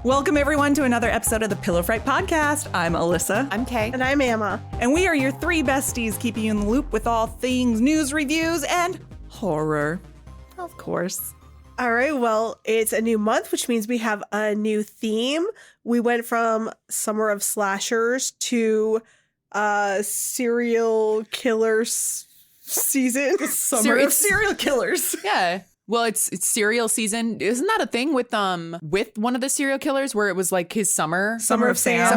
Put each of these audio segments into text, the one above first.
Welcome, everyone, to another episode of the Pillow Fright Podcast. I'm Alyssa. I'm Kay. And I'm Emma. And we are your three besties, keeping you in the loop with all things news, reviews, and horror. Of course. All right, well, it's a new month, which means we have a new theme. We went from Summer of Slashers to serial killers season. Summer of serial killers. Yeah. Well, it's serial season. Isn't that a thing with one of the serial killers where it was like his summer? Summer of Sam.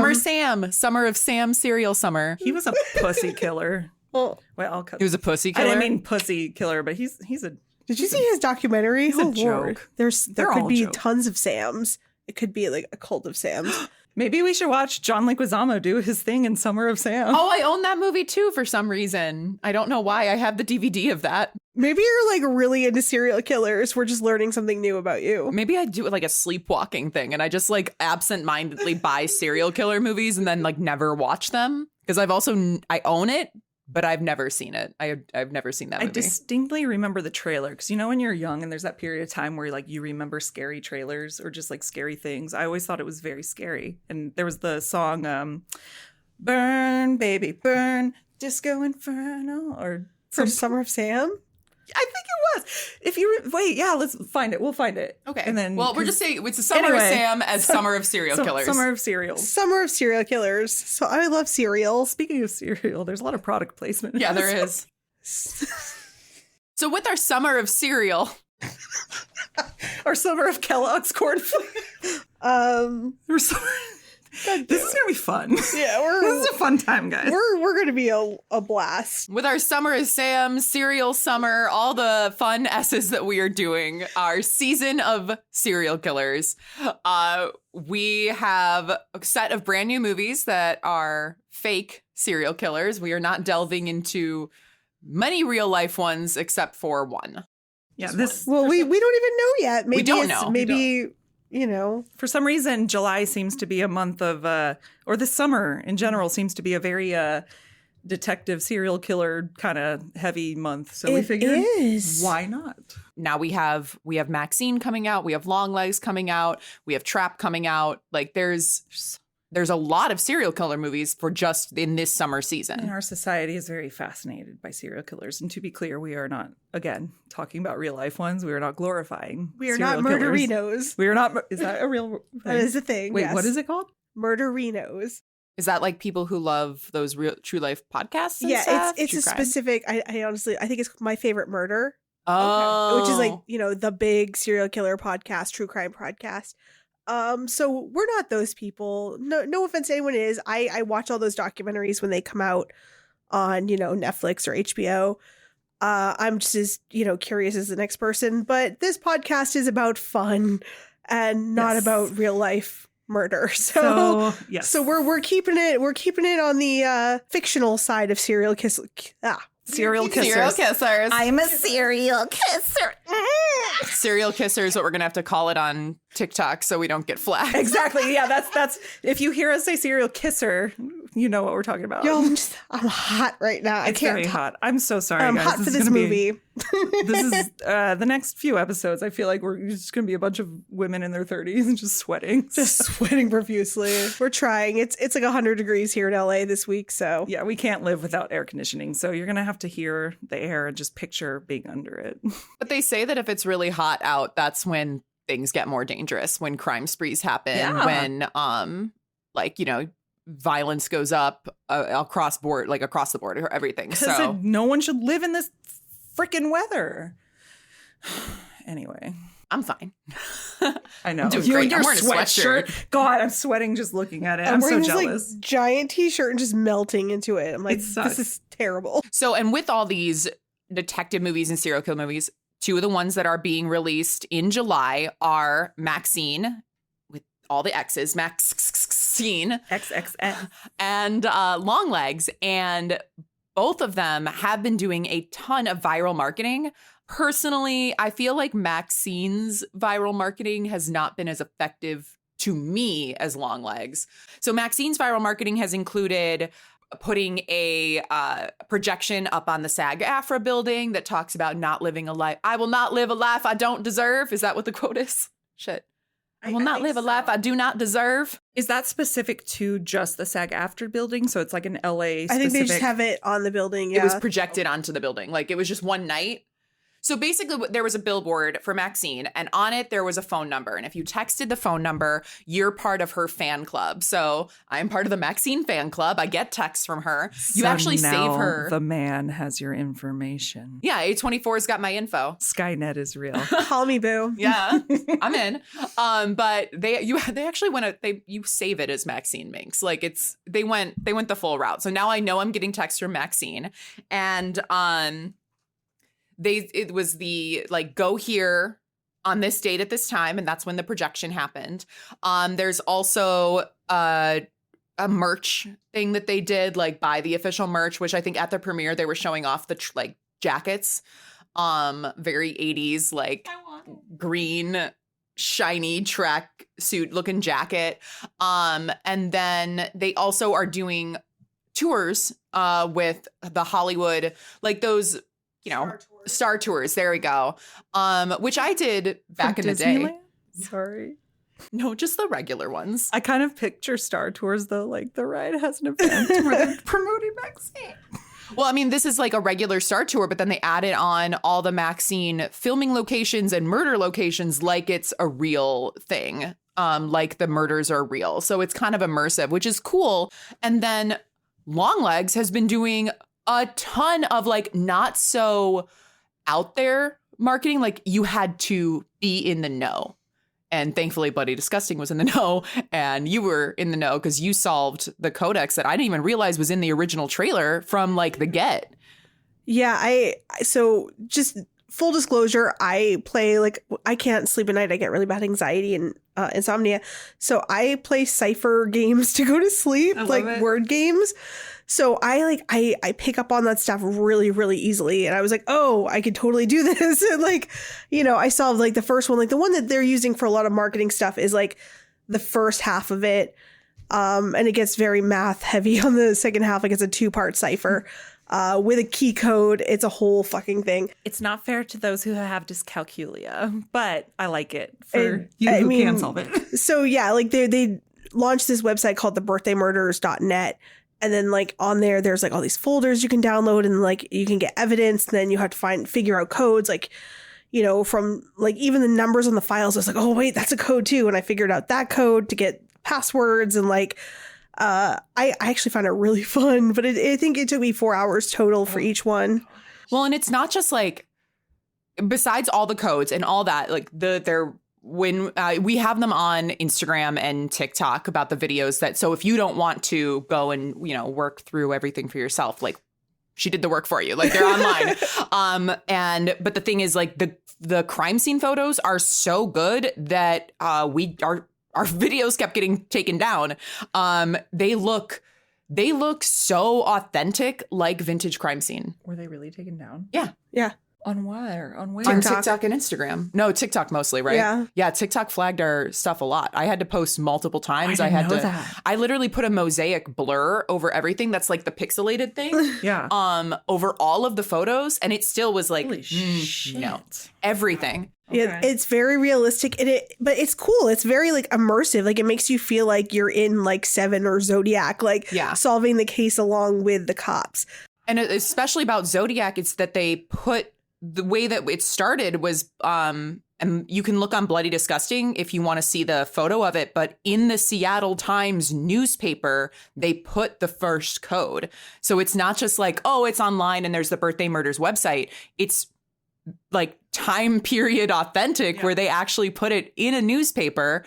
Summer of Sam serial summer. He was a pussy killer. Well, wait, I'll cut. He was a pussy killer? I didn't mean pussy killer, but he's a... Did you see his documentary? He's a joke. There They're could all be jokes. tons of Sams. It could be like a cult of Sams. Maybe we should watch John Leguizamo do his thing in Summer of Sam. Oh, I own that movie too for some reason. I don't know why. I have the DVD of that. Maybe you're like really into serial killers. We're just learning something new about you. Maybe I do it like a sleepwalking thing and I just like absentmindedly buy serial killer movies and then like never watch them. Because I own it, but I've never seen it. I've never seen that movie. I distinctly remember the trailer because you know when you're young and there's that period of time where like you remember scary trailers or just like scary things. I always thought it was very scary. And there was the song "Burn, Baby, Burn, Disco Inferno" or For Summer of Sam? I think it was. If you wait, yeah, let's find it. We'll find it. Okay. And then we're just saying it's a Summer of Sam as Summer of Serial Killers. Summer of Serials. Summer of Serial Killers. So I love cereal. Speaking of cereal, there's a lot of product placement. Yeah, there is. So with our Summer of Cereal, Our Summer of Kellogg's cornflakes. This is gonna be fun. Yeah, This is a fun time, guys. We're gonna be a blast. with our Summer of Sam, Serial Summer, all the fun S's that we are doing, our season of serial killers, we have a set of brand new movies that are fake serial killers. We are not delving into many real life ones except for one. Yeah, Just this. Well, we don't even know yet. Maybe don't it's know. Maybe you know. For some reason, July seems to be a month of, or the summer in general seems to be a very detective serial killer kind of heavy month. So we figured, why not? Now we have Maxine coming out, we have Longlegs coming out, we have Trap coming out. Like there's a lot of serial killer movies for just in this summer And season. our society is very fascinated by serial killers. And to be clear, we are not, again, talking about real life ones. We are not glorifying We are serial not killers. murderinos. We are not. Is that a real thing? That is a thing. Wait, yes. what is it called? Murderinos. Is that like people who love those real true life podcasts? And Yeah, stuff? it's True a crime? specific. I honestly, I think it's My Favorite Murder, Oh, which is like the big serial killer podcast, true crime podcast. So we're not those people. No offense to anyone is. I watch all those documentaries when they come out on Netflix or HBO. I'm just as curious as the next person. But this podcast is about fun and not Yes. about real life murder. Yes. So we're keeping it on the fictional side of serial killers. serial kissers. serial kissers. I'm a serial kisser. Serial kisser is what we're gonna have to call it on TikTok so we don't get flagged. Exactly. Yeah, that's if you hear us say serial kisser, you know what we're talking about. Yo, I'm hot right now. I It's can't. very hot. I'm so sorry, I'm guys. hot for is this gonna be- movie. This is the next few episodes. I feel like we're just going to be a bunch of women in their 30s and just sweating. Just sweating profusely. We're trying. It's like 100 degrees here in LA this week. So Yeah, we can't live without air conditioning. So you're going to have to hear the air and just picture being under it. But they say that if it's really hot out, that's when things get more dangerous, when crime sprees happen, Yeah. when violence goes up across the board or everything. Because So no one should live in this freaking weather. Anyway, I'm fine. I know. I'm doing You great. and your I'm wearing a sweatshirt. God, I'm sweating just looking at it. I'm so wearing jealous. this like giant t-shirt and just melting into it. I'm like, It sucks. this is terrible. So, and with all these detective movies and serial kill movies, two of the ones that are being released in July are Maxine, with all the X's, Maxine, XXX. and Longlegs. And both of them have been doing a ton of viral marketing. Personally, I feel like Maxine's viral marketing has not been as effective to me as Longlegs. So Maxine's viral marketing has included putting a projection up on the SAG-AFTRA building that talks about not living a life. I will not live a life I don't deserve. Is that what the quote is? Shit. I will not live a life I do not deserve. Is that specific to just the SAG-AFTRA building? So it's like an LA specific... I think they just have it on the building, yeah. It was projected onto the building. Like, it was just one night. So basically, there was a billboard for Maxine, and on it, there was a phone number. And if you texted the phone number, you're part of her fan club. So I'm part of the Maxine fan club. I get texts from her. You actually save her. The man has your information. Yeah, A24's got my info. Skynet is real. Call me, boo. Yeah, I'm in. But they actually you save it as Maxine Minx. Like, they went the full route. So now I know I'm getting texts from Maxine, and it was the like, go here on this date at this time, and that's when the projection happened. There's also a merch thing that they did, like, buy the official merch, which I think at the premiere they were showing off the like jackets, very 80s, like green shiny track suit looking jacket. And then they also are doing tours with the Hollywood, like those, you know, Star Tours. There we go. Which I did back in the day. Sorry. No, just the regular ones. I kind of picture Star Tours though, like the ride has an event where they're promoting Maxine. Well, I mean, this is like a regular Star Tour, but then they added on all the Maxine filming locations and murder locations like it's a real thing, like the murders are real. So it's kind of immersive, which is cool. And then Longlegs has been doing a ton of like not so out there marketing. Like, you had to be in the know. And thankfully, Bloody Disgusting was in the know, and you were in the know because you solved the codex that I didn't even realize was in the original trailer from like the get. Yeah, so just full disclosure, I play, like, I can't sleep at night. I get really bad anxiety and insomnia. So I play cipher games to go to sleep, like word games. So I pick up on that stuff really, really easily. And I was like, oh, I could totally do this. And like, you know, I solved like the first one, like the one that they're using for a lot of marketing stuff is like the first half of it. And it gets very math heavy on the second half. Like, it's a 2-part cipher with a key code. It's a whole fucking thing. It's not fair to those who have dyscalculia, but I like it for you who can solve it. So yeah, like they launched this website called thebirthaymurders.net. And then like on there's like all these folders you can download, and like you can get evidence, and then you have to figure out codes, like, you know, from like even the numbers on the files. I was like, oh wait, that's a code too. And I figured out that code to get passwords, and like I actually found it really fun, but I think it took me 4 hours total for each one. Well, and it's not just like, besides all the codes and all that, like when we have them on Instagram and TikTok about the videos that, so if you don't want to go and, you know, work through everything for yourself, like, she did the work for you, like, they're online. But the thing is, like, the crime scene photos are so good that our videos kept getting taken down. They look so authentic, like vintage crime scene. Were they really taken down? Yeah. Yeah. On where? On where? On TikTok and Instagram. No, TikTok mostly, right? Yeah. Yeah, TikTok flagged our stuff a lot. I had to post multiple times. I didn't know that. I literally put a mosaic blur over everything that's like the pixelated thing. Yeah. Over all of the photos, and it still was like, holy shit. No, everything. Yeah, it's very realistic, but it's cool. It's very like immersive. Like, it makes you feel like you're in like Seven or Zodiac, like solving the case along with the cops. And especially about Zodiac, it's that they put the way that it started was, and you can look on Bloody Disgusting if you want to see the photo of it, but in the Seattle Times newspaper, they put the first code. So it's not just like, oh, it's online and there's the Birthday Murders website. It's like time period authentic, where they actually put it in a newspaper.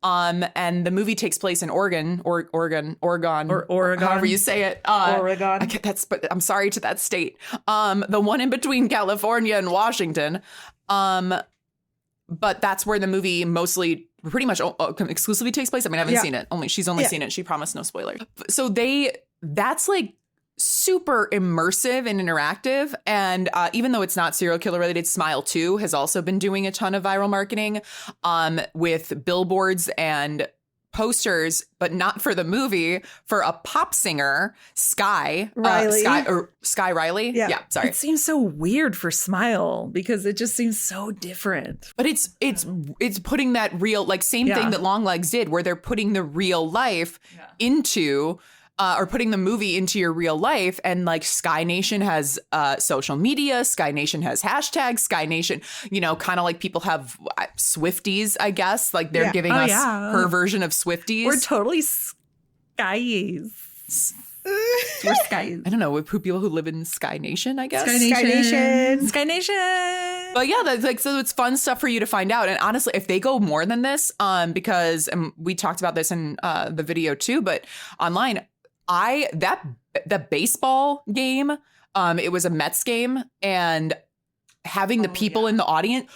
And the movie takes place in Oregon, however you say it. Oregon. But I'm sorry to that state. The one in between California and Washington. But that's where the movie pretty much exclusively takes place. I mean, I haven't seen it. She's only seen it. She promised no spoilers. So that's like super immersive and interactive. And even though it's not serial killer related, Smile 2 has also been doing a ton of viral marketing with billboards and posters, but not for the movie, for a pop singer, Sky Riley. Sky Riley. Yeah. Sorry. It seems so weird for Smile because it just seems so different. But it's putting that real, like, same thing that Longlegs did, where they're putting the real life into or putting the movie into your real life. And like Sky Nation has social media, Sky Nation has hashtags, Sky Nation, you know, kind of like people have Swifties, I guess. Like they're giving us her version of Swifties. We're totally Skies. We're Skies. I don't know, people who live in Sky Nation, I guess. Sky Nation. Sky Nation. But yeah, that's like, so it's fun stuff for you to find out. And honestly, if they go more than this, because we talked about this in the video too, but online, that baseball game, it was a Mets game, and having the people in the audience,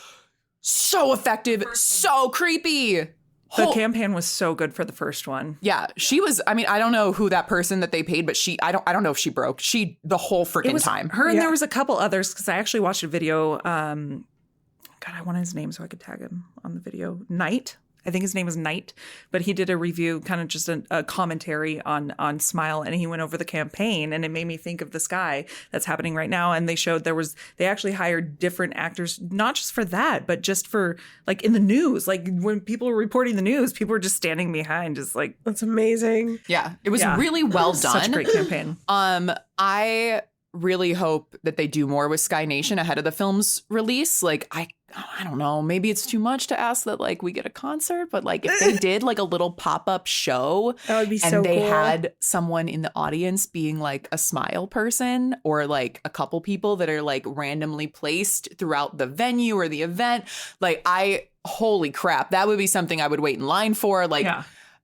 so effective, so creepy. The campaign was so good for the first one. Yeah, she was. I mean, I don't know who that person that they paid, but I don't know if she broke. The whole freaking time. Her and there was a couple others because I actually watched a video. God, I wanted his name so I could tag him on the video. Knight. I think his name was Knight, but he did a review, kind of just a commentary on Smile, and he went over the campaign, and it made me think of the Sky that's happening right now. And they showed they actually hired different actors, not just for that, but just for like in the news, like when people were reporting the news, people were just standing behind, just like That's amazing. Yeah, it was really well done. Such a great campaign. I really hope that they do more with Sky Nation ahead of the film's release. Like, I don't know, maybe it's too much to ask that like we get a concert, but like if they did like a little pop-up show, that would be so cool. And they cool. had someone in the audience being like a Smile person, or like a couple people that are like randomly placed throughout the venue or the event. Like, holy crap, that would be something I would wait in line for. Like,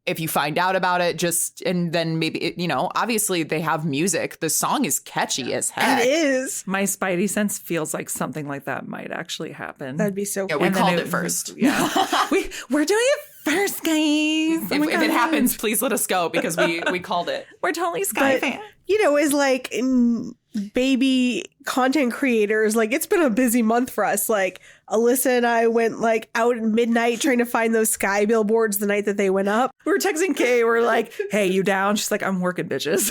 if you find out about it, and then maybe, obviously they have music. The song is catchy as heck. It is. My spidey sense feels like something like that might actually happen. That'd be so cool. Yeah, we called it first. Yeah. We're doing it first, guys. If it happens, please let us go, because we called it. We're totally Sky fans. As like baby content creators, like it's been a busy month for us. Like Alyssa and I went like out at midnight trying to find those Sky billboards the night that they went up. We were texting Kay. We're like, "Hey, you down?" She's like, "I'm working, bitches."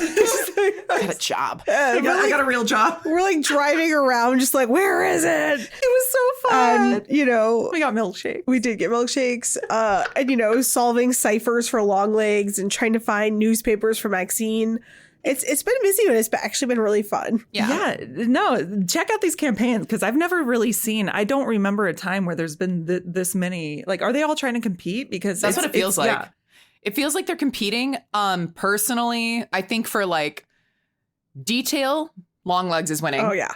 I got a job. I got a real job. We're like driving around, just like, where is it? It was so fun. And we got milkshakes. We did get milkshakes. And solving ciphers for Longlegs and trying to find newspapers for Maxine. It's been busy, but it's actually been really fun. Yeah. No, check out these campaigns, because I've never really seen, I don't remember a time where there's been this many. Like, are they all trying to compete? Because that's what it feels like. Yeah. It feels like they're competing. Personally, I think for like detail, Longlegs is winning. Oh, yeah.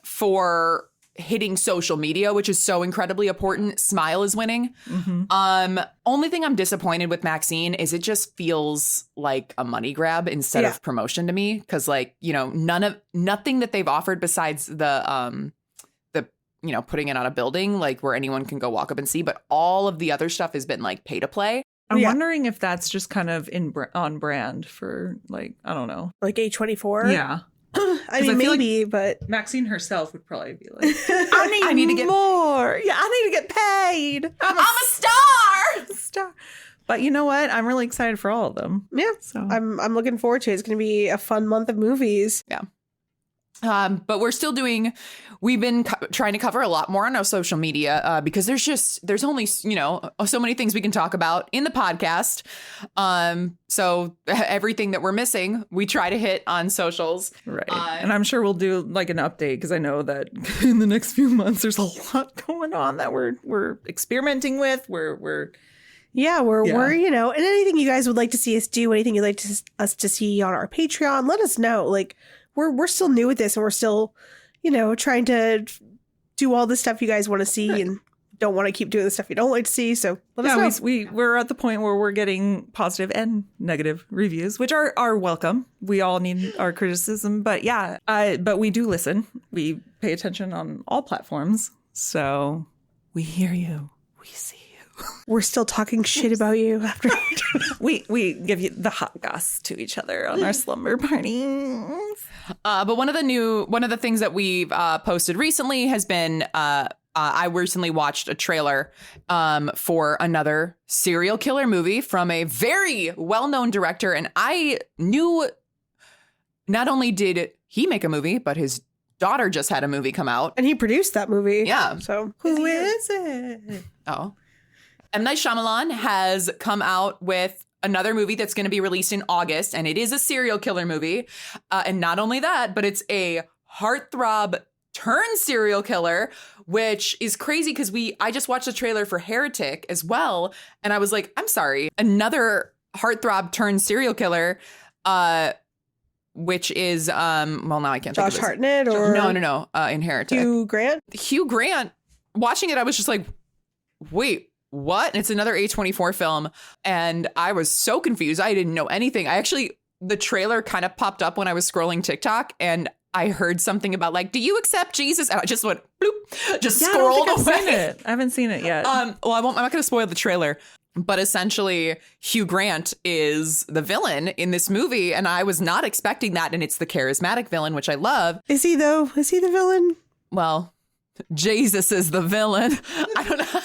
For hitting social media, which is so incredibly important, Smile is winning. Mm-hmm. Only thing I'm disappointed with Maxine is it just feels like a money grab instead of promotion to me, because like, nothing that they've offered besides the putting it on a building like where anyone can go walk up and see, but all of the other stuff has been like pay to play. I'm wondering if that's just kind of on brand for like, I don't know, like A24. Yeah. I mean, maybe, but Maxine herself would probably be like, I need to get more. Yeah, I need to get paid. I'm a star. But you know what? I'm really excited for all of them. Yeah. So I'm looking forward to it. It's going to be a fun month of movies. Yeah. But we've been trying to cover a lot more on our social media because there's only, so many things we can talk about in the podcast. So everything that we're missing, we try to hit on socials. Right. And I'm sure we'll do like an update, because I know that in the next few months, there's a lot going on that we're experimenting with. We're and anything you guys would like to see us do, anything you'd like us to see on our Patreon, let us know. Like, we're still new at this, and we're still, trying to do all the stuff you guys want to see and don't want to keep doing the stuff you don't like to see. So let us know. We're at the point where we're getting positive and negative reviews, which are welcome. We all need our criticism, but but we do listen. We pay attention on all platforms. So we hear you. We see you. We're still talking shit about you after we give you the hot goss to each other on our slumber parties. But one of the things that we've posted recently has been I recently watched a trailer for another serial killer movie from a very well-known director. And I knew not only did he make a movie, but his daughter just had a movie come out. And he produced that movie. Yeah. So who is it? Oh. M. Night Shyamalan has come out with another movie that's going to be released in August, and it is a serial killer movie. And not only that, but it's a heartthrob turn serial killer, which is crazy because I just watched the trailer for Heretic as well, and I was like, I'm sorry, another heartthrob turn serial killer, which is well, now I can't think Josh of Hartnett or no, in Heretic. Hugh Grant. Watching it, I was just like, wait, what? And it's another A24 film, and I was so confused. I didn't know anything. The trailer kind of popped up when I was scrolling TikTok, and I heard something about like, do you accept Jesus? And I just went, bloop, just scrolled away. I haven't seen it yet. Well, I'm not going to spoil the trailer, but essentially Hugh Grant is the villain in this movie. And I was not expecting that. And it's the charismatic villain, which I love. Is he though? Is he the villain? Well, Jesus is the villain. I don't know.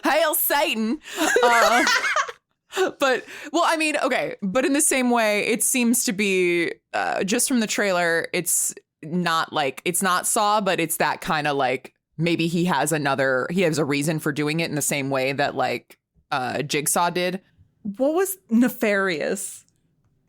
Hail Satan. But, well, I mean, okay. But in the same way, it seems to be just from the trailer, it's not Saw, but it's that kind of like maybe he has a reason for doing it in the same way that like Jigsaw did. What was Nefarious?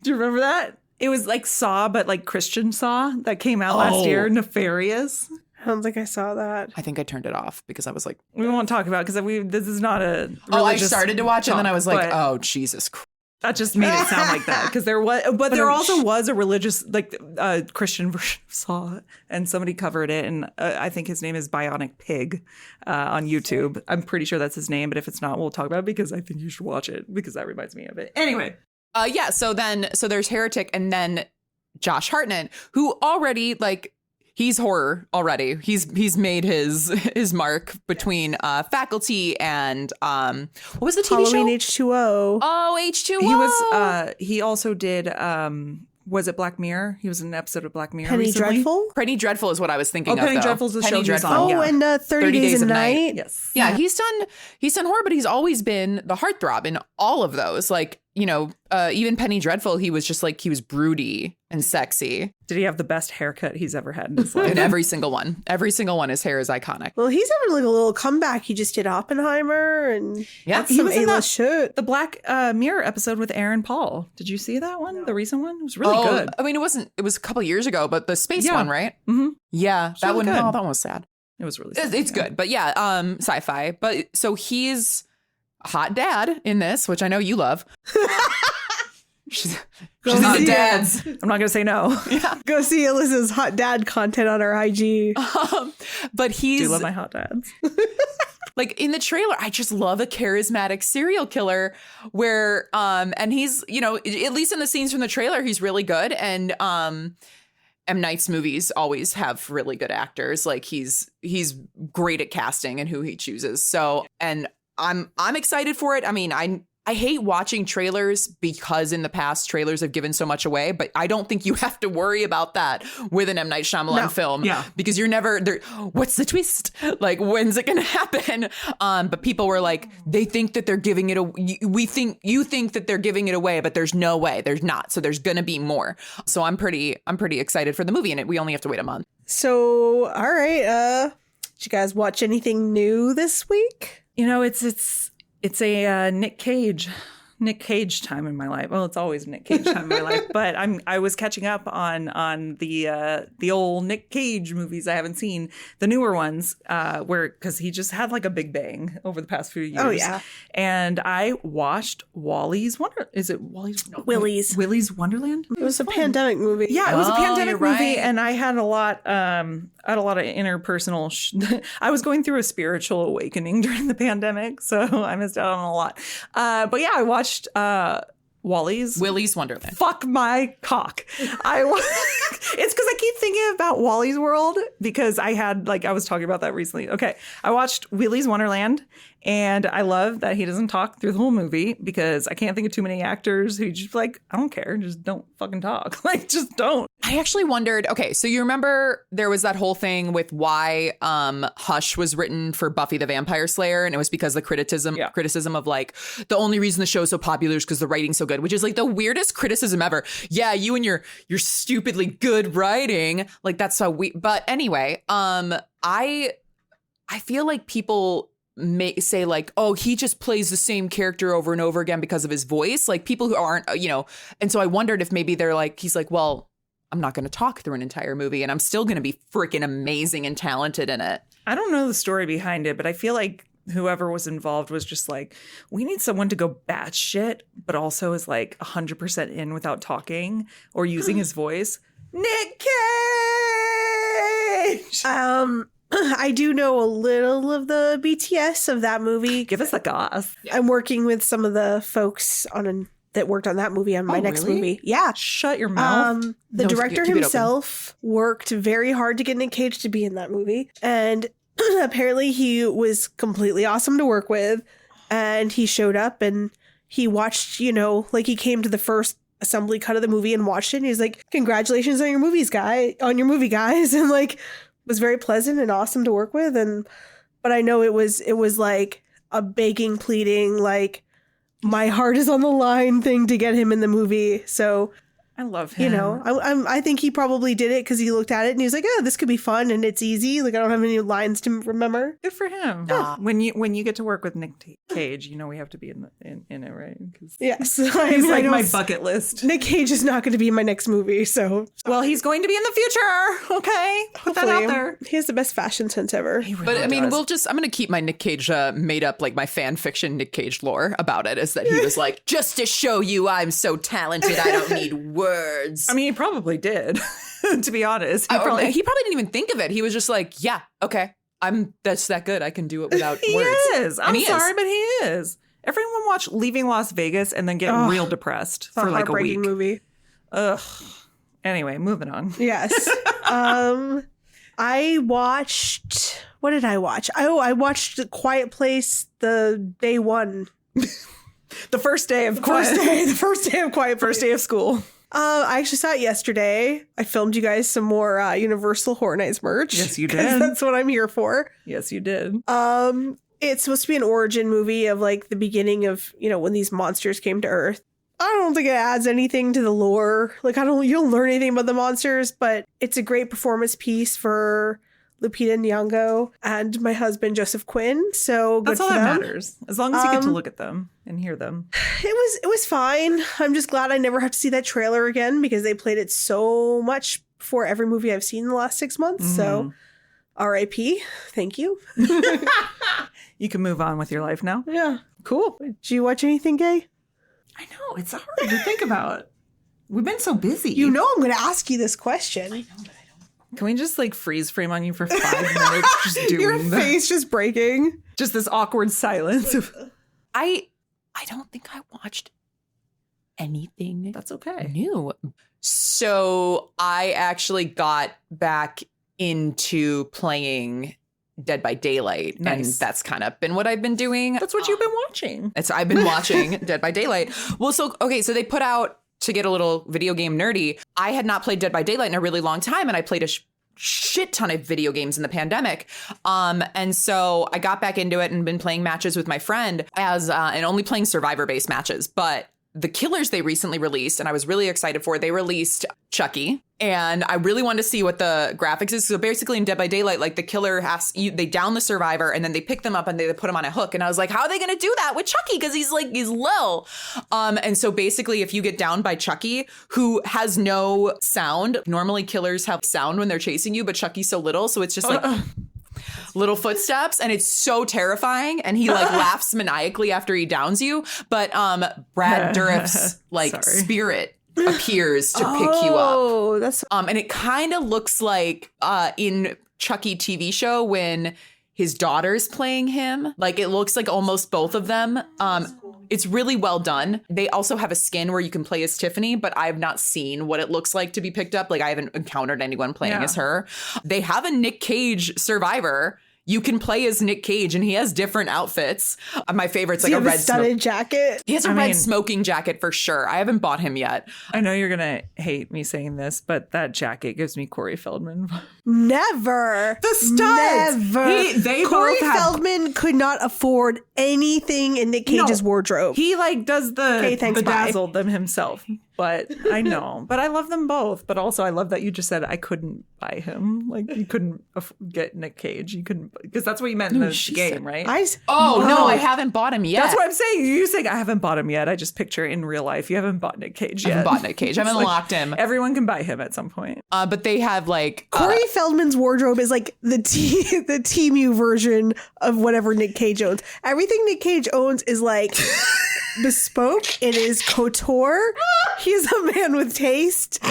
Do you remember that? It was like Saw, but like Christian Saw that came out last year. Nefarious. I don't think I saw that. I think I turned it off because I was like, we won't talk about it because this is not a. I started to watch it and then I was like, oh, Jesus Christ. That just made it sound like that because there also was a religious Christian version of Saw, and somebody covered it, and I think his name is Bionic Pig on YouTube. I'm pretty sure that's his name, but if it's not, we'll talk about it because I think you should watch it because that reminds me of it. Anyway, so there's Heretic, and then Josh Hartnett, who already like. He's horror already. He's made his mark between Faculty and what was the TV Halloween show? H2O. Oh, H2O. He also did was it Black Mirror? He was in an episode of Black Mirror Penny recently. Dreadful? Penny Dreadful is what I was thinking of. Penny Dreadful's the show he's on. Oh, and 30 Days of Night. Yes. Yeah, he's done horror, but he's always been the heartthrob in all of those. Like, you know, even Penny Dreadful, he was just like, he was broody and sexy. Did he have the best haircut he's ever had in his life? In every single one. Every single one, his hair is iconic. Well, he's having like a little comeback. He just did Oppenheimer and he some was in A-list shit. The Black Mirror episode with Aaron Paul. Did you see that one? No. The recent one? It was really good. I mean, it was a couple years ago, but the space one, right? Mm-hmm. Yeah, that really one. Good. Oh, that one was sad. It was really sad. It's good, but yeah, sci-fi. But so he's a hot dad in this, which I know you love. She's into dads. I'm not gonna say no. Yeah. Go see Alyssa's hot dad content on our IG. But he's. Do you love my hot dads? Like in the trailer, I just love a charismatic serial killer where, and he's, you know, at least in the scenes from the trailer, he's really good. And M. Night's movies always have really good actors. Like he's great at casting and who he chooses. So, and I'm excited for it. I mean, I hate watching trailers because in the past trailers have given so much away, but I don't think you have to worry about that with an M. Night Shyamalan film because you're never there. What's the twist? Like, when's it going to happen? But people were like, they think that they're giving it. You think that they're giving it away, but there's no way. There's not. So there's going to be more. So I'm pretty excited for the movie, and we only have to wait a month. So, all right. Did you guys watch anything new this week? You know, it's a Nick Cage time in my life. Well, it's always Nick Cage time in my life, but I was catching up on the old Nick Cage movies I haven't seen, the newer ones, because he just had like a big bang over the past few years. Oh yeah, and I watched Willy's Wonderland. It was a pandemic movie. Yeah, it was a pandemic movie, right. and I had a lot of interpersonal. I was going through a spiritual awakening during the pandemic, so I missed out on a lot. But yeah, I watched Willy's Wonderland. Fuck my cock. It's because I keep thinking about Wally's World because I was talking about that recently. Okay, I watched Willy's Wonderland, And I love that he doesn't talk through the whole movie because I can't think of too many actors who just like, I don't care, just don't fucking talk. Like, just don't. I actually wondered, okay, so you remember there was that whole thing with why Hush was written for Buffy the Vampire Slayer, and it was because the criticism of like, the only reason the show's so popular is because the writing's so good, which is like the weirdest criticism ever. Yeah, you and your stupidly good writing, like that's so weird. But anyway, I feel like people may say like, oh, he just plays the same character over and over again because of his voice. Like people who aren't, and so I wondered if maybe they're like, he's like, well, I'm not going to talk through an entire movie and I'm still going to be freaking amazing and talented in it. I don't know the story behind it, but I feel like whoever was involved was just like, we need someone to go batshit, but also is like 100% in without talking or using his voice. Nick Cage! I do know a little of the BTS of that movie. Give us the goss. I'm working with some of the folks that worked on that movie on my next movie. Yeah. Shut your mouth. The director himself worked very hard to get Nick Cage to be in that movie. And apparently he was completely awesome to work with. And he showed up and he watched, like he came to the first assembly cut of the movie and watched it. And he's like, congratulations on your movie, guys. And like, was very pleasant and awesome to work with. But I know it was like a begging, pleading, like my heart is on the line thing to get him in the movie. So I love him. I think he probably did it because he looked at it and he was like, oh, this could be fun and it's easy. Like I don't have any lines to remember. Good for him. Nah. When you get to work with Nick Cage, we have to be in it, right? Yes. He's like my bucket list. Nick Cage is not going to be in my next movie, so. Well, he's going to be in the future. Okay. Put that out there. He has the best fashion sense ever. He really But I mean, does. I'm going to keep my Nick Cage made up, like my fan fiction Nick Cage lore about it is that he was like, just to show you I'm so talented, I don't need words. I mean, he probably did, to be honest. He probably didn't even think of it. He was just like, yeah, okay, that's that good. I can do it without he words. Is. I'm sorry, but he is. Everyone watch Leaving Las Vegas and then get real depressed for like a week. Movie. Ugh. Anyway, moving on. Yes. I watched. What did I watch? I watched Quiet Place. The day one. The first day of The first day of Quiet Place. First day of school. I actually saw it yesterday. I filmed you guys some more Universal Horror Nights merch. Yes, you did. That's what I'm here for. Yes, you did. It's supposed to be an origin movie of like the beginning of, when these monsters came to Earth. I don't think it adds anything to the lore. Like you don't learn anything about the monsters, but it's a great performance piece for Lupita Nyong'o and my husband Joseph Quinn. So good that's all for that them. matters. As long as you get to look at them and hear them. It was fine. I'm just glad I never have to see that trailer again because they played it so much before every movie I've seen in the last 6 months. Mm-hmm. So R.I.P. Thank you. You can move on with your life now. Yeah. Cool. Did you watch anything gay? I know. It's hard to think about. We've been so busy. I'm going to ask you this question. I know, but I don't. Can we just like freeze frame on you for 5 minutes? Just doing Your face just breaking. Just this awkward silence. I don't think I watched anything. That's okay. New. So I actually got back into playing Dead by Daylight. Nice. And that's kind of been what I've been doing. That's what you've been watching. I've been watching Dead by Daylight. Well, so they put out, to get a little video game nerdy, I had not played Dead by Daylight in a really long time, and I played a shit ton of video games in the pandemic. And so I got back into it and been playing matches with my friend and only playing survivor-based matches. But the killers they recently released, and I was really excited for, they released Chucky. And I really wanted to see what the graphics is. So basically in Dead by Daylight, like the killer they down the survivor and then they pick them up and they put them on a hook. And I was like, how are they going to do that with Chucky? Because he's low. And so basically if you get downed by Chucky, who has no sound, normally killers have sound when they're chasing you, but Chucky's so little. So it's just like little footsteps, and it's so terrifying. And he laughs maniacally after he downs you. But Brad Dourif's spirit appears to pick you up. Oh, that's and it kind of looks like in Chucky TV show when his daughter's playing him. Like it looks like almost both of them. It's really well done. They also have a skin where you can play as Tiffany, but I have not seen what it looks like to be picked up. Like I haven't encountered anyone playing as her. They have a Nick Cage survivor. you can play as Nick Cage, and he has different outfits. My favorite's like a red studded jacket. He has a red smoking jacket for sure. I haven't bought him yet. I know you're gonna hate me saying this, but that jacket gives me Corey Feldman. Never. The studs. Never. Corey Feldman could not afford anything in Nick Cage's wardrobe. He like does the thanks, bedazzled them himself. But I know. But I love them both. But also I love that you just said I couldn't buy him. Like you couldn't get Nick Cage. You couldn't, because that's what you meant in the game, right? No, I haven't bought him yet. That's what I'm saying. You saying I haven't bought him yet. I just picture in real life. You haven't bought Nick Cage yet. I haven't bought Nick Cage. I haven't unlocked him. Everyone can buy him at some point. But they have like Corey Feldman's wardrobe is like the Temu version of whatever Nick Cage owns. Everything Nick Cage owns is like bespoke. It is couture. He's a man with taste.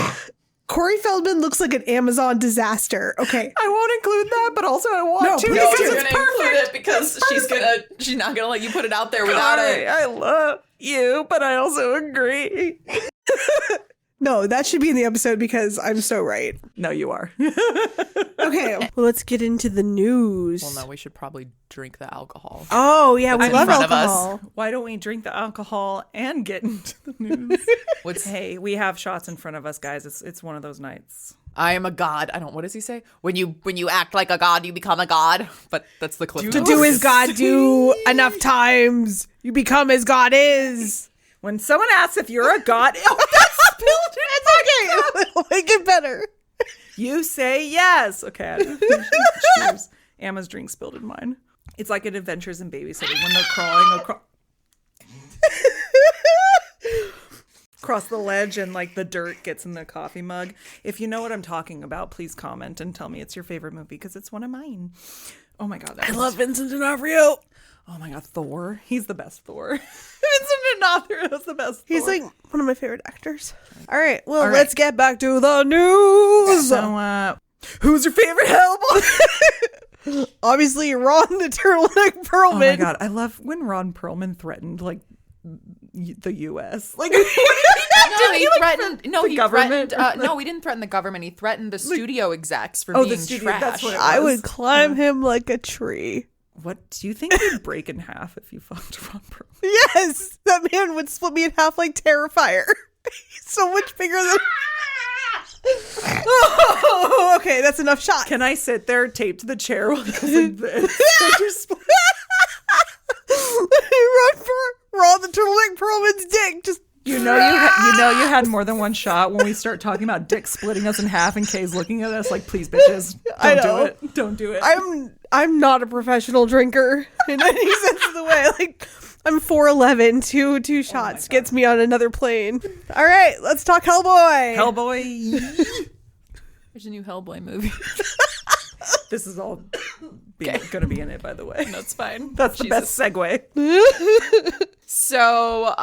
Corey Feldman looks like an Amazon disaster. Okay, I won't include that, but also I want to. No, because you're it's gonna perfect. include it because she's not gonna let you put it out there without it. I love you, but I also agree. no, that should be in the episode because I'm so right. No, you are. Okay, well, let's get into the news. Well, no, we should probably drink the alcohol. Oh, yeah, we In love front of us. alcohol. Why don't we drink the alcohol and get into the news? Hey, we have shots in front of us, guys. It's one of those nights. I am a god. What does he say? When you act like a god, you become a god. But that's the clip. To do as God do enough times, you become as God is. When someone asks if you're a god, that's spilled. It's okay. It'll make it better. You say yes. Okay. Cheers. Emma's drink spilled in mine. It's like in Adventures in Babysitting when they're crawling across the ledge and like the dirt gets in the coffee mug. If you know what I'm talking about, please comment and tell me it's your favorite movie because it's one of mine. Oh my God. I love Vincent D'Onofrio. Oh my God, Thor. He's the best Thor. Vincent D'Onofrio is the best Thor. He's like one of my favorite actors. All right, well, let's get back to the news. So, who's your favorite Hellboy? Obviously, Ron the Turtleneck Perlman. Oh my God, I love when Ron Perlman threatened like the U.S. Like, he threatened the government. No, he didn't threaten the government. He threatened the studio execs for being the studio, trash. that's what it was. I would climb him like a tree. What do you think you'd break in half if you fucked Ron Perlman? Yes, that man would split me in half like Terrifier. He's so much bigger than. Oh, okay, that's enough shot. Can I sit there taped to the chair while he goes like this? Just Ron the Turtleneck Perlman's dick just. You know you had more than one shot when we start talking about Dick splitting us in half and Kay's looking at us like, please bitches, don't do it. I'm not a professional drinker in any sense of the way. Like, I'm 4'11", two shots gets me on another plane. All right, let's talk Hellboy. Hellboy. There's a new Hellboy movie. This is all going to be in it, by the way. That's fine. That's the best segue. So,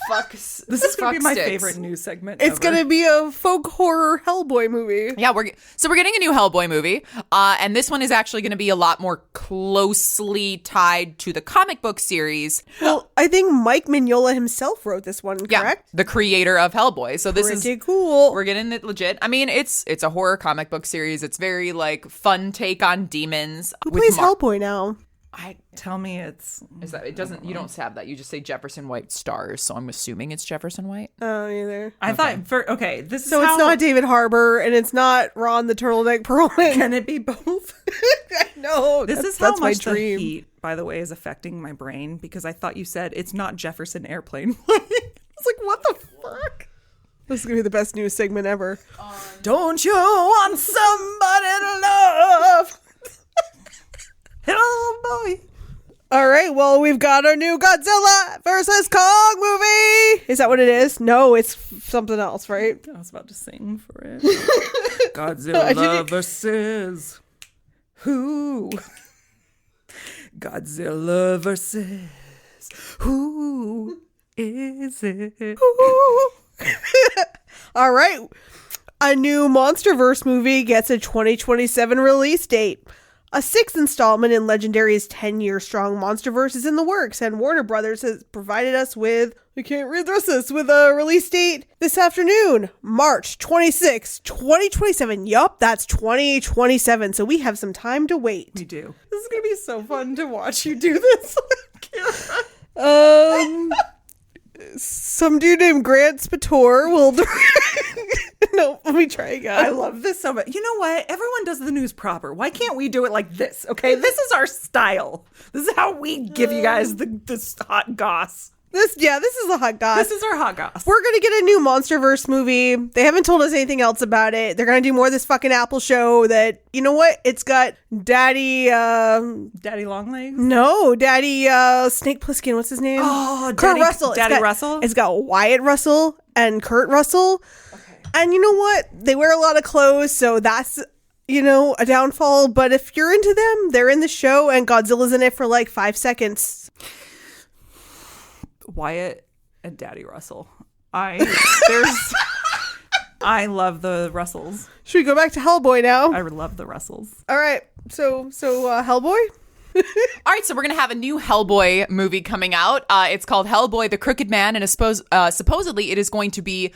fuck. This is going to be my favorite news segment It's going to be a folk horror Hellboy movie. Yeah, we're getting a new Hellboy movie, and this one is actually going to be a lot more closely tied to the comic book series. Well, I think Mike Mignola himself wrote this one, correct? Yeah, the creator of Hellboy. So this Pretty is cool. We're getting it legit. I mean, it's a horror comic book series. It's very like fun take on demons. Who plays Hellboy now? Tell me it's... Is that it doesn't? You don't have that. You just say Jefferson White stars. So I'm assuming it's Jefferson White. Oh, either. I thought this is so how... it's not David Harbour and it's not Ron the Turtleneck Perlman. Can it be both? I know. This is how much the heat, by the way, is affecting my brain because I thought you said it's not Jefferson Airplane. I was like, what the fuck? This is going to be the best news segment ever. Don't you want somebody to love? Hellboy. All right, well, we've got our new Godzilla versus Kong movie. Is that what it is? No, it's something else, right? I was about to sing for it. Godzilla versus who? Godzilla versus who is it? All right. A new MonsterVerse movie gets a 2027 release date. A sixth installment in Legendary's 10-year-strong MonsterVerse is in the works, and Warner Brothers has provided us with I can't read this with a release date this afternoon, March 26, 2027. Yup, that's 2027. So we have some time to wait. We do. This is going to be so fun to watch you do this. Some dude named Grant Spator will... No, let me try again. I love this so much. You know what? Everyone does the news proper. Why can't we do it like this? Okay, this is our style. This is how we give you guys this hot goss. This is the hot goss. This is our hot goss. We're gonna get a new MonsterVerse movie. They haven't told us anything else about it. They're gonna do more of this fucking Apple show that, you know what? It's got Daddy Longlegs? No, Daddy Snake Plissken, what's his name? Oh, Kurt Russell. Daddy Russell? It's got Wyatt Russell and Kurt Russell. Okay. And you know what? They wear a lot of clothes, so that's, a downfall. But if you're into them, they're in the show and Godzilla's in it for like 5 seconds. Wyatt and Daddy Russell. I love the Russells. Should we go back to Hellboy now? I love the Russells. All right. So Hellboy? All right, so we're going to have a new Hellboy movie coming out. It's called Hellboy the Crooked Man, and supposedly it is going to be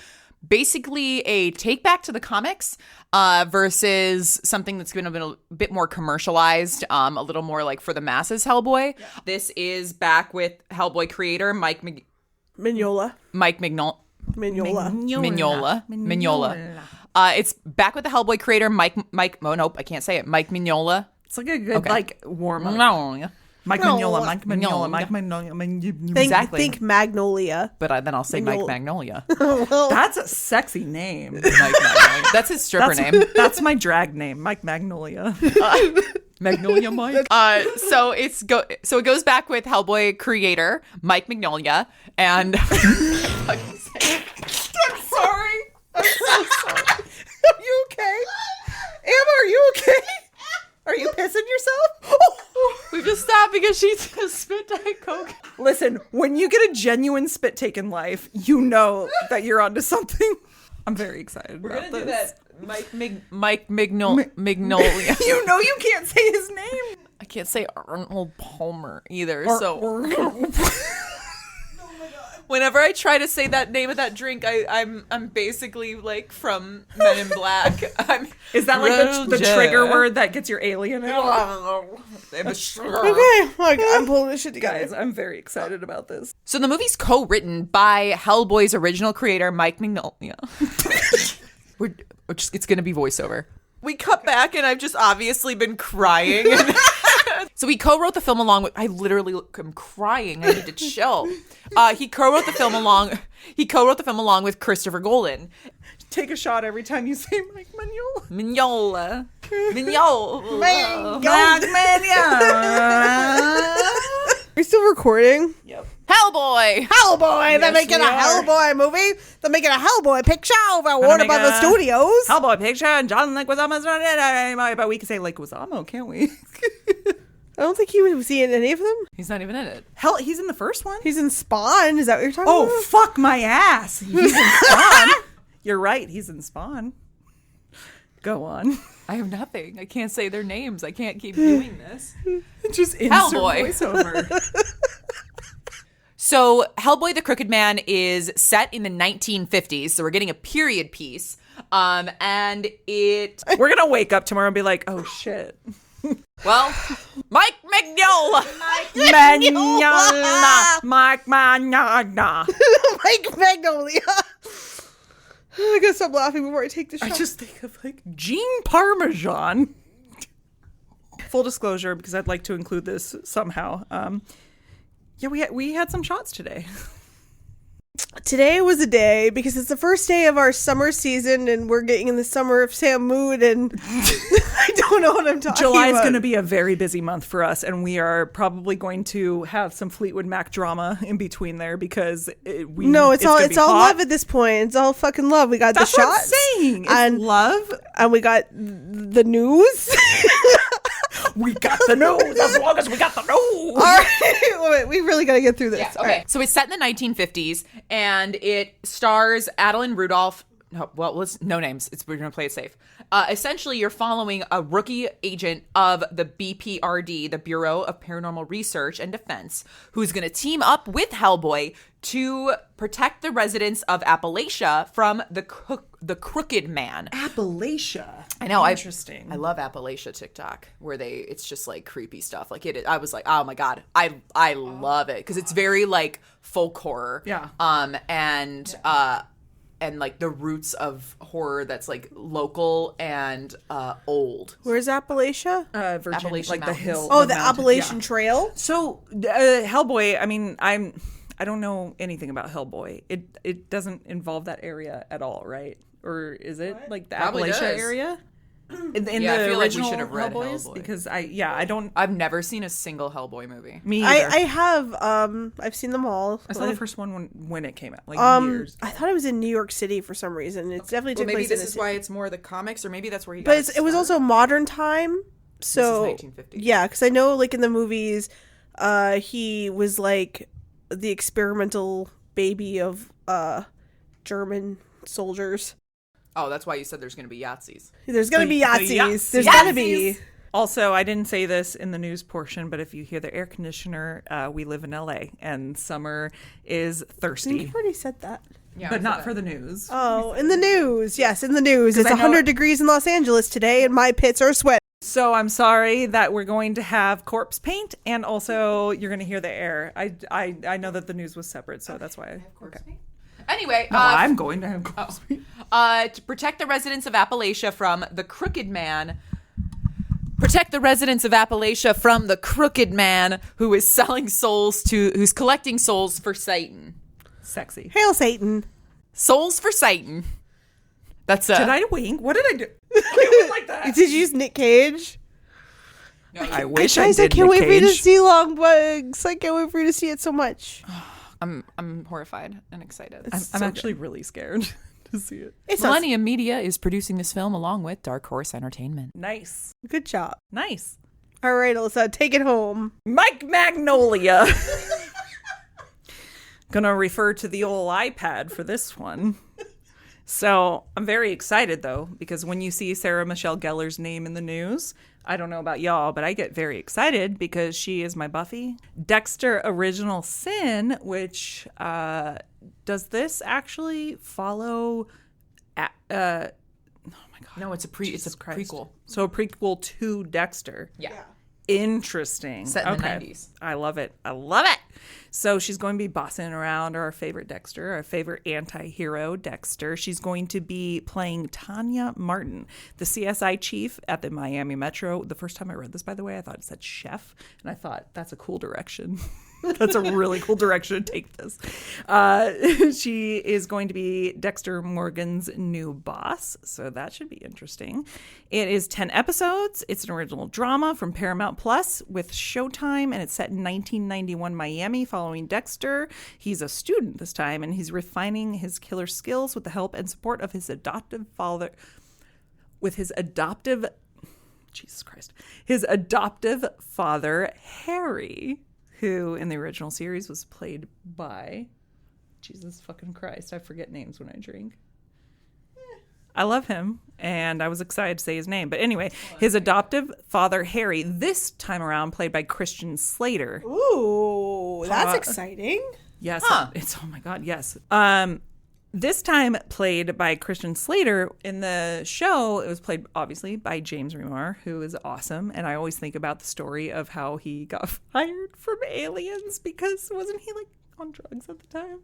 basically a take back to the comics versus something that's going to be a bit more commercialized, a little more like for the masses Hellboy. Yeah. This is back with Hellboy creator Mignola. It's back with the Hellboy creator Mike I can't say it. Mike Mignola. It's like a good warm-up. No. Mike Mignola. Exactly. Think Magnolia. But then I'll say Mike Magnolia. That's a sexy name. Mike Magnolia. That's his stripper name. That's my drag name, Mike Magnolia. Magnolia Mike. So it goes back with Hellboy creator Mike Magnolia, and I'm sorry. I'm so sorry. Are you okay? Emma, are you okay? Are you pissing yourself? We just stopped because she spit Diet Coke. Listen, when you get a genuine spit take in life, you know that you're onto something. I'm very excited about this. We're going to do that. Mike Magnolia. You know you can't say his name. I can't say Arnold Palmer either. Whenever I try to say that name of that drink, I'm basically like from Men in Black. Is that like the trigger word that gets your alien out? Okay, look, I'm pulling this shit together. Guys, I'm very excited about this. So the movie's co-written by Hellboy's original creator, Mike Mignola. It's going to be voiceover. We cut back and I've just obviously been crying. So he co-wrote the film along with, I literally am crying. I need to chill. He co-wrote the film along with Christopher Golden. Take a shot every time you say Mike Mignola. Are we still recording? Yep. Hellboy! They're making a Hellboy movie. They're making a Hellboy picture over Warner Brothers Studios. Hellboy picture and John Leguizamo's not in it. But we can say Leguizamo, can't we? I don't think he was in any of them. He's not even in it. Hell, he's in the first one. He's in Spawn. Is that what you're talking about? Oh, fuck my ass. He's in Spawn. You're right. He's in Spawn. Go on. I have nothing. I can't say their names. I can't keep doing this. Just insert voiceover. So Hellboy the Crooked Man is set in the 1950s. So we're getting a period piece. And we're going to wake up tomorrow and be like, oh, shit. Well, Mike Magnolia. Mike Magnolia. I gotta stop laughing before I take the shot. I just think of like Gene Parmesan. Full disclosure, because I'd like to include this somehow. We had some shots today. Today was a day because it's the first day of our summer season and we're getting in the Summer of Sam mood and I don't know what I'm talking about. July is going to be a very busy month for us and we are probably going to have some Fleetwood Mac drama in between there because it's all love at this point. It's all fucking love. We got That's the shots. What I'm saying. It's love. And we got the news. We got the news as long as we got the news. All right. Wait, we really got to get through this. Yeah, okay. Right. So it's set in the 1950s and it stars Adeline Rudolph, no names. We're going to play it safe. Essentially, you're following a rookie agent of the BPRD, the Bureau of Paranormal Research and Defense, who's going to team up with Hellboy to protect the residents of Appalachia from the Crooked Man. Appalachia. I know. Interesting. I love Appalachia TikTok, where it's just like creepy stuff. Like I was like, oh my God, I love it because it's very like folk horror. Yeah. And like the roots of horror that's like local and old. Where's Appalachia? Virginia, Appalachian like Mountains. the hill. Oh, the mountain, Appalachian yeah. Trail? So, Hellboy, I mean, I don't know anything about Hellboy. It doesn't involve that area at all, right? Or is it like the Probably Appalachia does. area? In I the feel like we original should have read Hellboys? Hellboy. Because I don't. I've never seen a single Hellboy movie. Me either. I have. I've seen them all. I saw the first one when it came out, like years. I thought it was in New York City for some reason. It's definitely took Maybe place this in a is city. why it's more the comics, or maybe that's where he. But it was also modern time. So 1950. yeah, because I know like in the movies, he was like the experimental baby of German soldiers. Oh, that's why you said there's going to be Yahtzees. There's gonna be Yahtzees. Yahtzees. There's gotta be. Also, I didn't say this in the news portion, but if you hear the air conditioner, we live in LA, and summer is thirsty. You've already said that. Yeah, But not for the news. Oh, in the news. Yes, in the news. It's I know- 100 degrees in Los Angeles today, and my pits are sweating. So I'm sorry that we're going to have corpse paint, and also you're going to hear the air. I know that the news was separate, so that's why. Okay. Anyway, No, I'm going to have corpse paint. to protect the residents of Appalachia from the Crooked Man. Protect the residents of Appalachia from the Crooked Man who is who's collecting souls for Satan. Sexy. Hail Satan. Souls for Satan. That's Did I wink? What did I do? I went like that. Did you use Nick Cage? I wish I Guys, did. I can't Nick wait for you to Cage. see Long Bugs. I can't wait for you to see it so much. I'm horrified and excited. I'm so actually really scared to see it. It's Millennium Media is producing this film along with Dark Horse Entertainment. Nice. good job. Nice. All right, Alyssa, take it home. Mike Magnolia. Gonna refer to the old iPad for this one. So I'm very excited though, because when you see Sarah Michelle Gellar's name in the news, I don't know about y'all, but I get very excited because she is my Buffy. Dexter Original Sin, which does this actually follow? Oh my god! No, it's a Jesus Christ. prequel. So a prequel to Dexter. Yeah. Interesting. Set in the 90s. I love it. I love it. So she's going to be bossing around our favorite Dexter, our favorite anti-hero Dexter. She's going to be playing Tanya Martin, the CSI chief at the Miami Metro. The first time I read this, by the way, I thought it said chef. And I thought, that's a cool direction. That's a really cool direction to take this. She is going to be Dexter Morgan's new boss, so that should be interesting. It is 10 episodes. It's an original drama from Paramount Plus with Showtime, and it's set in 1991 Miami following Dexter. He's a student this time, and he's refining his killer skills with the help and support of his adoptive father. His adoptive father, Harry, who in the original series was played by, Jesus fucking Christ, I forget names when I drink. I love him, and I was excited to say his name. But anyway, his adoptive father, Harry, this time around played by Christian Slater. Ooh, that's exciting. Yes, it's, oh my God, yes. This time played by Christian Slater. In the show, it was played obviously by James Remar, who is awesome. And I always think about the story of how he got fired from Aliens because wasn't he like on drugs at the time?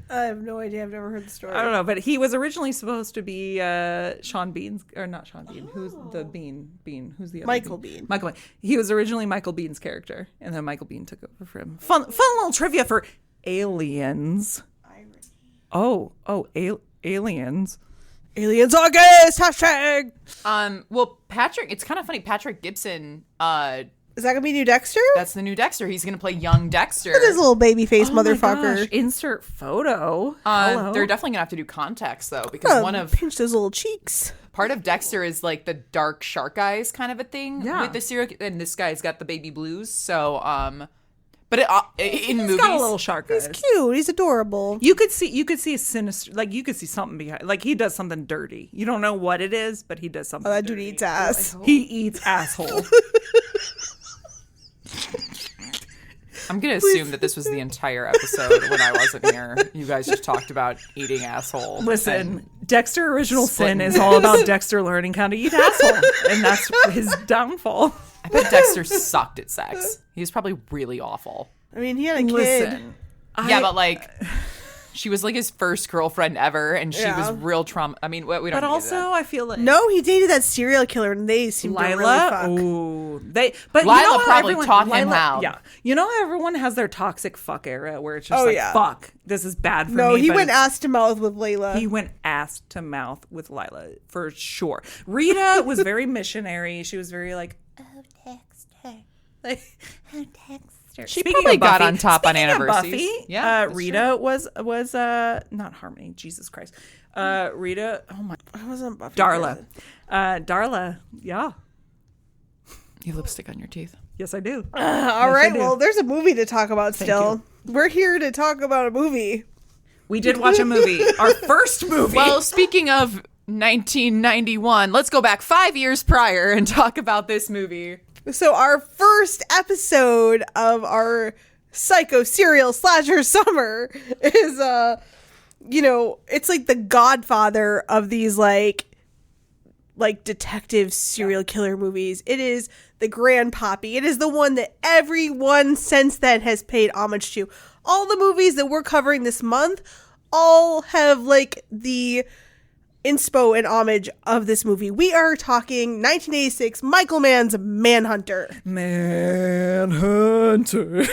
I have no idea. I've never heard the story. I don't know, but he was originally supposed to be Sean Bean's, or not Sean Bean. Who's the Bean? Who's the other Michael Bean. Michael Bean. He was originally Michael Bean's character, and then Michael Bean took over for him. Fun little trivia for Aliens. Aliens. Aliens August hashtag. Well, it's kind of funny. Patrick Gibson, Is that gonna be new Dexter? that's the new Dexter. He's going to play young Dexter. Look at this little baby face Oh my motherfucker. gosh, insert photo. Hello. They're definitely going to have to do context, though, because Pinch those little cheeks. part of Dexter is like the dark shark eyes kind of a thing Yeah. with the serial, and this guy's got the baby blues. So, But in movies, He's got a little shark eyes. He's cute. He's adorable. You could see a sinister, like you could see something behind, like he does something dirty. You don't know what it is, but he does something. Oh, that dude dirty. eats ass. He eats asshole. I'm going to assume that this was the entire episode when I wasn't here. You guys just talked about eating asshole. Listen, Dexter Original Sin is all about Dexter learning how to eat asshole, and that's his downfall. I bet Dexter sucked at sex. He was probably really awful. I mean, he had a kid. Listen, Yeah, but like, she was like his first girlfriend ever, and she was real trauma. I mean, we don't. but also I feel like No, he dated that serial killer, and they seemed to really fuck. Ooh, but Lila you know how probably everyone, taught him how. Yeah, you know how everyone has their toxic fuck era where it's just fuck, this is bad for me. No, he but went it's- ass to mouth with Layla. He went ass to mouth with Lila for sure. Rita was very missionary. She was very like, oh, Dexter, like, oh, Dexter. She Speaking probably of got Buffy- on top on speaking of anniversaries. Buffy, Yeah, that's Rita was not Harmony. Jesus Christ, Rita. Oh my, I wasn't Buffy. Darla, Darla. Yeah, You have lipstick on your teeth. yes I do. All right, do. well, there's a movie to talk about still. you. We're here to talk about a movie. We did watch a movie, our first movie. Well, speaking of 1991, let's go back 5 years prior and talk about this movie. So our first episode of our psycho serial slasher summer is it's like the godfather of these like detective serial killer movies. It is the Grandpappy. It is the one that everyone since then has paid homage to. All the movies that we're covering this month all have like the inspo and homage of this movie. We are talking 1986 Michael Mann's Manhunter. Manhunter.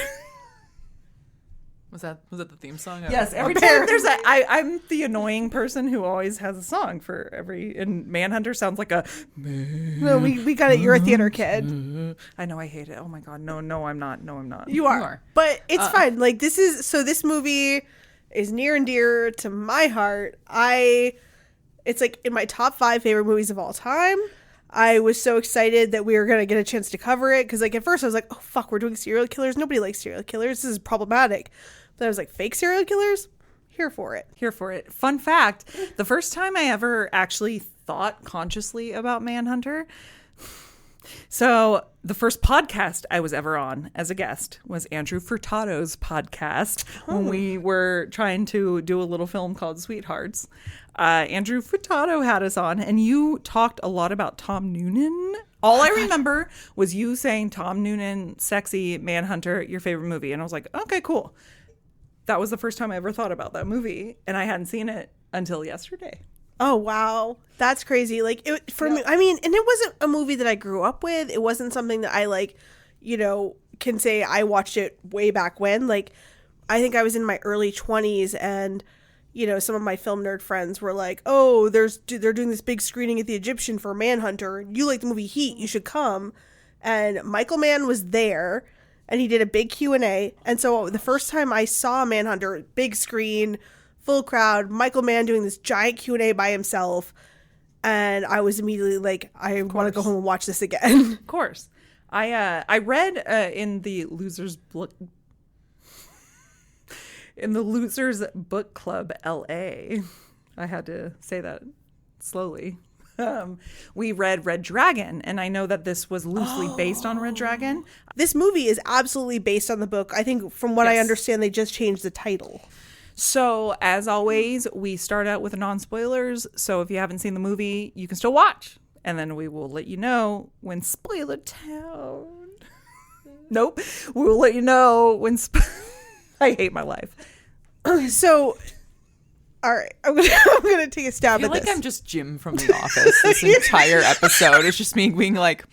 Was that the theme song? Yes, every time there's a, I'm the annoying person who always has a song for every, and Manhunter sounds like a. No, we got it. You're a theater kid. I know, I hate it. Oh my god, no, I'm not. No, I'm not. You are. But it's fine. Like this movie is near and dear to my heart. It's like in my top 5 favorite movies of all time. I was so excited that we were going to get a chance to cover it. Because like at first I was like, oh fuck, we're doing serial killers. Nobody likes serial killers. This is problematic. But I was like, fake serial killers? Here for it. Here for it. Fun fact, the first time I ever actually thought consciously about Manhunter, so the first podcast I was ever on as a guest was Andrew Furtado's podcast when we were trying to do a little film called Sweethearts. Andrew Furtado had us on, and you talked a lot about Tom Noonan. All I remember was you saying Tom Noonan, sexy, Manhunter, your favorite movie. And I was like, okay, cool. That was the first time I ever thought about that movie, and I hadn't seen it until yesterday. Oh, wow. That's crazy. Like, it, for me, I mean, and it wasn't a movie that I grew up with. It wasn't something that I, like, can say I watched it way back when. Like, I think I was in my early 20s, and, some of my film nerd friends were like, oh, they're doing this big screening at the Egyptian for Manhunter. You like the movie Heat. You should come. And Michael Mann was there, and he did a big Q&A. And so the first time I saw Manhunter, big screen, full crowd, Michael Mann doing this giant Q&A by himself, and I was immediately like, I want to go home and watch this again. Of course. I read in the Losers Book Book Club LA. I had to say that slowly. We read Red Dragon, and I know that this was loosely based on Red Dragon. This movie is absolutely based on the book. I think from what I understand, they just changed the title. So, as always, we start out with non-spoilers. So, if you haven't seen the movie, you can still watch. And then we will let you know when Spoiler Town. Nope. We will let you know when... I hate my life. So, all right. I'm gonna take a stab I feel at like this. I'm just Jim from The Office. This entire episode is just me being like,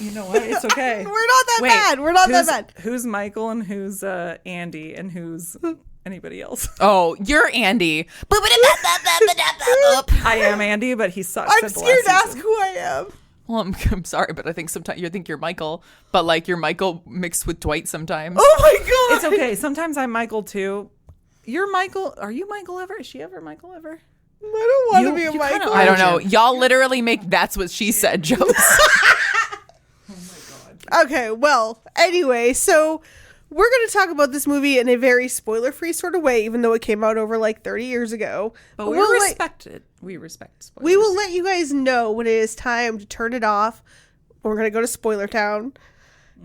You know what? It's okay. We're not that bad. We're not that bad. Who's Michael and who's Andy and who's anybody else? oh, you're Andy. I am Andy, but he sucks. I'm at the scared last to ask season. who I am. Well, I'm sorry, but I think sometimes you think you're Michael, but like you're Michael mixed with Dwight sometimes. Oh my god. It's okay. Sometimes I'm Michael too. You're Michael. Are you Michael ever? Is she ever Michael ever? I don't want to be a you Michael. kinda I don't know. Y'all literally make that's what she said jokes. Okay, well, anyway, so we're going to talk about this movie in a very spoiler-free sort of way, even though it came out over like 30 years ago. But we respect it. We respect spoilers. We will let you guys know when it is time to turn it off. We're going to go to Spoiler Town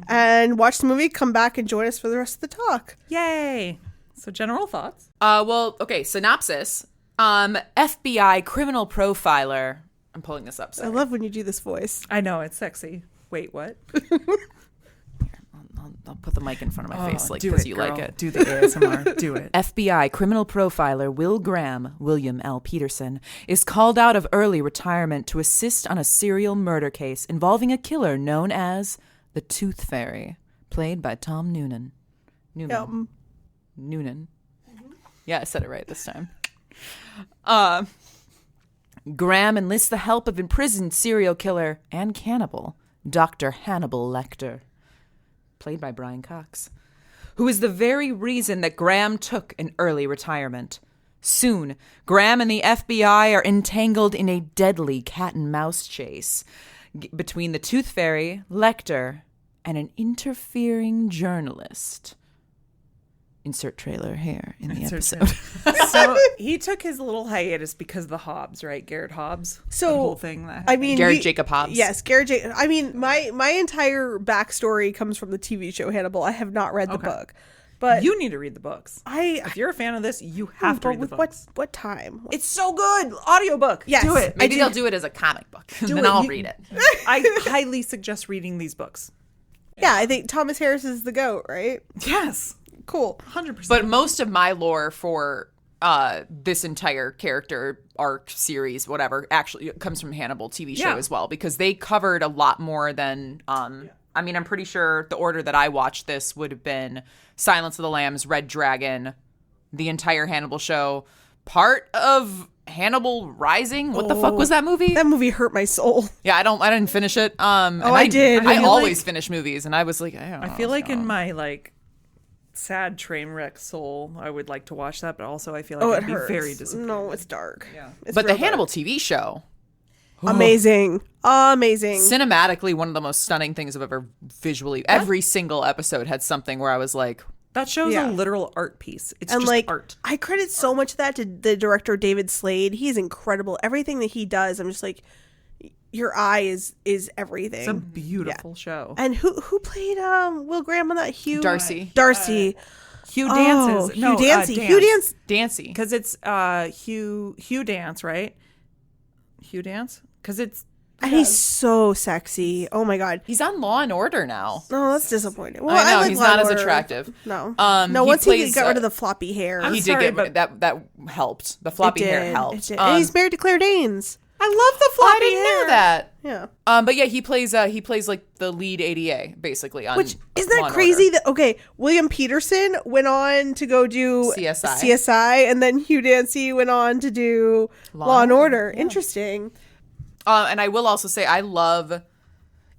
and watch the movie, come back and join us for the rest of the talk. Yay. So general thoughts? Well, okay, synopsis. FBI criminal profiler. I'm pulling this up. Sorry. I love when you do this voice. I know, it's sexy. Wait, what? I'll put the mic in front of my face like do because it, you girl. like it. Do the ASMR. Do it. FBI criminal profiler Will Graham, William L. Peterson, is called out of early retirement to assist on a serial murder case involving a killer known as the Tooth Fairy, played by Tom Noonan. Noonan. Yeah, I said it right this time. Graham enlists the help of imprisoned serial killer and cannibal, Dr. Hannibal Lecter, played by Brian Cox, who is the very reason that Graham took an early retirement. Soon, Graham and the FBI are entangled in a deadly cat-and-mouse chase between the Tooth Fairy, Lecter, and an interfering journalist. Insert trailer here in the episode. So he took his little hiatus because of the Hobbs, right? Garrett Hobbs. So, the whole thing that I mean, Garrett Jacob Hobbs. Yes, Garrett Jacob. I mean, my entire backstory comes from the TV show Hannibal. I have not read the book, but you need to read the books. If you're a fan of this, you have to read the books. What time? It's so good. Audiobook. Yes. Do it. Maybe they'll do it as a comic book, and then it. I'll read it. I highly suggest reading these books. Yeah, I think Thomas Harris is the GOAT, right? Yes. Cool. 100%. But most of my lore for this entire character arc series, whatever, actually comes from Hannibal TV show as well, because they covered a lot more than, I mean, I'm pretty sure the order that I watched this would have been Silence of the Lambs, Red Dragon, the entire Hannibal show, part of Hannibal Rising. What the fuck was that movie? That movie hurt my soul. Yeah, I didn't finish it. I did. I always finish movies, and I was like, I don't know. I feel like in my sad train wreck soul, I would like to watch that, but also I feel like it'd be very disappointing. No, it's dark. Yeah. But the Hannibal TV show, amazing. cinematically, one of the most stunning things I've ever visually. Every single episode had something where I was like, that show's a literal art piece. It's and just art. I credit so much of that to the director David Slade. He's incredible. Everything that he does, I'm just like, your eye is everything. It's a beautiful show. And who played Will Graham on that? Hugh Darcy. Hugh dances. Hugh Dancy. Dancy. Because it's Hugh Dance, right? Hugh Dance? Because it's... And he's so sexy. Oh my god. He's on Law and Order now. No, that's disappointing. Well, I know, like he's Law not and as Order. attractive. No. He Once he plays, got rid of the floppy hair. He sorry, did but- that helped. The floppy hair helped. And he's married to Claire Danes. I love the floppy I didn't hair. know that. Yeah. But yeah, he plays like the lead ADA basically on Which isn't Law that and crazy Order. that William Peterson went on to go do CSI. and then Hugh Dancy went on to do Law and Order. Yeah. Interesting. And I will also say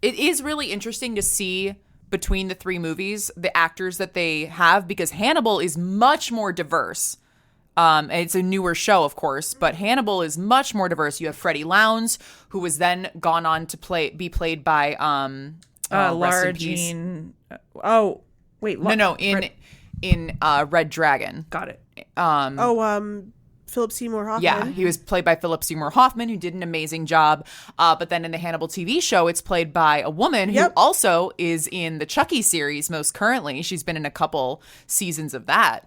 it is really interesting to see between the three movies the actors that they have, because Hannibal is much more diverse. It's a newer show, of course, but Hannibal is much more diverse. You have Freddie Lowndes, who was then gone on to be played by Lara Jean. Oh, wait. In Red Dragon. Got it. Philip Seymour Hoffman. Yeah, he was played by Philip Seymour Hoffman, who did an amazing job. But then in the Hannibal TV show, it's played by a woman who also is in the Chucky series most currently. She's been in a couple seasons of that.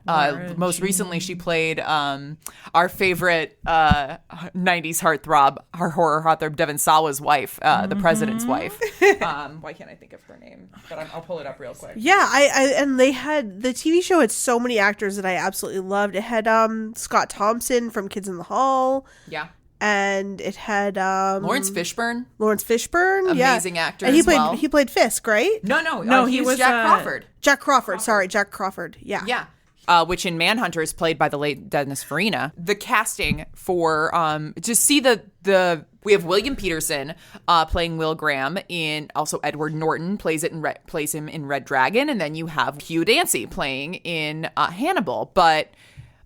Most recently, she played our favorite 90s heartthrob, our horror heartthrob, Devon Sawa's wife, the president's wife. Why can't I think of her name? But I'll pull it up real quick. Yeah, and they had, the TV show had so many actors that I absolutely loved. It had Scott Thompson from Kids in the Hall. Yeah. And it had Lawrence Fishburne. Amazing actor. And he he played Fisk, right? No, he was Jack Crawford. Jack Crawford. Yeah. Yeah. Which in Manhunter is played by the late Dennis Farina. The casting for to see we have William Peterson playing Will Graham, also Edward Norton plays him in Red Dragon, and then you have Hugh Dancy playing in Hannibal. But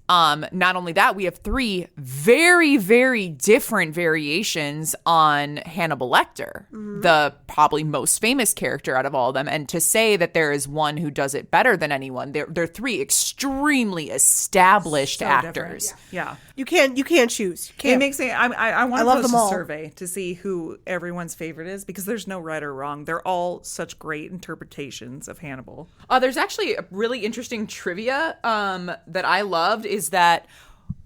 Not only that, we have 3 very, very different variations on Hannibal Lecter, the probably most famous character out of all of them. And to say that there is one who does it better than anyone, they're 3 extremely established actors. Yeah. You can't choose. You can't. It makes me. I want to love post them a all. survey to see who everyone's favorite is, because there's no right or wrong. They're all such great interpretations of Hannibal. There's actually a really interesting trivia that I loved is that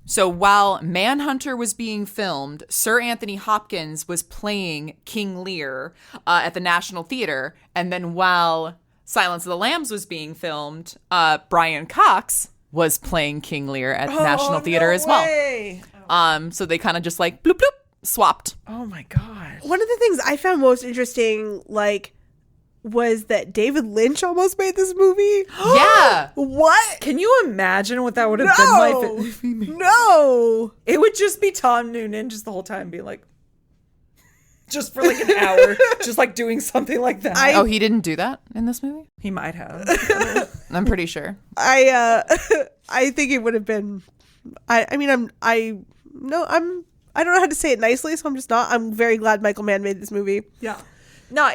so while Manhunter was being filmed, Sir Anthony Hopkins was playing King Lear at the National Theatre. And then while Silence of the Lambs was being filmed, Brian Cox was playing King Lear at the National Theatre as well. So they kind of just like bloop, bloop, swapped. Oh my god! One of the things I found most interesting, like, was that David Lynch almost made this movie. Yeah. What? Can you imagine what that would have been like? If he made No. it would just be Tom Noonan just the whole time being like, just for like an hour, just like doing something like that. Oh, he didn't do that in this movie? He might have. I'm pretty sure. I think it would have been. I don't know how to say it nicely, so I'm just not. I'm very glad Michael Mann made this movie. Yeah. No,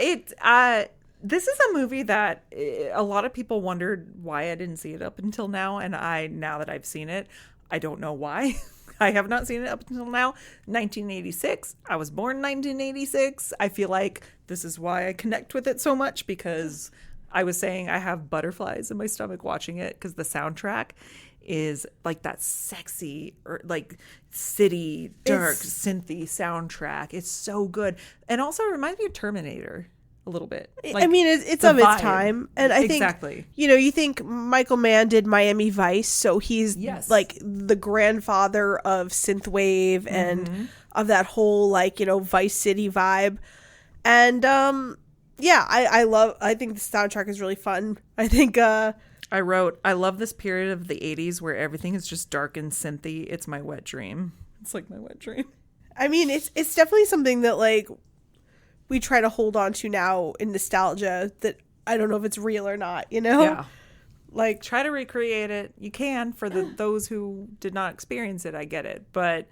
this is a movie that a lot of people wondered why I didn't see it up until now. And now that I've seen it, I don't know why. I have not seen it up until now. 1986. I was born in 1986. I feel like this is why I connect with it so much, because I was saying I have butterflies in my stomach watching it, because the soundtrack is like that sexy or like city dark synthy soundtrack. It's so good. And also it reminds me of Terminator a little bit. Like, I mean, it's the of its vibe. time. And I think, exactly. you think Michael Mann did Miami Vice, so he's like the grandfather of synthwave and of that whole like, Vice City vibe. And I think the soundtrack is really fun. I think I wrote, I love this period of the 80s where everything is just dark and synthy. It's my wet dream. It's like my wet dream. I mean, it's definitely something that like we try to hold on to now in nostalgia that I don't know if it's real or not, Yeah. Like, try to recreate it. You can for those who did not experience it. I get it. But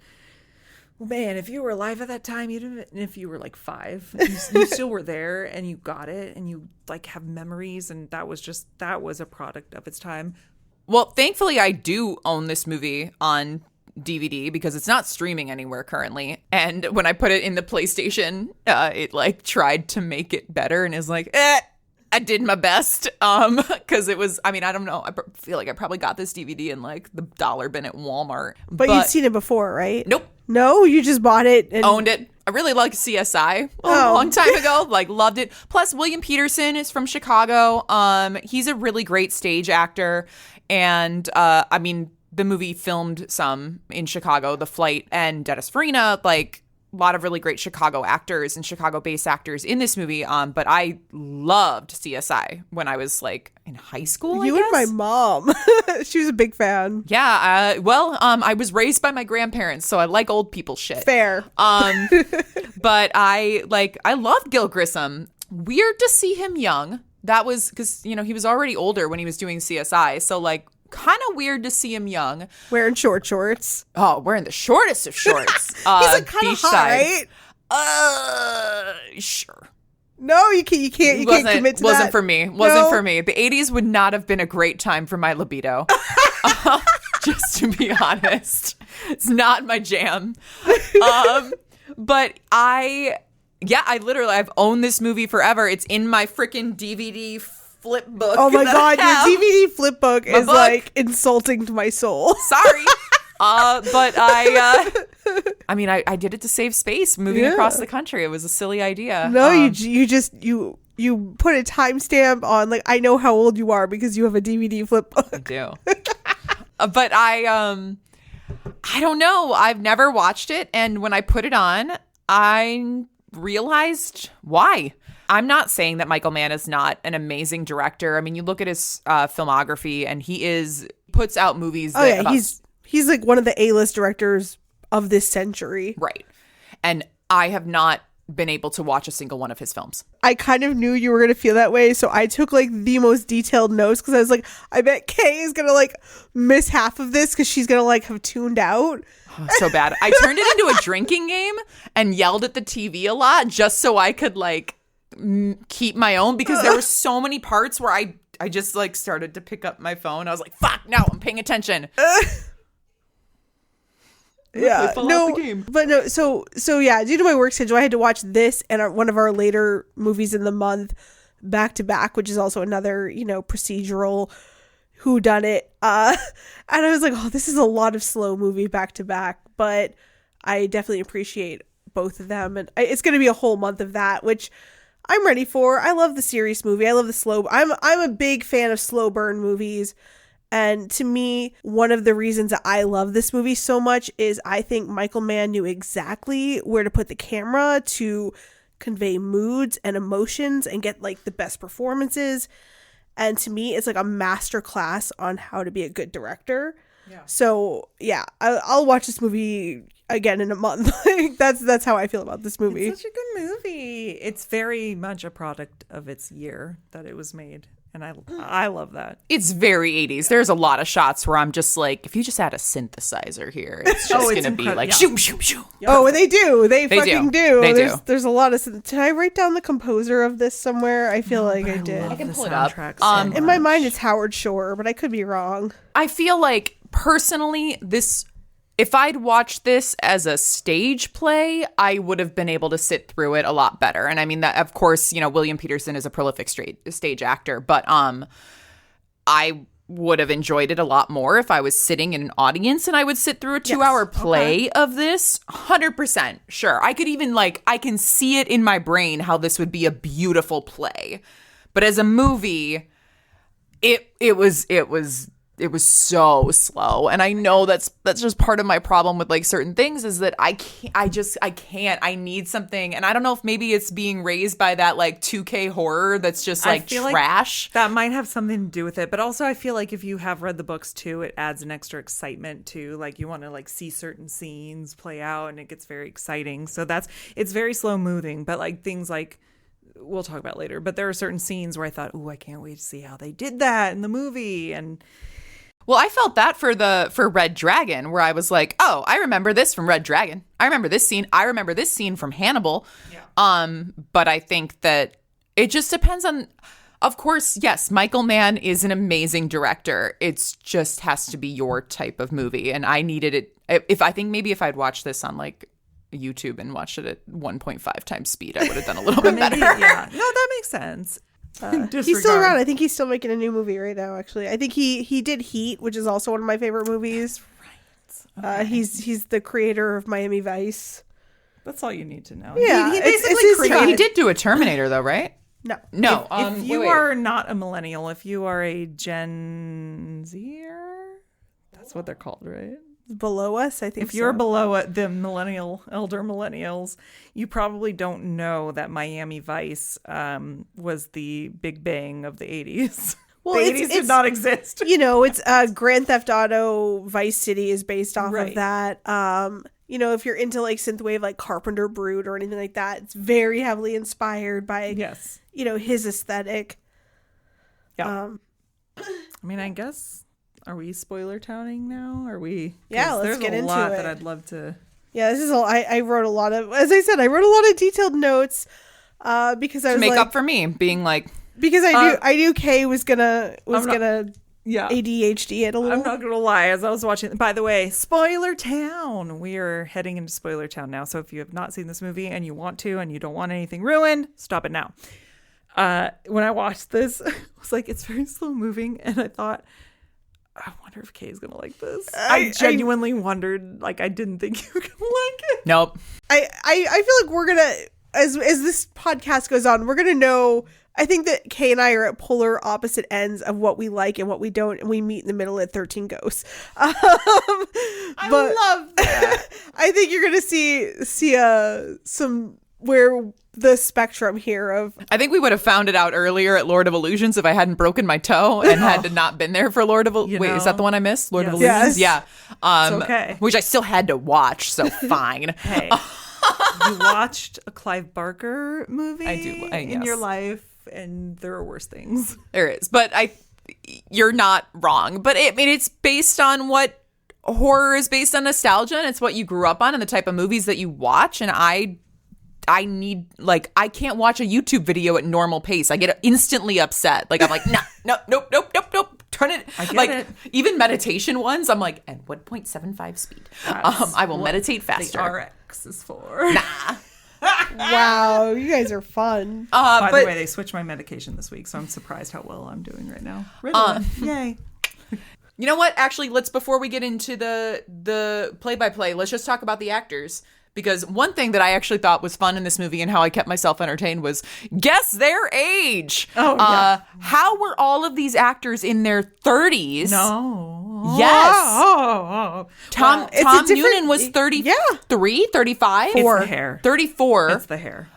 man, if you were alive at that time, even if you were like 5, you still were there and you got it and you like have memories, and that was a product of its time. Well, thankfully I do own this movie on DVD because it's not streaming anywhere currently. And when I put it in the PlayStation, it like tried to make it better and is like, I did my best. Because it was, I mean, I don't know. I feel like I probably got this DVD in like the dollar bin at Walmart. But you'd seen it before, right? Nope. No, you just bought it and owned it. I really like CSI a long time ago. Like, loved it. Plus, William Peterson is from Chicago. He's a really great stage actor. And I mean, the movie filmed some in Chicago, The Flight and Dennis Farina, like a lot of really great Chicago actors and Chicago-based actors in this movie. But I loved CSI when I was like in high school. And my mom, she was a big fan. Yeah. I was raised by my grandparents, so I like old people shit. Fair. But I loved Gil Grissom. Weird to see him young. That was because, he was already older when he was doing CSI. So like, kind of weird to see him young. Wearing short shorts. Oh, wearing the shortest of shorts. He's like kind of hot, right? Sure. No, you can't commit to that. Wasn't for me. Wasn't for me. The 80s would not have been a great time for my libido. Just to be honest. It's not my jam. But I've owned this movie forever. It's in my freaking DVD flip book. Oh my god, your DVD flip book is like insulting to my soul. Sorry. But I mean, I did it to save space moving across the country. It was a silly idea. No, you put a timestamp on, like, I know how old you are because you have a DVD flip book. I do. But I don't know. I've never watched it. And when I put it on, I realized why. I'm not saying that Michael Mann is not an amazing director. I mean, you look at his filmography and he puts out movies. He's like one of the A-list directors of this century. Right. And I have not been able to watch a single one of his films. I kind of knew you were going to feel that way, so I took like the most detailed notes because I was like, I bet Kay is going to like miss half of this because she's going to like have tuned out. Oh, so bad. I turned it into a drinking game and yelled at the TV a lot just so I could like keep my own, because there were so many parts where I just like started to pick up my phone. I was like, fuck, no, I'm paying attention. Yeah, so yeah, due to my work schedule, I had to watch this and one of our later movies in the month back to back, which is also another, procedural whodunit. And I was like, oh, this is a lot of slow movie back to back, but I definitely appreciate both of them, and it's going to be a whole month of that, which I'm ready for. I love the serious movie. I love the slow. I'm a big fan of slow burn movies. And to me, one of the reasons that I love this movie so much is I think Michael Mann knew exactly where to put the camera to convey moods and emotions and get like the best performances. And to me, it's like a master class on how to be a good director. Yeah. So yeah, I'll watch this movie again in a month. That's how I feel about this movie. It's such a good movie. It's very much a product of its year that it was made. And I love that. It's very 80s. There's a lot of shots where I'm just like, if you just add a synthesizer here, it's just going to be like, shoo, shoo, shoo. Oh, and they do. They fucking do. They do. There's a lot of... Did I write down the composer of this somewhere? I feel like I did. I can pull it up. In my mind, it's Howard Shore, but I could be wrong. I feel like, personally, if I'd watched this as a stage play, I would have been able to sit through it a lot better. And I mean that, of course, William Peterson is a prolific stage actor, but I would have enjoyed it a lot more if I was sitting in an audience and I would sit through a 2-hour play of this. 100%. Sure. I could even I can see it in my brain how this would be a beautiful play. But as a movie, it was so slow. And I know that's just part of my problem with certain things is that I can't. I need something. And I don't know if maybe it's being raised by that 2K horror that's just trash. That might have something to do with it. But also I feel like if you have read the books too, it adds an extra excitement to you want to see certain scenes play out and it gets very exciting. So it's very slow moving. But things we'll talk about later. But there are certain scenes where I thought, I can't wait to see how they did that in the movie. And well, I felt that for Red Dragon, where I was like, oh, I remember this from Red Dragon. I remember this scene. I remember this scene from Hannibal. Yeah. But I think that it just depends on, of course, yes, Michael Mann is an amazing director. It just has to be your type of movie. And I needed it. If I'd watched this on YouTube and watched it at 1.5 times speed, I would have done a little bit better. Yeah. No, that makes sense. He's still around. I think he's still making a new movie right now, actually. I think he did Heat, which is also one of my favorite movies. That's right. Okay. He's the creator of Miami Vice. That's all you need to know. Yeah, he basically he did do a Terminator though, right? No. If you are not a millennial, if you are a Gen Zer, that's what they're called, right? Below us, I think. If you're below the elder millennials, you probably don't know that Miami Vice was the Big Bang of the 80s. Well, the 80s did not exist. It's Grand Theft Auto Vice City is based off of that. If you're into synthwave, Carpenter Brut or anything like that, it's very heavily inspired by his aesthetic. Yeah. I guess. Are we spoiler towning now? Are we? Yeah, let's get into it. There's a lot that I'd love to. Yeah, this is all. I wrote a lot of, as I said, I wrote a lot of detailed notes because I was make up for me being because I knew Kay was gonna ADHD it a little. I'm not gonna lie. As I was watching, by the way, Spoiler Town. We are heading into Spoiler Town now. So if you have not seen this movie and you want to, and you don't want anything ruined, stop it now. When I watched this, I was it's very slow moving, and I thought, I wonder if Kay's gonna like this. I genuinely wondered. I didn't think you were gonna like it. Nope. I feel like we're gonna, as this podcast goes on, we're gonna know. I think that Kay and I are at polar opposite ends of what we like and what we don't, and we meet in the middle at 13 Ghosts. I love that. I think you're gonna see some where the spectrum here of. I think we would have found it out earlier at Lord of Illusions if I hadn't broken my toe and had not been there for Lord of Illusions. Wait, is that the one I missed? Lord of Illusions? Yes. Yeah. It's okay. Which I still had to watch, so fine. Hey. You watched a Clive Barker movie in your yes. life, and there are worse things. There is, but you're not wrong. But it's based on what horror is based on, nostalgia, and it's what you grew up on and the type of movies that you watch. And I need, like, I can't watch a YouTube video at normal pace. I get instantly upset. Like, I'm like, nope. Turn it. I get like it. Even meditation ones, I'm like, at 1.75 speed. I will meditate faster. The RX is for. Nah. Wow, you guys are fun. By the way, they switched my medication this week, so I'm surprised how well I'm doing right now. Yay. You know what? Actually, before we get into the play-by-play, let's just talk about the actors. Because one thing that I actually thought was fun in this movie and how I kept myself entertained was guess their age. Oh, yeah. How were all of these actors in their 30s? No. Yes. Oh. Tom Noonan was 33, 35? It's the hair. 34. It's the hair.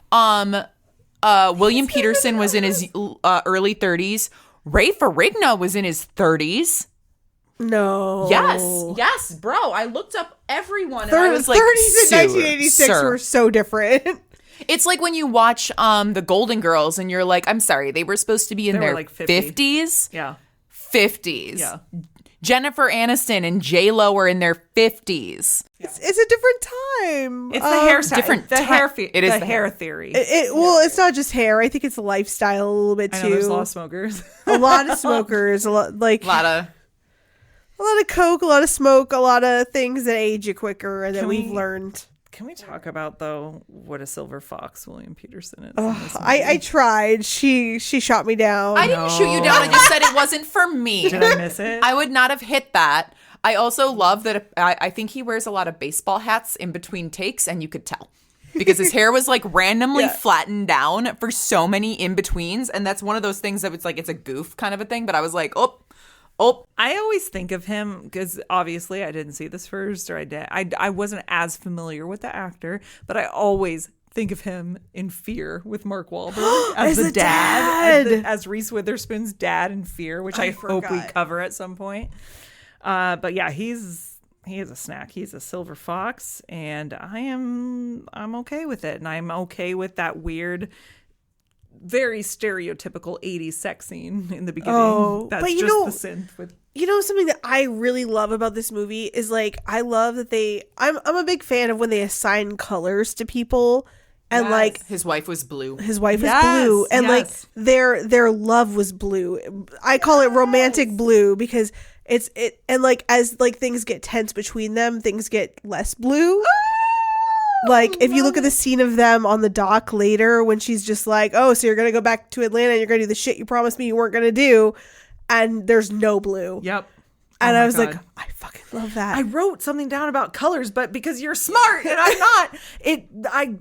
William Peterson was in his early 30s. Ray Ferrigno was in his 30s. No. Yes, bro. I looked up everyone and I was 30s like, in 1986 were so different. It's like when you watch the Golden Girls and you're like, I'm sorry, they were supposed to be in their like 50. 50s? Yeah. 50s. Yeah. Jennifer Aniston and J-Lo were in their 50s. It's a different time. It's the hairstyle. different The ti- hair. It is the the hair hair. theory. Well, it's not just hair. I think it's a lifestyle a little bit I too. know there's a lot of smokers. A lot of smokers. A lot of coke, a lot of smoke, a lot of things that age you quicker that we've learned. Can we talk about, though, what a silver fox William Peterson is? in this movie? I tried. She shot me down. I didn't shoot you down. I just said it wasn't for me. Did I miss it? I would not have hit that. I also love that I think he wears a lot of baseball hats in between takes, and you could tell. Because his hair was like randomly flattened down for so many in-betweens. And that's one of those things that it's like, it's a goof kind of a thing. But I was like, oh. I always think of him because obviously I didn't see this first, or I wasn't as familiar with the actor, but I always think of him in Fear with Mark Wahlberg as the dad, as Reese Witherspoon's dad in Fear, which I hope we cover at some point. But yeah, he is a snack. He's a silver fox, and I'm okay with it, and I'm okay with that weird, very stereotypical 80s sex scene in the beginning. Oh, that's but just the synth with. You know, something that I really love about this movie is like, I love that I'm a big fan of when they assign colors to people, and like his wife was blue. his wife was blue, and like their love was blue. I call it romantic blue because and like as like things get tense between them, things get less blue. Like, if you look at the scene of them on the dock later when she's just like, oh, so you're going to go back to Atlanta and you're going to do the shit you promised me you weren't going to do. And there's no blue. Yep. And I was like, I fucking love that. I wrote something down about colors, but because you're smart and I'm not,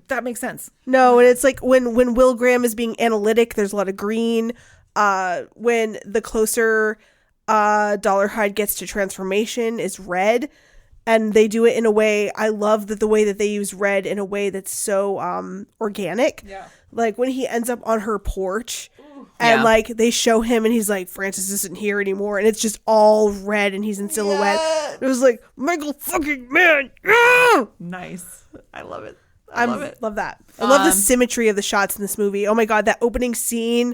that makes sense. No, and it's like when Will Graham is being analytic, there's a lot of green. When the closer Dollarhide gets to transformation is red. And they do it in a way, I love that the way that they use red in a way that's so organic. Yeah. Like when he ends up on her porch and like they show him and he's like, Francis isn't here anymore. And it's just all red and he's in silhouette. Yeah. It was like, Michael fucking man. Yeah! Nice. I love it. I love it. Love that. I love the symmetry of the shots in this movie. Oh my God, that opening scene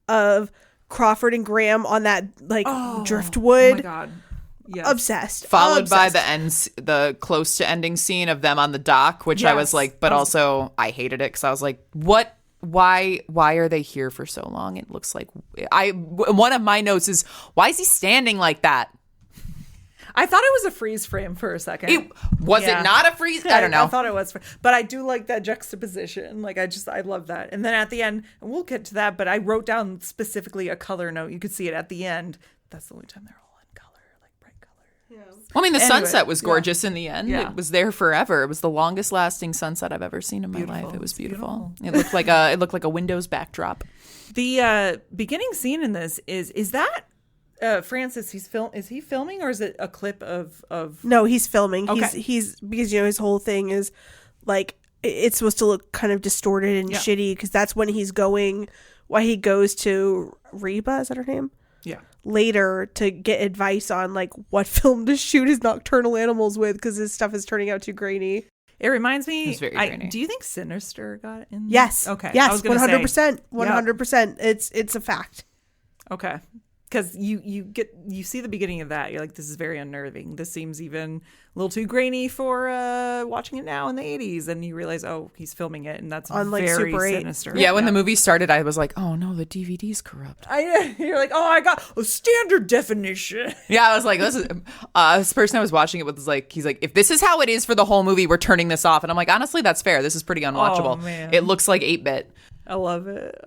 of Crawford and Graham on that like driftwood. Oh my God. Yes. Obsessed. Followed by the close to ending scene of them on the dock, which I was like, but also I hated it because I was like, what? Why are they here for so long? It looks like one of my notes is, why is he standing like that? I thought it was a freeze frame for a second. It not a freeze? I don't know. I thought it was, but I do like that juxtaposition. Like I love that. And then at the end, and we'll get to that, but I wrote down specifically a color note. You could see it at the end. That's the only time they're all in color, like bright color. Yeah. Well, I mean, the sunset was gorgeous in the end. Yeah. It was there forever. It was the longest lasting sunset I've ever seen in my life. It was beautiful. It looked like a Windows backdrop. The beginning scene in this is that Francis, is he filming or is it a clip of No, he's filming. Okay. He's because his whole thing is like it's supposed to look kind of distorted and shitty because that's when he goes to Reba, is that her name? Yeah. Later to get advice on like what film to shoot his nocturnal animals with because his stuff is turning out too grainy. It reminds me. It's very grainy. Do you think Sinister got in? Yes. Okay. Yes. I was gonna 100%. say, 100%. It's a fact. Okay. Because you see the beginning of that, you're like, this is very unnerving. This seems even a little too grainy for watching it now in the 80s, and you realize, oh, he's filming it, and that's On, like, very Super 8. sinister. Yeah, when the movie started, I was like, oh no, the DVD's corrupt. You're like, oh, I got a standard definition. Yeah, I was like, this person I was watching it with was like, he's like, if this is how it is for the whole movie, we're turning this off. And I'm like, honestly, that's fair. This is pretty unwatchable. Oh, man. It looks like 8-bit. I love it.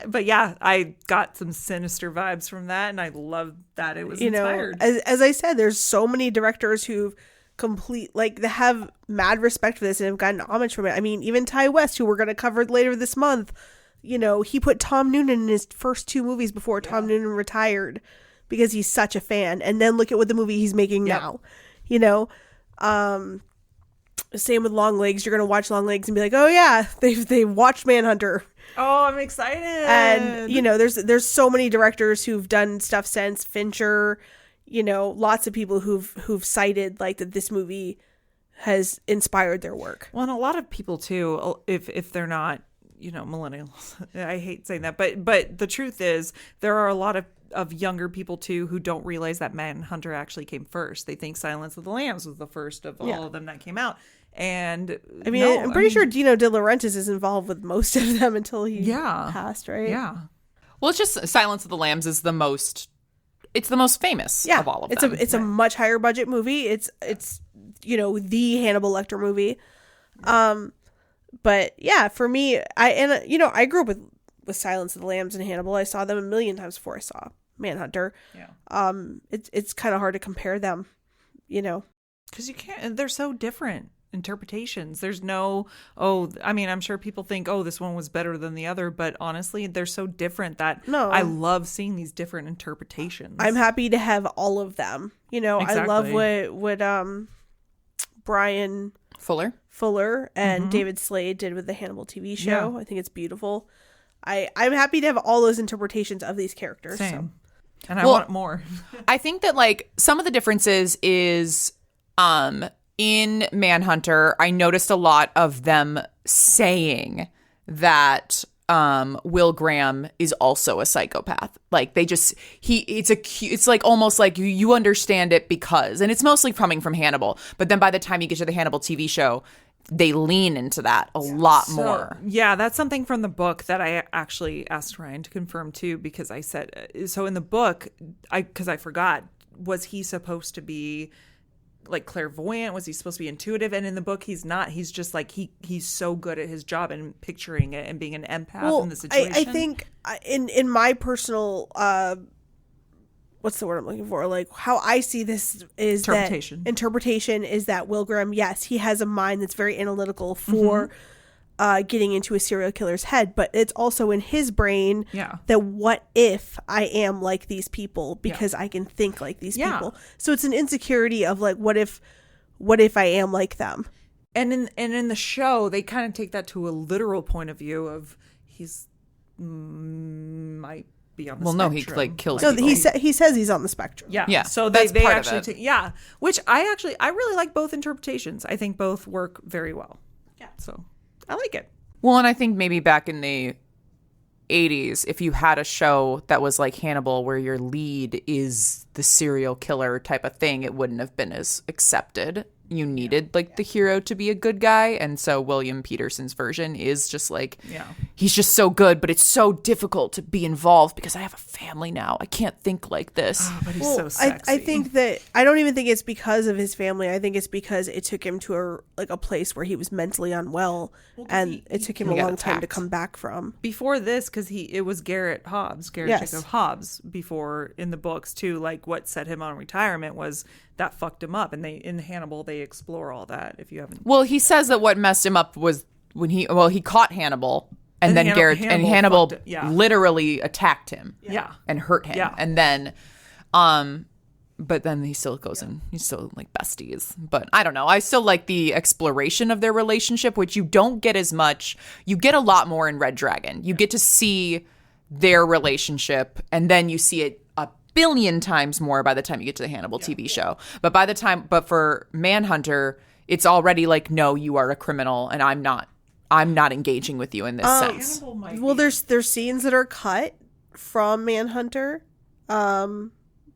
But yeah, I got some sinister vibes from that, and I love that it was inspired. As I said, there's so many directors who've they have mad respect for this and have gotten homage from it. I mean, even Ty West, who we're going to cover later this month, he put Tom Noonan in his first 2 movies before Tom Noonan retired because he's such a fan. And then look at what the movie he's making now, Same with Long Legs. You're going to watch Long Legs and be like, oh yeah, they've watched Manhunter. Oh, I'm excited. And, there's so many directors who've done stuff since. Fincher, lots of people who've cited like that this movie has inspired their work. Well, and a lot of people too, if they're not, millennials. I hate saying that, but the truth is there are a lot of younger people too who don't realize that Manhunter actually came first. They think Silence of the Lambs was the first of all of them that came out. And I'm pretty sure Dino De Laurentiis is involved with most of them until he passed, right? Yeah. Well, it's just Silence of the Lambs is the most famous of all of them. It's a much higher budget movie. It's the Hannibal Lecter movie. But yeah, for me, I grew up with Silence of the Lambs and Hannibal. I saw them a million times before I saw Manhunter. Yeah. It's kind of hard to compare them, because you can't. They're so different interpretations. There's no, I'm sure people think, oh, this one was better than the other, but honestly, they're so different that I love seeing these different interpretations. I'm happy to have all of them. Exactly. I love what Brian Fuller and David Slade did with the Hannibal TV show. I think it's beautiful. I'm happy to have all those interpretations of these characters. Same. So. And I want more. I think that like some of the differences is in Manhunter, I noticed a lot of them saying that Will Graham is also a psychopath. Like they just it's like almost like you understand it because, and it's mostly coming from Hannibal. But then by the time you get to the Hannibal TV show, they lean into that a lot more. Yeah, that's something from the book that I actually asked Ryan to confirm too, because I said, so in the book, because I forgot, was he supposed to be like clairvoyant? Was he supposed to be intuitive? And in the book, he's not. He's just like he's so good at his job and picturing it and being an empath in the situation. I think in my personal what's the word I'm looking for? Like how I see this is interpretation is that Will Graham, yes, he has a mind that's very analytical for getting into a serial killer's head, but it's also in his brain that what if I am like these people because I can think like these people. So it's an insecurity of like what if I am like them. And in the show they kind of take that to a literal point of view of he's might be on the spectrum. No, he like kills people. He says he's on the spectrum. Yeah. So they actually which I really like both interpretations. I think both work very well. Yeah. So I like it. Well, and I think maybe back in the 80s, if you had a show that was like Hannibal where your lead is the serial killer type of thing, it wouldn't have been as accepted. You needed the hero to be a good guy. And so William Peterson's version is just like, he's just so good, but it's so difficult to be involved because I have a family now. I can't think like this. Oh, but he's so sexy. I think that I don't even think it's because of his family. I think it's because it took him to a place where he was mentally unwell, and it took him a long time to come back from. Before this, because it was Garrett Jacob Hobbs before in the books too. Like what set him on retirement was that fucked him up, and in Hannibal they explore all that. If you haven't, well, he says that what messed him up was when he caught Hannibal, and then Hannibal literally attacked him, and hurt him, and then, but then he still goes in. He's still like besties, but I don't know. I still like the exploration of their relationship, which you don't get as much. You get a lot more in Red Dragon. You get to see their relationship, and then you see it a billion times more by the time you get to the Hannibal TV show. But for Manhunter, it's already like, no, you are a criminal and I'm not engaging with you in this sense. Well, there's scenes that are cut from Manhunter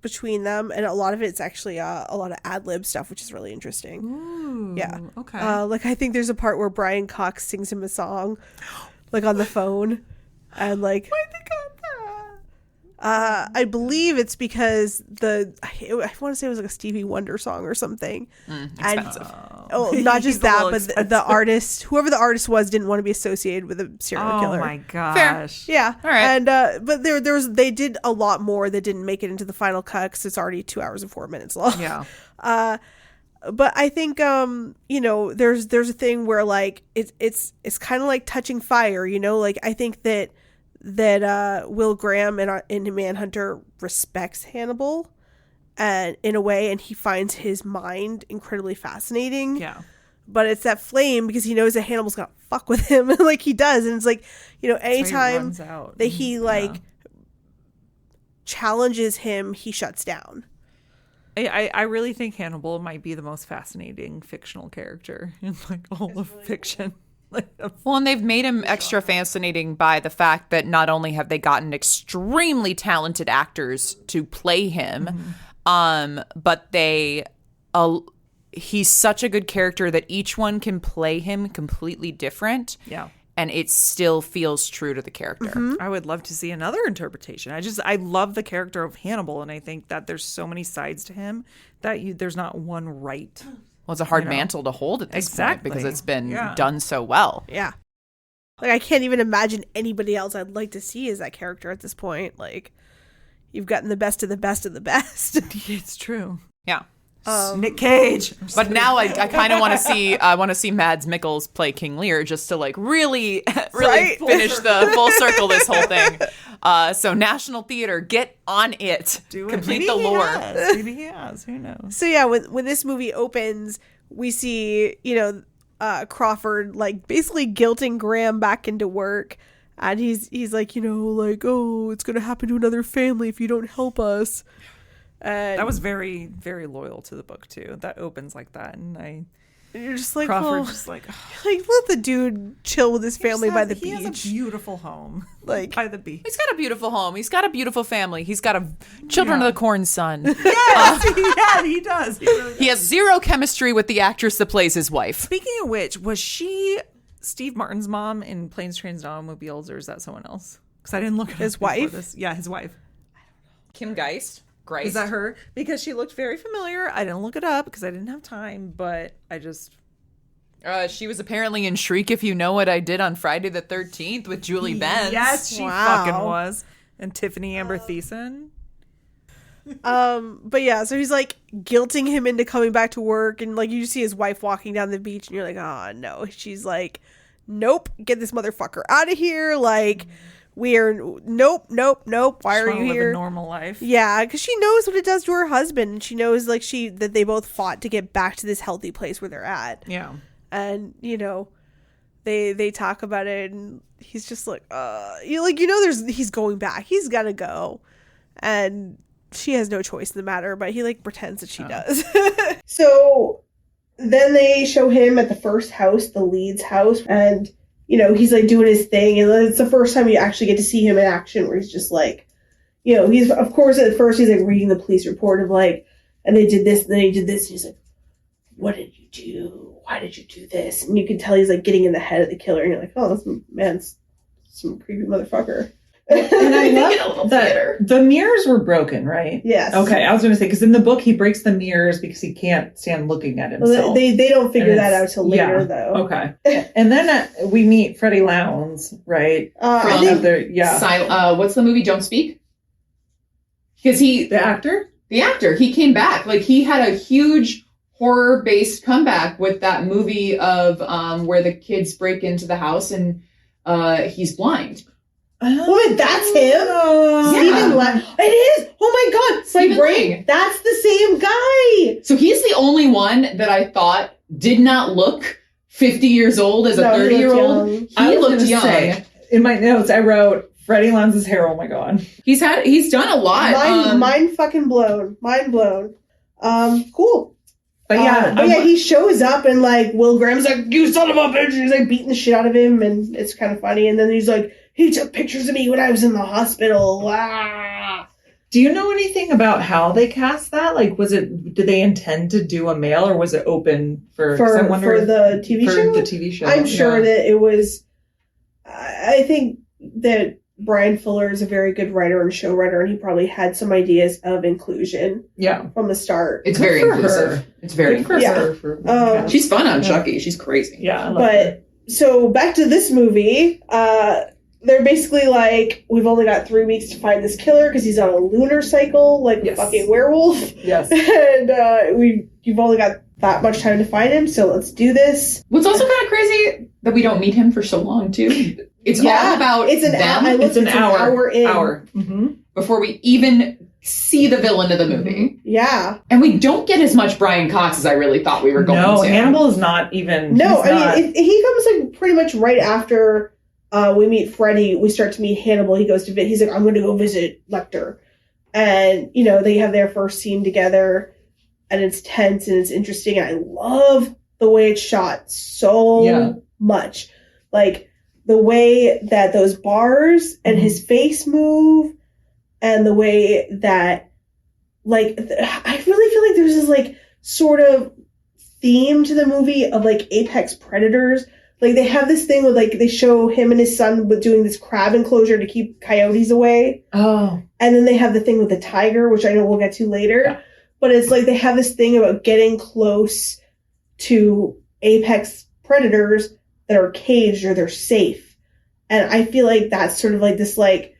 between them, and a lot of it's actually a lot of ad-lib stuff, which is really interesting. Ooh, yeah. Okay. Like, I think there's a part where Brian Cox sings him a song, like, on the phone, and like, Why'd they cut that? I believe it's because I want to say it was like a Stevie Wonder song or something. Expensive. Not just He's a that, little but the artist, whoever the artist was, didn't want to be associated with a serial killer. Oh my gosh. Yeah. All right. And but they did a lot more that didn't make it into the final cut because it's already 2 hours and 4 minutes long. Yeah. But I think there's a thing where like it's kind of like touching fire, like I think that Will Graham in Manhunter respects Hannibal and in a way, and he finds his mind incredibly fascinating. Yeah. But it's that flame because he knows that Hannibal's gonna fuck with him like he does, and it's like, anytime that he like challenges him, he shuts down. I really think Hannibal might be the most fascinating fictional character in like all of fiction. Well, and they've made him extra fascinating by the fact that not only have they gotten extremely talented actors to play him, but he's such a good character that each one can play him completely different. Yeah. And it still feels true to the character. I would love to see another interpretation. I love the character of Hannibal, and I think that there's so many sides to him that there's not one right. Well, it's a hard mantle to hold at this point because it's been done so well. Yeah. Like, I can't even imagine anybody else I'd like to see as that character at this point. Like, you've gotten the best of the best of the best. It's true. Yeah. Nick Cage. But now I kind of want to see Mads Mikkelsen play King Lear just to like really finish the full circle this whole thing. So National Theater, get on it. Do it. Complete Maybe the lore. Maybe he has. Who knows? So yeah, when this movie opens, we see, Crawford like basically guilting Graham back into work. And he's like, oh, it's going to happen to another family if you don't help us. And that was very, very loyal to the book too. That opens like that, and you're just like, Crawford's just like let the dude chill with his family by the beach. He has a beautiful home, like by the beach. He's got a beautiful home. He's got a beautiful family. He's got a Children of the Corn son. Yes, he does. He really does. He has zero chemistry with the actress that plays his wife. Speaking of which, was she Steve Martin's mom in Planes, Trains, and Automobiles, or is that someone else? Because I didn't look at his wife. Yeah, his wife. Kim Geist. Great. Is that her? Because she looked very familiar. I didn't look it up because I didn't have time, but I just... she was apparently in Shriek If You Know What I Did on Friday the 13th with Julie Benz. Yes, she fucking was. And Tiffany Amber Thiessen. But yeah, so he's like guilting him into coming back to work, and like you see his wife walking down the beach, and you're like, oh no. She's like, nope, get this motherfucker out of here. Like... nope. Why are you here? Live a normal life. Yeah, because she knows what it does to her husband, and she knows like that they both fought to get back to this healthy place where they're at. Yeah, and they talk about it, and he's just like, he's going back. He's gotta go, and she has no choice in the matter. But he like pretends that she does. So then they show him at the first house, the Leeds house, and. He's like doing his thing, and it's the first time you actually get to see him in action where he's just like, he's, of course, at first he's like reading the police report of like, and they did this, and then he did this, and he's like, what did you do? Why did you do this? And you can tell he's like getting in the head of the killer, and you're like, oh, that's some creepy motherfucker. And I love that the mirrors were broken, right? Yes. Okay, I was going to say, because in the book he breaks the mirrors because he can't stand looking at himself. Well, they don't figure that out till later, though. Okay. And then we meet Freddie Lowndes, right? What's the movie Don't Speak? Because the actor, he came back. Like, he had a huge horror-based comeback with that movie of where the kids break into the house and he's blind. Wait, that's him? Stephen Lang. It is! Oh my god! My brain. That's the same guy! So he's the only one that I thought did not look 50 years old as a 30-year-old. He looked young. In my notes, I wrote Freddie Lowndes' hair. Oh my god. He's done a lot. Mind fucking blown. Mind blown. Cool. But yeah, he shows up and like Will Graham's like, "You son of a bitch!" And he's like beating the shit out of him, and it's kind of funny. And then he's like, "He took pictures of me when I was in the hospital." Ah. Do you know anything about how they cast that? Like, did they intend to do a male, or was it open for the TV show? For the TV show, I'm sure that it was. I think that Brian Fuller is a very good writer and showrunner, and he probably had some ideas of inclusion. Yeah, from the start. It's very inclusive. It's very inclusive. She's fun on Chucky. She's crazy. Yeah, but so back to this movie. They're basically like, we've only got 3 weeks to find this killer because he's on a lunar cycle, like a fucking werewolf. Yes. And you've only got that much time to find him, so let's do this. What's also kind of crazy that we don't meet him for so long too. It's all about them. It's an hour in. Mm-hmm. Before we even see the villain of the movie. Yeah. And we don't get as much Brian Cox as I really thought we were going to. No, Hannibal is not even. No, I mean, he comes like pretty much right after we meet Freddy. We start to meet Hannibal. He goes to he's like, I'm going to go visit Lecter. And, they have their first scene together. And it's tense and it's interesting. And I love the way it's shot so much. Like, the way that those bars and his face move, and the way that, like, I really feel like there's this, like, sort of theme to the movie of, like, apex predators. Like, they have this thing with, like, they show him and his son with doing this crab enclosure to keep coyotes away. Oh. And then they have the thing with the tiger, which I know we'll get to later. Yeah. But it's like they have this thing about getting close to apex predators that are caged or they're safe. And I feel like that's sort of like this, like,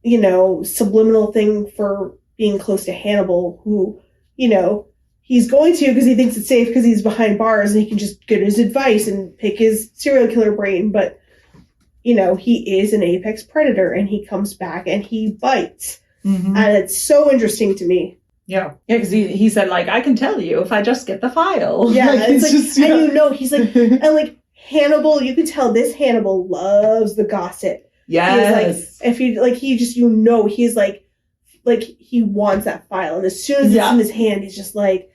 subliminal thing for being close to Hannibal, who, he's going to because he thinks it's safe because he's behind bars and he can just get his advice and pick his serial killer brain. But, he is an apex predator and he comes back and he bites. Mm-hmm. And it's so interesting to me. Yeah, because he said, like, I can tell you if I just get the file. Yeah, like, it's like, just, and he's like, and like Hannibal, you can tell this Hannibal loves the gossip. Yes. Like, if he, like, he just, he's like he wants that file. And as soon as it's in his hand, he's just like,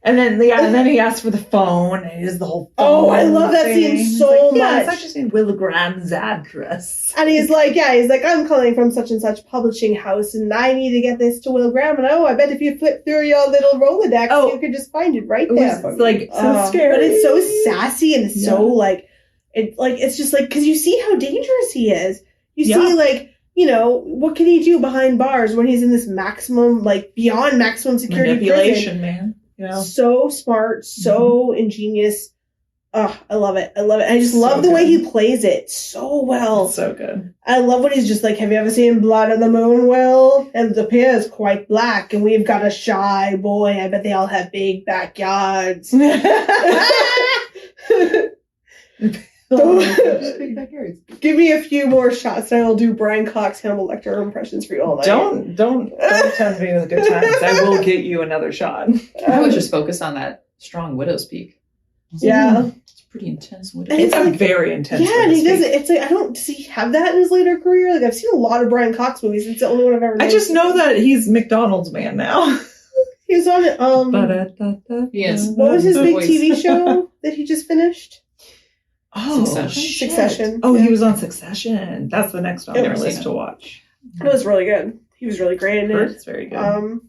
and then he asks for the phone, and he's the whole phone. Oh, I love that scene so much. Yeah, I just need Will Graham's address. And he's like, I'm calling from such and such publishing house, and I need to get this to Will Graham. And I bet if you flip through your little Rolodex, you could just find it right there. It's like so scary, but it's so sassy and so like it's just like, because you see how dangerous he is. You see, like, what can he do behind bars when he's in this maximum, like, beyond maximum security manipulation, prison? Man. So smart, so ingenious. Oh, I love it. I just love the way he plays it so well. It's so good. I love when he's just like, have you ever seen Blood on the Moon? Well, it appears quite black, and we've got a shy boy. I bet they all have big backyards. Give me a few more shots and I will do Brian Cox, Hannibal Lecter impressions for you all night. Don't tempt me with good times. I will get you another shot. I would just focus on that strong widow's peak. Yeah. It's pretty intense widow's peak. It's a very intense and he does it. It's like, does he have that in his later career? Like, I've seen a lot of Brian Cox movies. It's the only one I've ever I just know that he's McDonald's man now. He was on yes. What was his big TV show that he just finished? Oh, Succession. Oh, he was on Succession. That's the next on our list to watch. It was really good. He was really great in it. It's very good.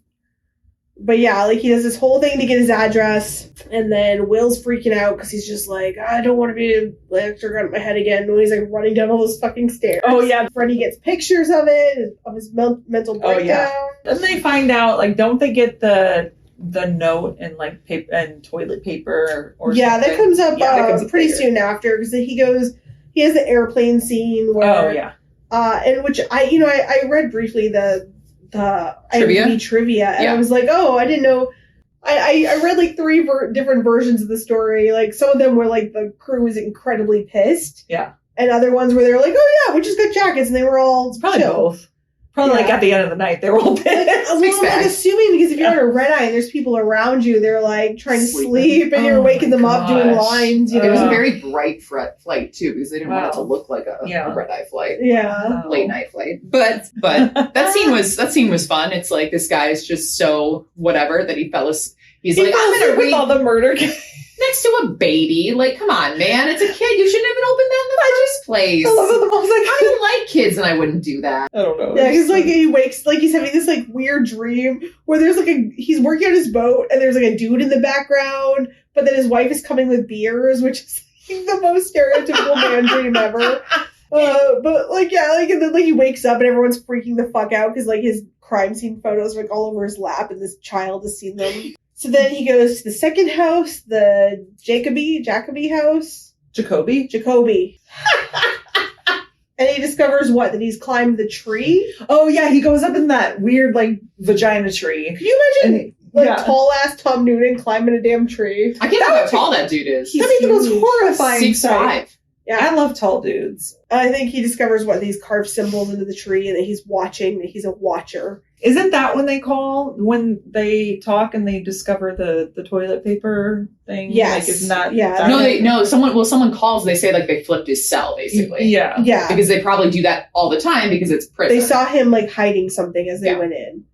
But yeah, like, he does this whole thing to get his address, and then Will's freaking out because he's just like, I don't want to be lectured out of my head again. And he's like running down all those fucking stairs. Oh yeah, Freddy gets pictures of it, of his mental breakdown. Oh yeah. Then they find out, like, don't they get the note and like paper and toilet paper or something? That comes up pretty soon after, because he has the airplane scene where and which I read briefly the trivia and I was like, oh, I didn't know. I read like 3 different versions of the story. Like, some of them were like the crew was incredibly pissed, and other ones where they were like, oh yeah, we just got jackets, and they were all probably chill. Both. Probably like at the end of the night, they were all pissed. I'm assuming because if you're on a red eye and there's people around you, they're like trying to sleep and you're waking them up doing lines. It was a very bright flight too, because they didn't want it to look like a red eye flight. Yeah. Late night flight. But that scene was fun. It's like this guy is just so whatever that he He's like, I'm going to with read all the murder next to a baby. Like, come on, man. It's a kid. You shouldn't even open that in the first place. I love how the mom's like, I don't like kids and I wouldn't do that. I don't know. Yeah, he's like, he wakes, like, he's having this, like, weird dream where there's, like, he's working on his boat and there's, like, a dude in the background, but then his wife is coming with beers, which is, like, the most stereotypical man dream ever. But, like, yeah, like, and then, like, he wakes up and everyone's freaking the fuck out because, like, his crime scene photos are, like, all over his lap and this child has seen them. So then he goes to the second house, the Jacoby house. Jacoby. And he discovers what? That he's climbed the tree? Oh, yeah, he goes up in that weird, like, vagina tree. Can you imagine, tall-ass Tom Noonan climbing a damn tree? I can't know how tall that dude is. That'd be the most horrifying 6'5". sight. Yeah. I love tall dudes. I think he discovers what? These carved symbols into the tree and that he's watching, that he's a watcher. Isn't that when they talk and they discover the toilet paper thing? Yes. Like, isn't that? Yeah. Someone calls, they say, like, they flipped his cell, basically. Yeah. Yeah. Because they probably do that all the time because it's prison. They saw him, like, hiding something as they went in.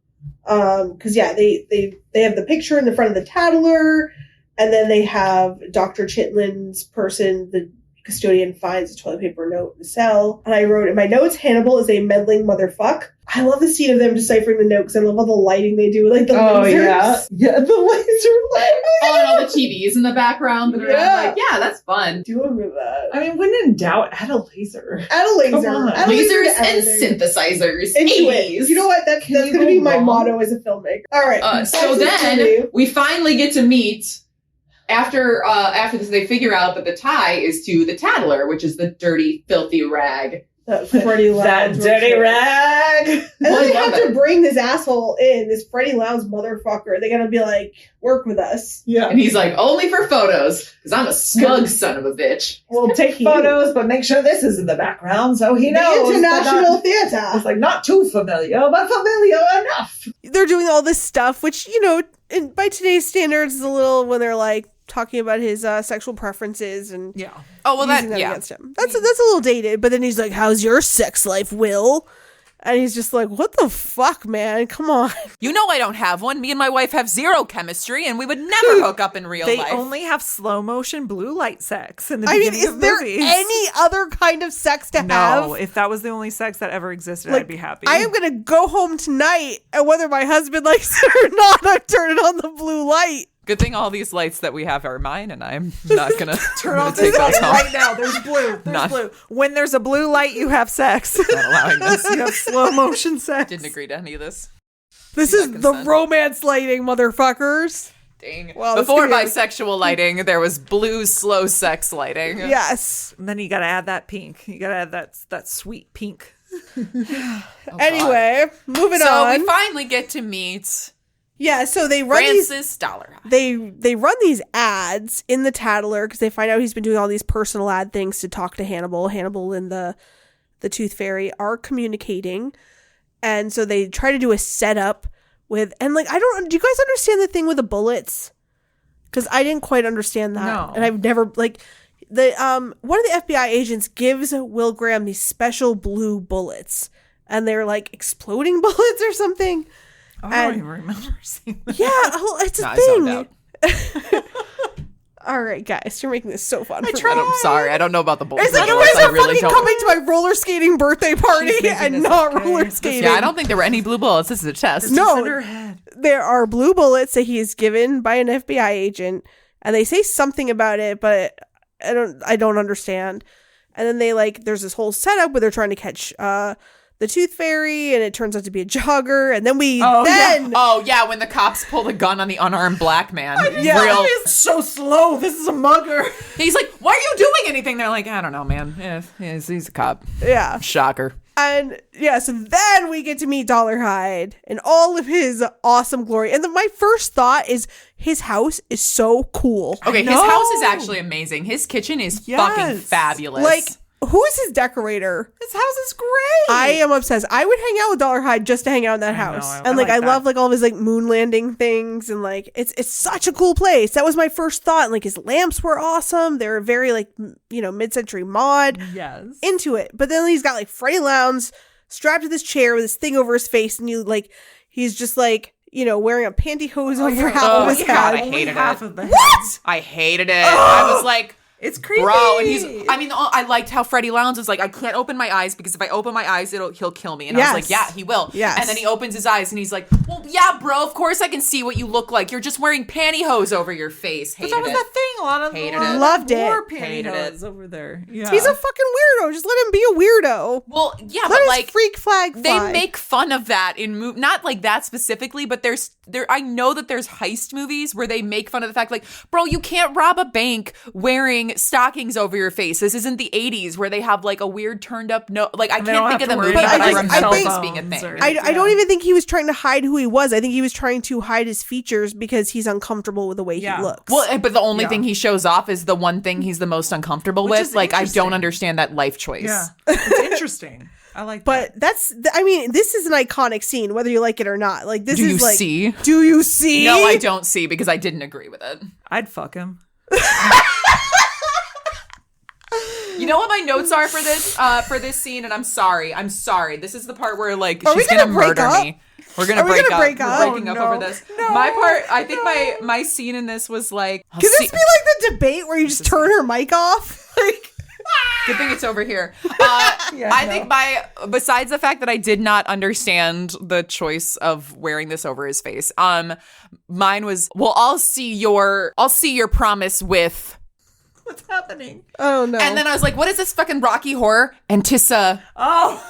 Because, they have the picture in the front of the Tattler, and then they have Dr. Chitlin's person, the custodian, finds a toilet paper note in the cell. And I wrote in my notes, Hannibal is a meddling motherfuck. I love the scene of them deciphering the note because I love all the lighting they do. Like the lasers. Yeah, the laser light. Oh, and all the TVs in the background that are like, yeah, that's fun. Doing with that. I mean, when in doubt, add a laser. Add a laser. Come on. Add a laser Lasers to and everything. synthesizers. Anyways, you know what? That's going to be my motto as a filmmaker. All right. So then we finally get to meet. After this, they figure out that the tie is to the Tattler, which is the dirty, filthy rag. That Freddie Lounge. That dirty rag. And then they have to bring this asshole in, this Freddie Lounge motherfucker. They gotta be like, work with us. Yeah. And he's like, only for photos, because I'm a smug son of a bitch. We'll take photos, but make sure this is in the background so he knows. The International Theater. It's like, not too familiar, but familiar enough. They're doing all this stuff, which, by today's standards is a little, when they're like, talking about his sexual preferences and using that against him. That's a little dated, but then he's like, how's your sex life, Will? And he's just like, what the fuck, man? Come on. You know I don't have one. Me and my wife have zero chemistry, and we would never hook up in real life. They only have slow motion blue light sex in the I mean, beginning is of there movies. any other kind of sex to have? No, if that was the only sex that ever existed, I'd be happy. I am going to go home tonight, and whether my husband likes it or not, I'm turning on the blue light. Good thing all these lights that we have are mine, and I'm not gonna turn off take those home. right now. There's blue. There's blue. When there's a blue light, you have sex. Not allowing this. You have slow motion sex. Didn't agree to any of this. This is the romance lighting, motherfuckers. Dang. Well, before bisexual lighting, there was blue slow sex lighting. Yes. And then you gotta add that pink. You gotta add that sweet pink. Anyway, moving on. So we finally get to meet. Yeah, so they run Francis Dollarhide. They run these ads in the Tattler because they find out he's been doing all these personal ad things to talk to Hannibal. Hannibal and the Tooth Fairy are communicating, and so they try to do a setup with. And like, do you guys understand the thing with the bullets? Because I didn't quite understand that, No. and I've never one of the FBI agents gives Will Graham these special blue bullets, and they're like exploding bullets or something. I don't even remember seeing that. Yeah, it's a I thing. zoned out. All right, guys, you're making this so fun. I'm sorry, I don't know about the bullets. It's like you Otherwise, guys I are really fucking coming to my roller skating birthday party and not roller skating. Yeah, I don't think there were any blue bullets. This is a test. No, there are blue bullets that he is given by an FBI agent, and they say something about it, but I don't understand. And then there's this whole setup where they're trying to catch the Tooth Fairy, and it turns out to be a jogger, and then when the cops pull the gun on the unarmed black man. It's so slow. This is a mugger. He's like, why are you doing anything? They're like, I don't know, man. He's a cop. Yeah. Shocker. And yeah, so then we get to meet Dollarhide in all of his awesome glory. And my first thought is his house is so cool. Okay, his house is actually amazing. His kitchen is fucking fabulous. Like, who is his decorator? His house is great. I am obsessed. I would hang out with Dollarhide just to hang out in that house. I love all of his moon landing things, and it's such a cool place. That was my first thought. And his lamps were awesome. They were very mid-century mod. Yes. Into it. But then he's got Freddie Lounge strapped to this chair with this thing over his face, and he's just wearing a pantyhose over half Oh, of his God, head. I hated half it. of the head. What? I hated it. I was like, It's creepy. bro, and I liked how Freddie Lounds was like, I can't open my eyes because if I open my eyes, he'll kill me. And I was like, yeah, he will. Yes. And then he opens his eyes and he's like, well, yeah, bro, of course I can see what you look like. You're just wearing pantyhose over your face. But Hated that was it. the thing. A lot of Hated a lot it. of Loved it. war Hated pantyhose over there. Yeah. He's a fucking weirdo. Just let him be a weirdo. Well, yeah, Let but his like freak flag they fly. make fun of that in not like that specifically, but there I know that there's heist movies where they make fun of the fact like, bro, you can't rob a bank wearing stockings over your face. This isn't the 80s where they have like a weird turned up like I can't think of the movie, but I remember this being a thing. I don't even think he was trying to hide who he was. I think he was trying to hide his features because he's uncomfortable with the way he looks. Well, but the only thing he shows off is the one thing he's the most uncomfortable Which with. is Like, I interesting. don't understand that life choice. Yeah. It's interesting. I like that. But this is an iconic scene, whether you like it or not. Like, this Do is you like, see? do you see? No, I don't see because I didn't agree with it. I'd fuck him. You know what my notes are for this scene, and I'm sorry. This is the part where like Are we she's gonna gonna break murder up? me. We're gonna Are we break gonna up. break We're up? breaking up No, over this. no, My part, I think my scene in this was like. Could this be like the debate where you just turn her mic off? Like, Good thing it's over here. I think besides the fact that I did not understand the choice of wearing this over his face, mine was, well, I'll see your promise with. What's happening? oh no. And then I was like, what is this fucking Rocky Horror? Antissa. Oh.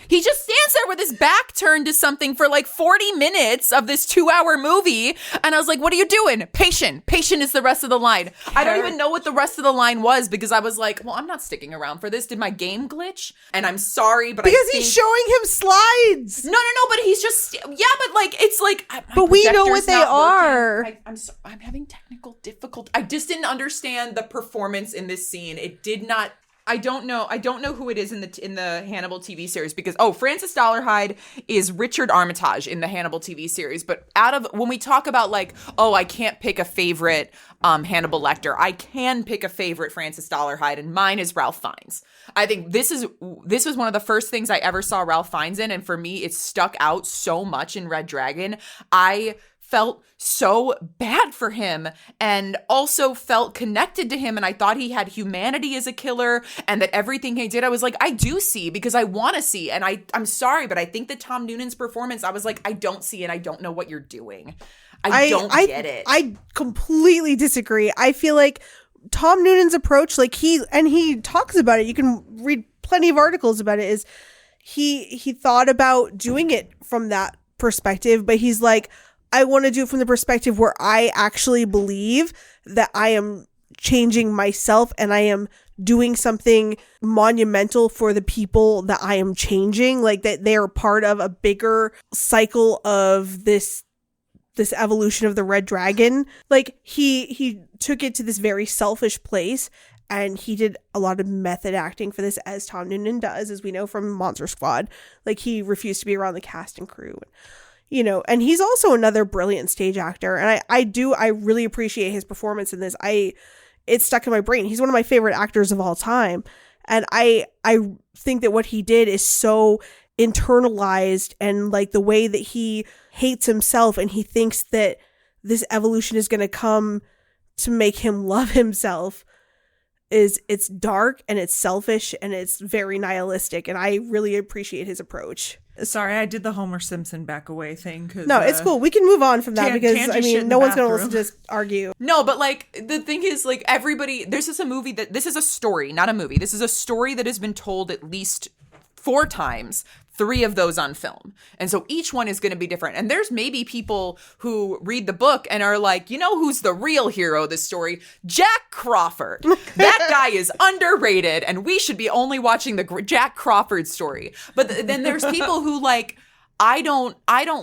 He just stands there with his back turned to something for like 40 minutes of this 2-hour movie. And I was like, what are you doing? Patient. Patient is the rest of the line. I don't even know what the rest of the line was because I was like, well, I'm not sticking around for this. Did my game glitch? And I'm sorry, but because he's showing him slides. No, but he's just, yeah, but like, it's like. My But we know what projector's they not are. working. I'm having technical difficulty. I just didn't understand the performance in this scene. It did not. I don't know who it is in the Hannibal TV series because Francis Dollarhide is Richard Armitage in the Hannibal TV series. But when we talk about like, I can't pick a favorite Hannibal Lecter, I can pick a favorite Francis Dollarhide, and mine is Ralph Fiennes. I think this was one of the first things I ever saw Ralph Fiennes in, and for me, it stuck out so much in Red Dragon. I felt so bad for him and also felt connected to him, and I thought he had humanity as a killer and that everything he did I was like, I do see because I want to see, and I'm sorry, but I think that Tom Noonan's performance, I was like, I don't see and I don't know what you're doing. I don't get it. I completely disagree. I feel like Tom Noonan's approach, like he talks about it, you can read plenty of articles about it, is he thought about doing it from that perspective, but he's like, I want to do it from the perspective where I actually believe that I am changing myself and I am doing something monumental for the people that I am changing, like that they are part of a bigger cycle of this evolution of the Red Dragon. Like he took it to this very selfish place, and he did a lot of method acting for this, as Tom Noonan does, as we know from Monster Squad. Like, he refused to be around the cast and crew. And he's also another brilliant stage actor. And I really appreciate his performance in this. It's stuck in my brain. He's one of my favorite actors of all time. And I think that what he did is so internalized, and like the way that he hates himself and he thinks that this evolution is going to come to make him love himself it's dark and it's selfish and it's very nihilistic. And I really appreciate his approach. Sorry, I did the Homer Simpson back away thing. No, it's cool. We can move on from that because, can't I just shit mean, in no the one's going to bathroom. listen to us argue. No, but like the thing is, like, everybody, this is a story, not a movie. This is a story that has been told at least 4 times, 3 of those on film. And so each one is going to be different. And there's maybe people who read the book and are like, you know who's the real hero of this story? Jack Crawford. That guy is underrated and we should be only watching the Jack Crawford story. But then there's people who like, I don't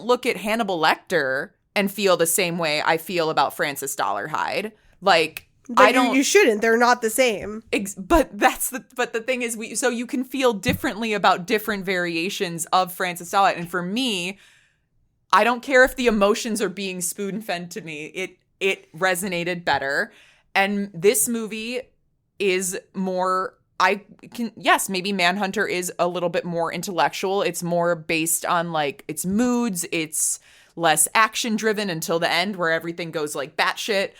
look at Hannibal Lecter and feel the same way I feel about Francis Dollarhide. Like, But you shouldn't. They're not the same. But the thing is, so you can feel differently about different variations of Francis Dollarhide. And for me, I don't care if the emotions are being spoon-fed to me. It resonated better. And this movie is more yes, maybe Manhunter is a little bit more intellectual. It's more based on like its moods. It's less action driven until the end where everything goes like batshit.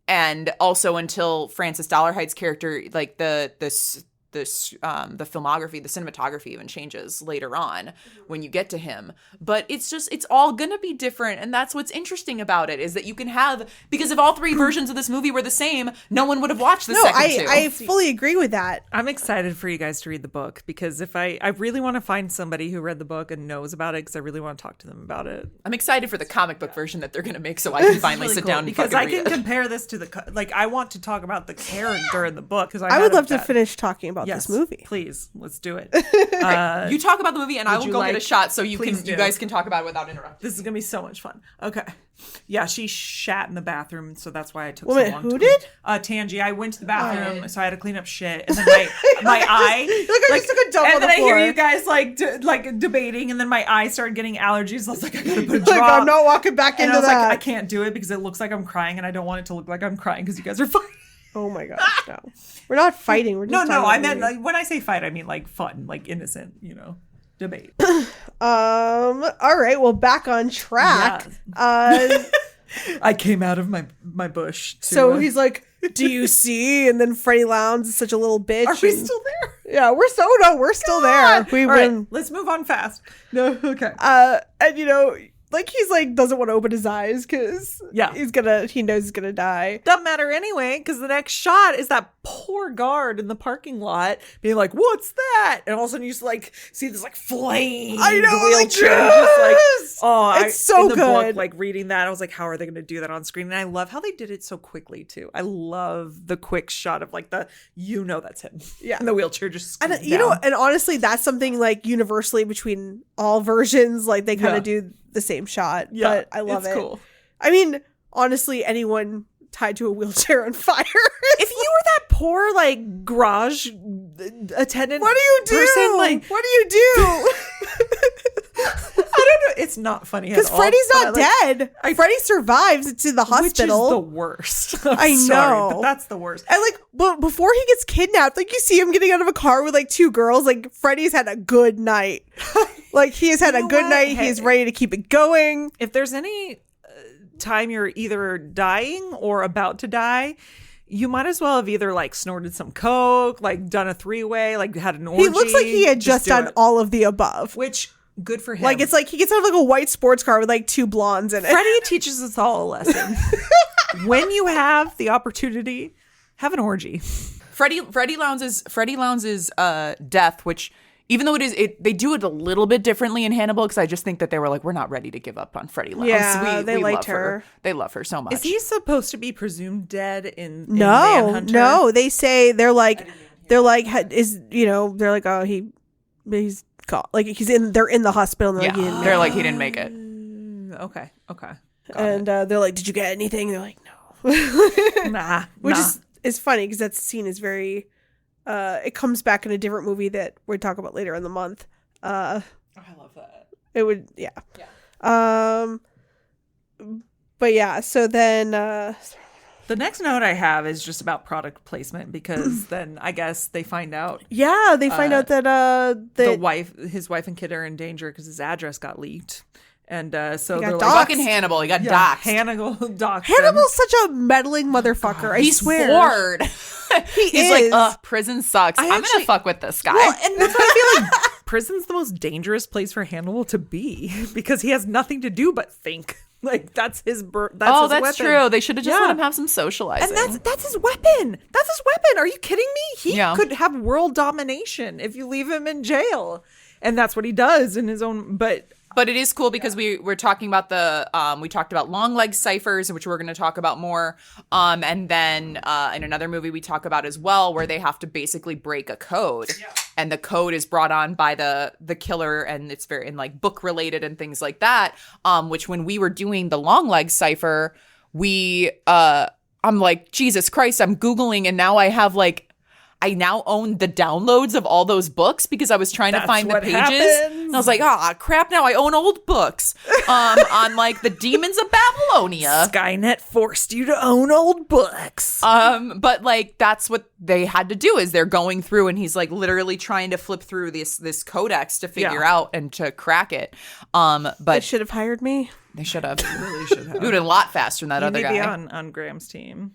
And also until Francis Dollarhide's character, like the filmography, the cinematography even changes later on when you get to him. But it's all gonna be different, and that's what's interesting about it, is that you can have, because if all three versions of this movie were the same, no one would have watched the second two. I fully agree with that. I'm excited for you guys to read the book, because if I really want to find somebody who read the book and knows about it, because I really want to talk to them about it. I'm excited for the comic book version that they're gonna make, so I can finally Really sit cool, down and because fucking I can read it. compare this to I want to talk about the character in the book, because I would love to finish talking about this movie. Please, let's do it. You talk about the movie, and I will you go get a shot so you please do. guys can talk about it without interrupting. This is gonna be so much fun. Okay, yeah, she shat in the bathroom, so that's why I took Wait, so long. who did? Tangi. I went to the bathroom, so I had to clean up shit, and then my eye, I just took a dump and on then the I hear floor. you guys like debating, and then my eye started getting allergies. I was like, I gotta put a Like, drop. I'm not walking back and into I was that. like, I can't do it because it looks like I'm crying, and I don't want it to look like I'm crying because you guys are fighting. Oh my gosh, no. We're not fighting. We're just No, talking I about meant movies. like when I say fight, I mean like fun, like innocent, debate. All right, well, back on track. I came out of my bush. So he's like, "Do you see?" And then Freddie Lounds is such a little bitch. Are we and- still there? Yeah, we're still there. We All right, win. let's move on fast. No, okay. And like he's like doesn't want to open his eyes because Yeah. he knows he's gonna die. Doesn't matter anyway, because the next shot is that poor guard in the parking lot being like, "What's that?" And all of a sudden you just like see this like flame. I know, wheelchair. like, Just like, it's so in the good. book, like reading that, I was like, how are they going to do that on screen? And I love how they did it so quickly too. I love the quick shot of like that's him. Yeah. and the wheelchair just And scoots down. and honestly, that's something like universally between all versions, like they kind Yeah. of do the same shot. Yeah, but I love it's it. cool. I mean, honestly, anyone tied to a wheelchair on fire. If you were that poor like garage attendant, What do you do? person, like, what do you do? I don't know. It's not funny Because at all. Freddy's but not I, dead. Freddy survives. It's in the hospital. Which is the worst. I'm I sorry, know. but that's the worst. And like, but before he gets kidnapped, like you see him getting out of a car with like two girls. Like Freddy's had a good night. Like he has had You a know good what? night. Hey. He's ready to keep it going. If there's any time you're either dying or about to die, you might as well have either like snorted some coke, like done a 3-way, like had an orgy. He looks like he had just do done it. all of the above. Which good for him. Like it's like he gets out of like a white sports car with like two blondes in it. Freddie teaches us all a lesson. When you have the opportunity, have an orgy. Freddie Lounds' death, which even though they do it a little bit differently in Hannibal, because I just think that they were like, we're not ready to give up on Freddie Lounds. Yeah, they liked love her. They love her so much. Is he supposed to be presumed dead in No, Manhunter? no. They say they're like he's oh he's gone. Like they're in the hospital. And they're Yeah, like, they're like, he didn't make it. Okay. Got and they're like, did you get anything? They're like, no. it. Nah. Which is funny because that scene is very it comes back in a different movie that we'll talk about later in the month. I love that. It would but yeah, so then The next note I have is just about product placement, because then I guess they find out they find out that his wife and kid are in danger because his address got leaked. And so He got they're doxxed. like, Fucking Hannibal. He got doxxed. Hannibal doxed him. Hannibal's such a meddling motherfucker. I He's swear. bored. He's is. like, ugh, prison sucks. I'm actually- gonna fuck with this guy. Well, and that's why I feel like prison's the most dangerous place for Hannibal to be, because he has nothing to do but think. Like that's his that's oh, his that's weapon. true. They should have just Yeah. let him have some socializing. And that's his weapon. That's his weapon. Are you kidding me? He Yeah. could have world domination if you leave him in jail. And that's what he does in his own But it is cool because we're talking about we talked about long leg ciphers, which we're going to talk about more. And then in another movie we talk about as well, where they have to basically break a code, and the code is brought on by the killer, and it's very like book related and things like that. Which when we were doing the long leg cipher, I'm like, Jesus Christ, I'm Googling, and now I have like I now own the downloads of all those books because I was trying to find the pages. And I was like, crap, now I own old books on like the demons of Babylonia. Skynet forced you to own old books. But like that's what they had to do is they're going through and he's like literally trying to flip through this codex to figure out and to crack it. They But should have hired me. they should have. They really should have. Do it a lot faster than that You other need to be guy. on Graham's team.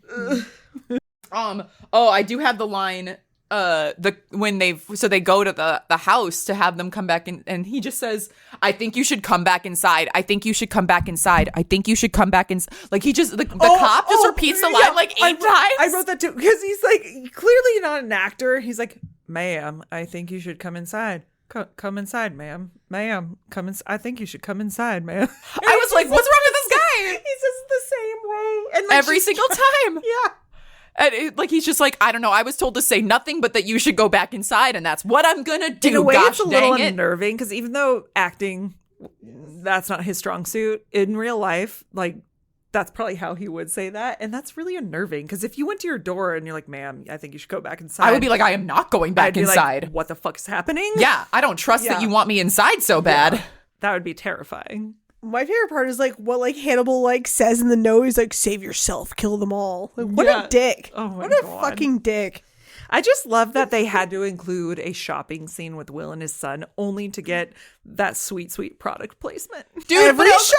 I do have the line when they go to the house to have them come back in, and he just says, I think you should come back inside. I think you should come back inside. I think you should come back inside. Like he just the cop just repeats the line like 8 times. I wrote that too because he's like clearly not an actor. He's like, ma'am, I think you should come inside. Come inside, ma'am. Ma'am, come inside. I think you should come inside, ma'am. I was like, what's wrong with this guy? He says the same way. And like, Every single time. Yeah. And he's just like, I don't know. I was told to say nothing, but that you should go back inside, and that's what I'm gonna do. In a way, Gosh, it's a little dang it. unnerving because even though acting, that's not his strong suit, in real life, like that's probably how he would say that, and that's really unnerving. Because if you went to your door and you're like, "Ma'am, I think you should go back inside," I would be like, I am not going back I'd be inside. Like, what the fuck is happening? Yeah, I don't trust that you want me inside so bad. Yeah. That would be terrifying. My favorite part is like what like Hannibal like says in the note. He's like, "Save yourself, kill them all." Like, what a dick! Oh my what a God. fucking dick! I just love that they had to include a shopping scene with Will and his son only to get that sweet, sweet product placement. Dude, Every but shot.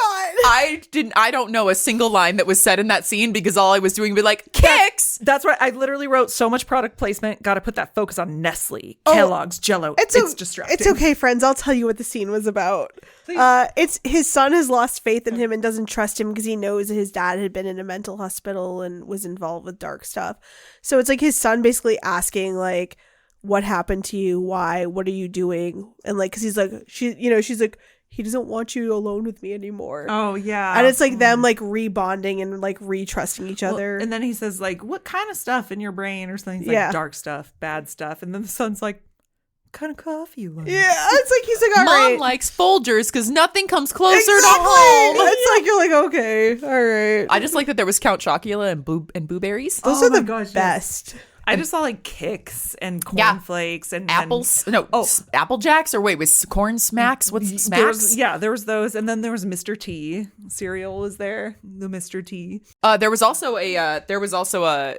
I don't know a single line that was said in that scene because all I was doing was like, kicks! That's right. I literally wrote so much product placement. Got to put that focus on Nestle, Kellogg's, Jell-O. It's distracting. It's okay, friends. I'll tell you what the scene was about. It's his son has lost faith in him and doesn't trust him because he knows that his dad had been in a mental hospital and was involved with dark stuff. So it's like his son basically asking like, "What happened to you? Why? What are you doing?" And like, because he's like, she's like, he doesn't want you alone with me anymore. Oh yeah, and it's like them like rebonding and like re-trusting each other. And then he says like, "What kind of stuff in your brain?" or something. He's like, dark stuff, bad stuff. And then the son's like, "What kind of coffee you like?" Yeah, it's like he's like, "All Mom right." likes Folgers because nothing comes closer to Exactly. home. It's like you're like, okay, all right. I just like that there was Count Chocula and blueberries. Those Oh are my the gosh, yes. best. I just saw like Kicks and cornflakes and Apples, Apple Jacks, or wait, was Corn Smacks? What's Smacks? There was those, and then there was Mr. T cereal was there, the Mr. T. There was also a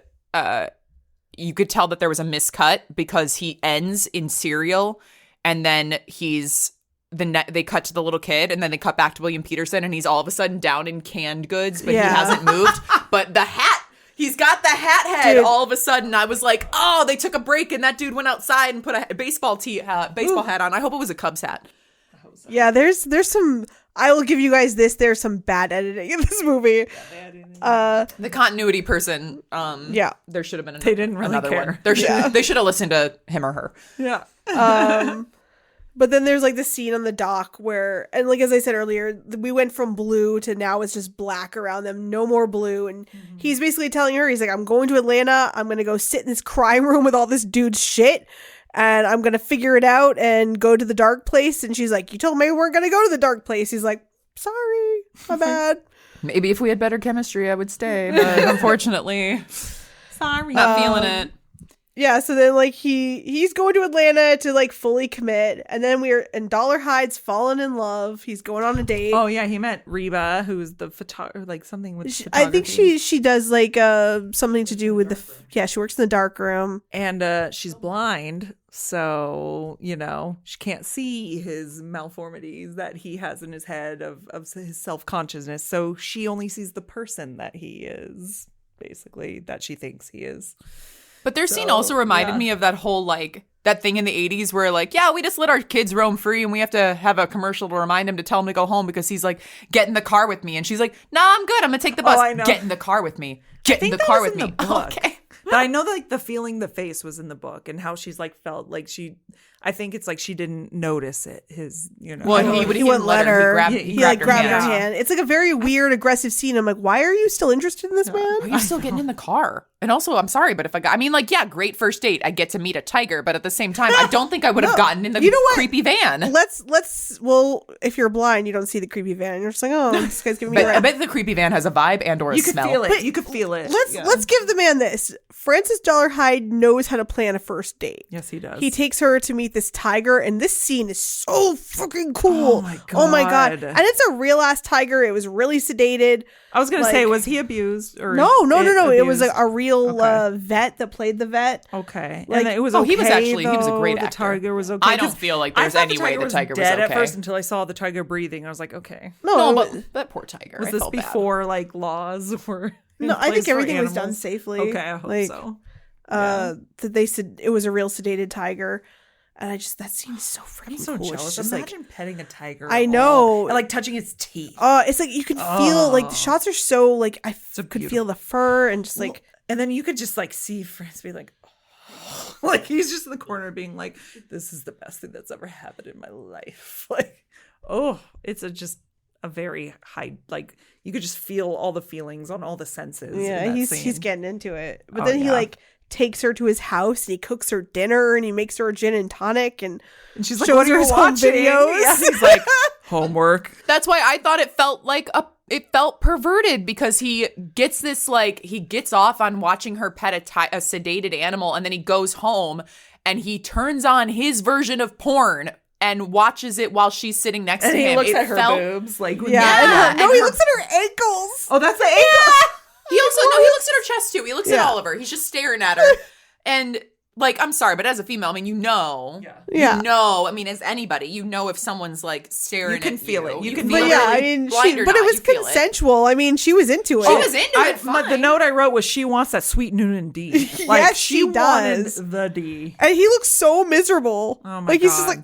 you could tell that there was a miscut because he ends in cereal, and then they cut to the little kid, and then they cut back to William Peterson, and he's all of a sudden down in canned goods, but he hasn't moved. But the hat. He's got the hat head. Dude. All of a sudden. I was like, oh, they took a break and that dude went outside and put a baseball hat on. I hope it was a Cubs hat. Yeah, there's some, I will give you guys this, there's some bad editing in this movie. The continuity person, there should have been they didn't really care. One. They should have listened to him or her. Yeah. But then there's like the scene on the dock where, and like as I said earlier, we went from blue to now it's just black around them, no more blue. And he's basically telling her, he's like, I'm going to Atlanta. I'm going to go sit in this crime room with all this dude's shit. And I'm going to figure it out and go to the dark place. And she's like, you told me we weren't going to go to the dark place. He's like, sorry, my bad. Maybe if we had better chemistry, I would stay. But unfortunately, sorry, not feeling it. Yeah, so then like he's going to Atlanta to like fully commit, and then Dollar Hyde's fallen in love. He's going on a date. Oh yeah, he met Reba, who's the photographer, like something with photography. I think she does like something to do with she works in the dark room, and she's blind, so she can't see his malformities that he has in his head of his self-consciousness. So she only sees the person that he is, basically, that she thinks he is. But their scene also reminded me of that whole, like, that thing in the 80s where, like, yeah, we just let our kids roam free and we have to have a commercial to remind him to tell him to go home because he's like, get in the car with me. And she's like, nah, I'm good. I'm going to take the bus. I know. Get in the car with me. Get in the car with me. Okay. But I know that like the feeling the face was in the book and how she's like felt like I think it's like she didn't notice it. His, Well, he wouldn't let her. He grabbed her hand. hand. It's like a very weird, aggressive scene. I'm like, why are you still interested in this man? Why are you still getting in the car? And also, I'm sorry, but if I got, I mean, like, yeah, great first date. I get to meet a tiger, but at the same time, I don't think I would have gotten in the creepy van. Well, if you're blind, you don't see the creepy van. You're just like, oh, this guy's giving me a But I ride. bet the creepy van has a vibe and or a You could smell. feel it. You could feel it. Let's give the man this. Francis Dollarhide knows how to plan a first date. Yes, he does. He takes her to meet this tiger, and this scene is so fucking cool. Oh my god. And it's a real ass tiger. It was really sedated. I was gonna say, was he abused or No. It was abused? a real Okay. it that played the vet. Okay. Like, and it was he was okay, actually he was a though. great The actor. tiger was okay. I don't 'cause feel like I there's thought any way the tiger was dead okay. at first until I saw the tiger breathing. I was like, okay. No, but that poor tiger. Was I this felt bad. before like laws were? No, I think everything was done safely. Okay, I hope so. That they said it was a real sedated tiger, and that scene is so freaking I'm so cool. It's jealous. just Imagine petting a tiger. I at know. all. And, like touching its teeth. It's like you can feel like the shots are so like I could beautiful. feel the fur and just like And then you could just like see France be like, like he's just in the corner being like, this is the best thing that's ever happened in my life. Like, it's just a very high, like you could just feel all the feelings on all the senses. yeah, in that he's scene. getting into it. But Oh, then he yeah. like takes her to his house and he cooks her dinner and he makes her a gin and tonic and she's like, shows what are her you his home watching? videos. Yeah, he's like, homework. That's why I thought it felt like it felt perverted because he gets this he gets off on watching her pet a sedated animal and then he goes home and he turns on his version of porn and watches it while she's sitting next And to he him. looks It at her felt- boobs. Like, yeah, and he her- looks at her ankles. Oh, that's the ankle. He looks at her chest too. He looks at Yeah. all of her. He's just staring at her. And like, I'm sorry, but as a female, I mean, Yeah. I mean, as anybody, if someone's like staring You can at feel you. it. You You can feel feel But it. yeah, I really mean, blind or but it not, was you feel consensual. I mean, she was into it. She was into it. The Fine. note I wrote was she wants that sweet Noonan D. Like, Yes, she wanted does. the D. And he looks so miserable. Oh my like god. he's just like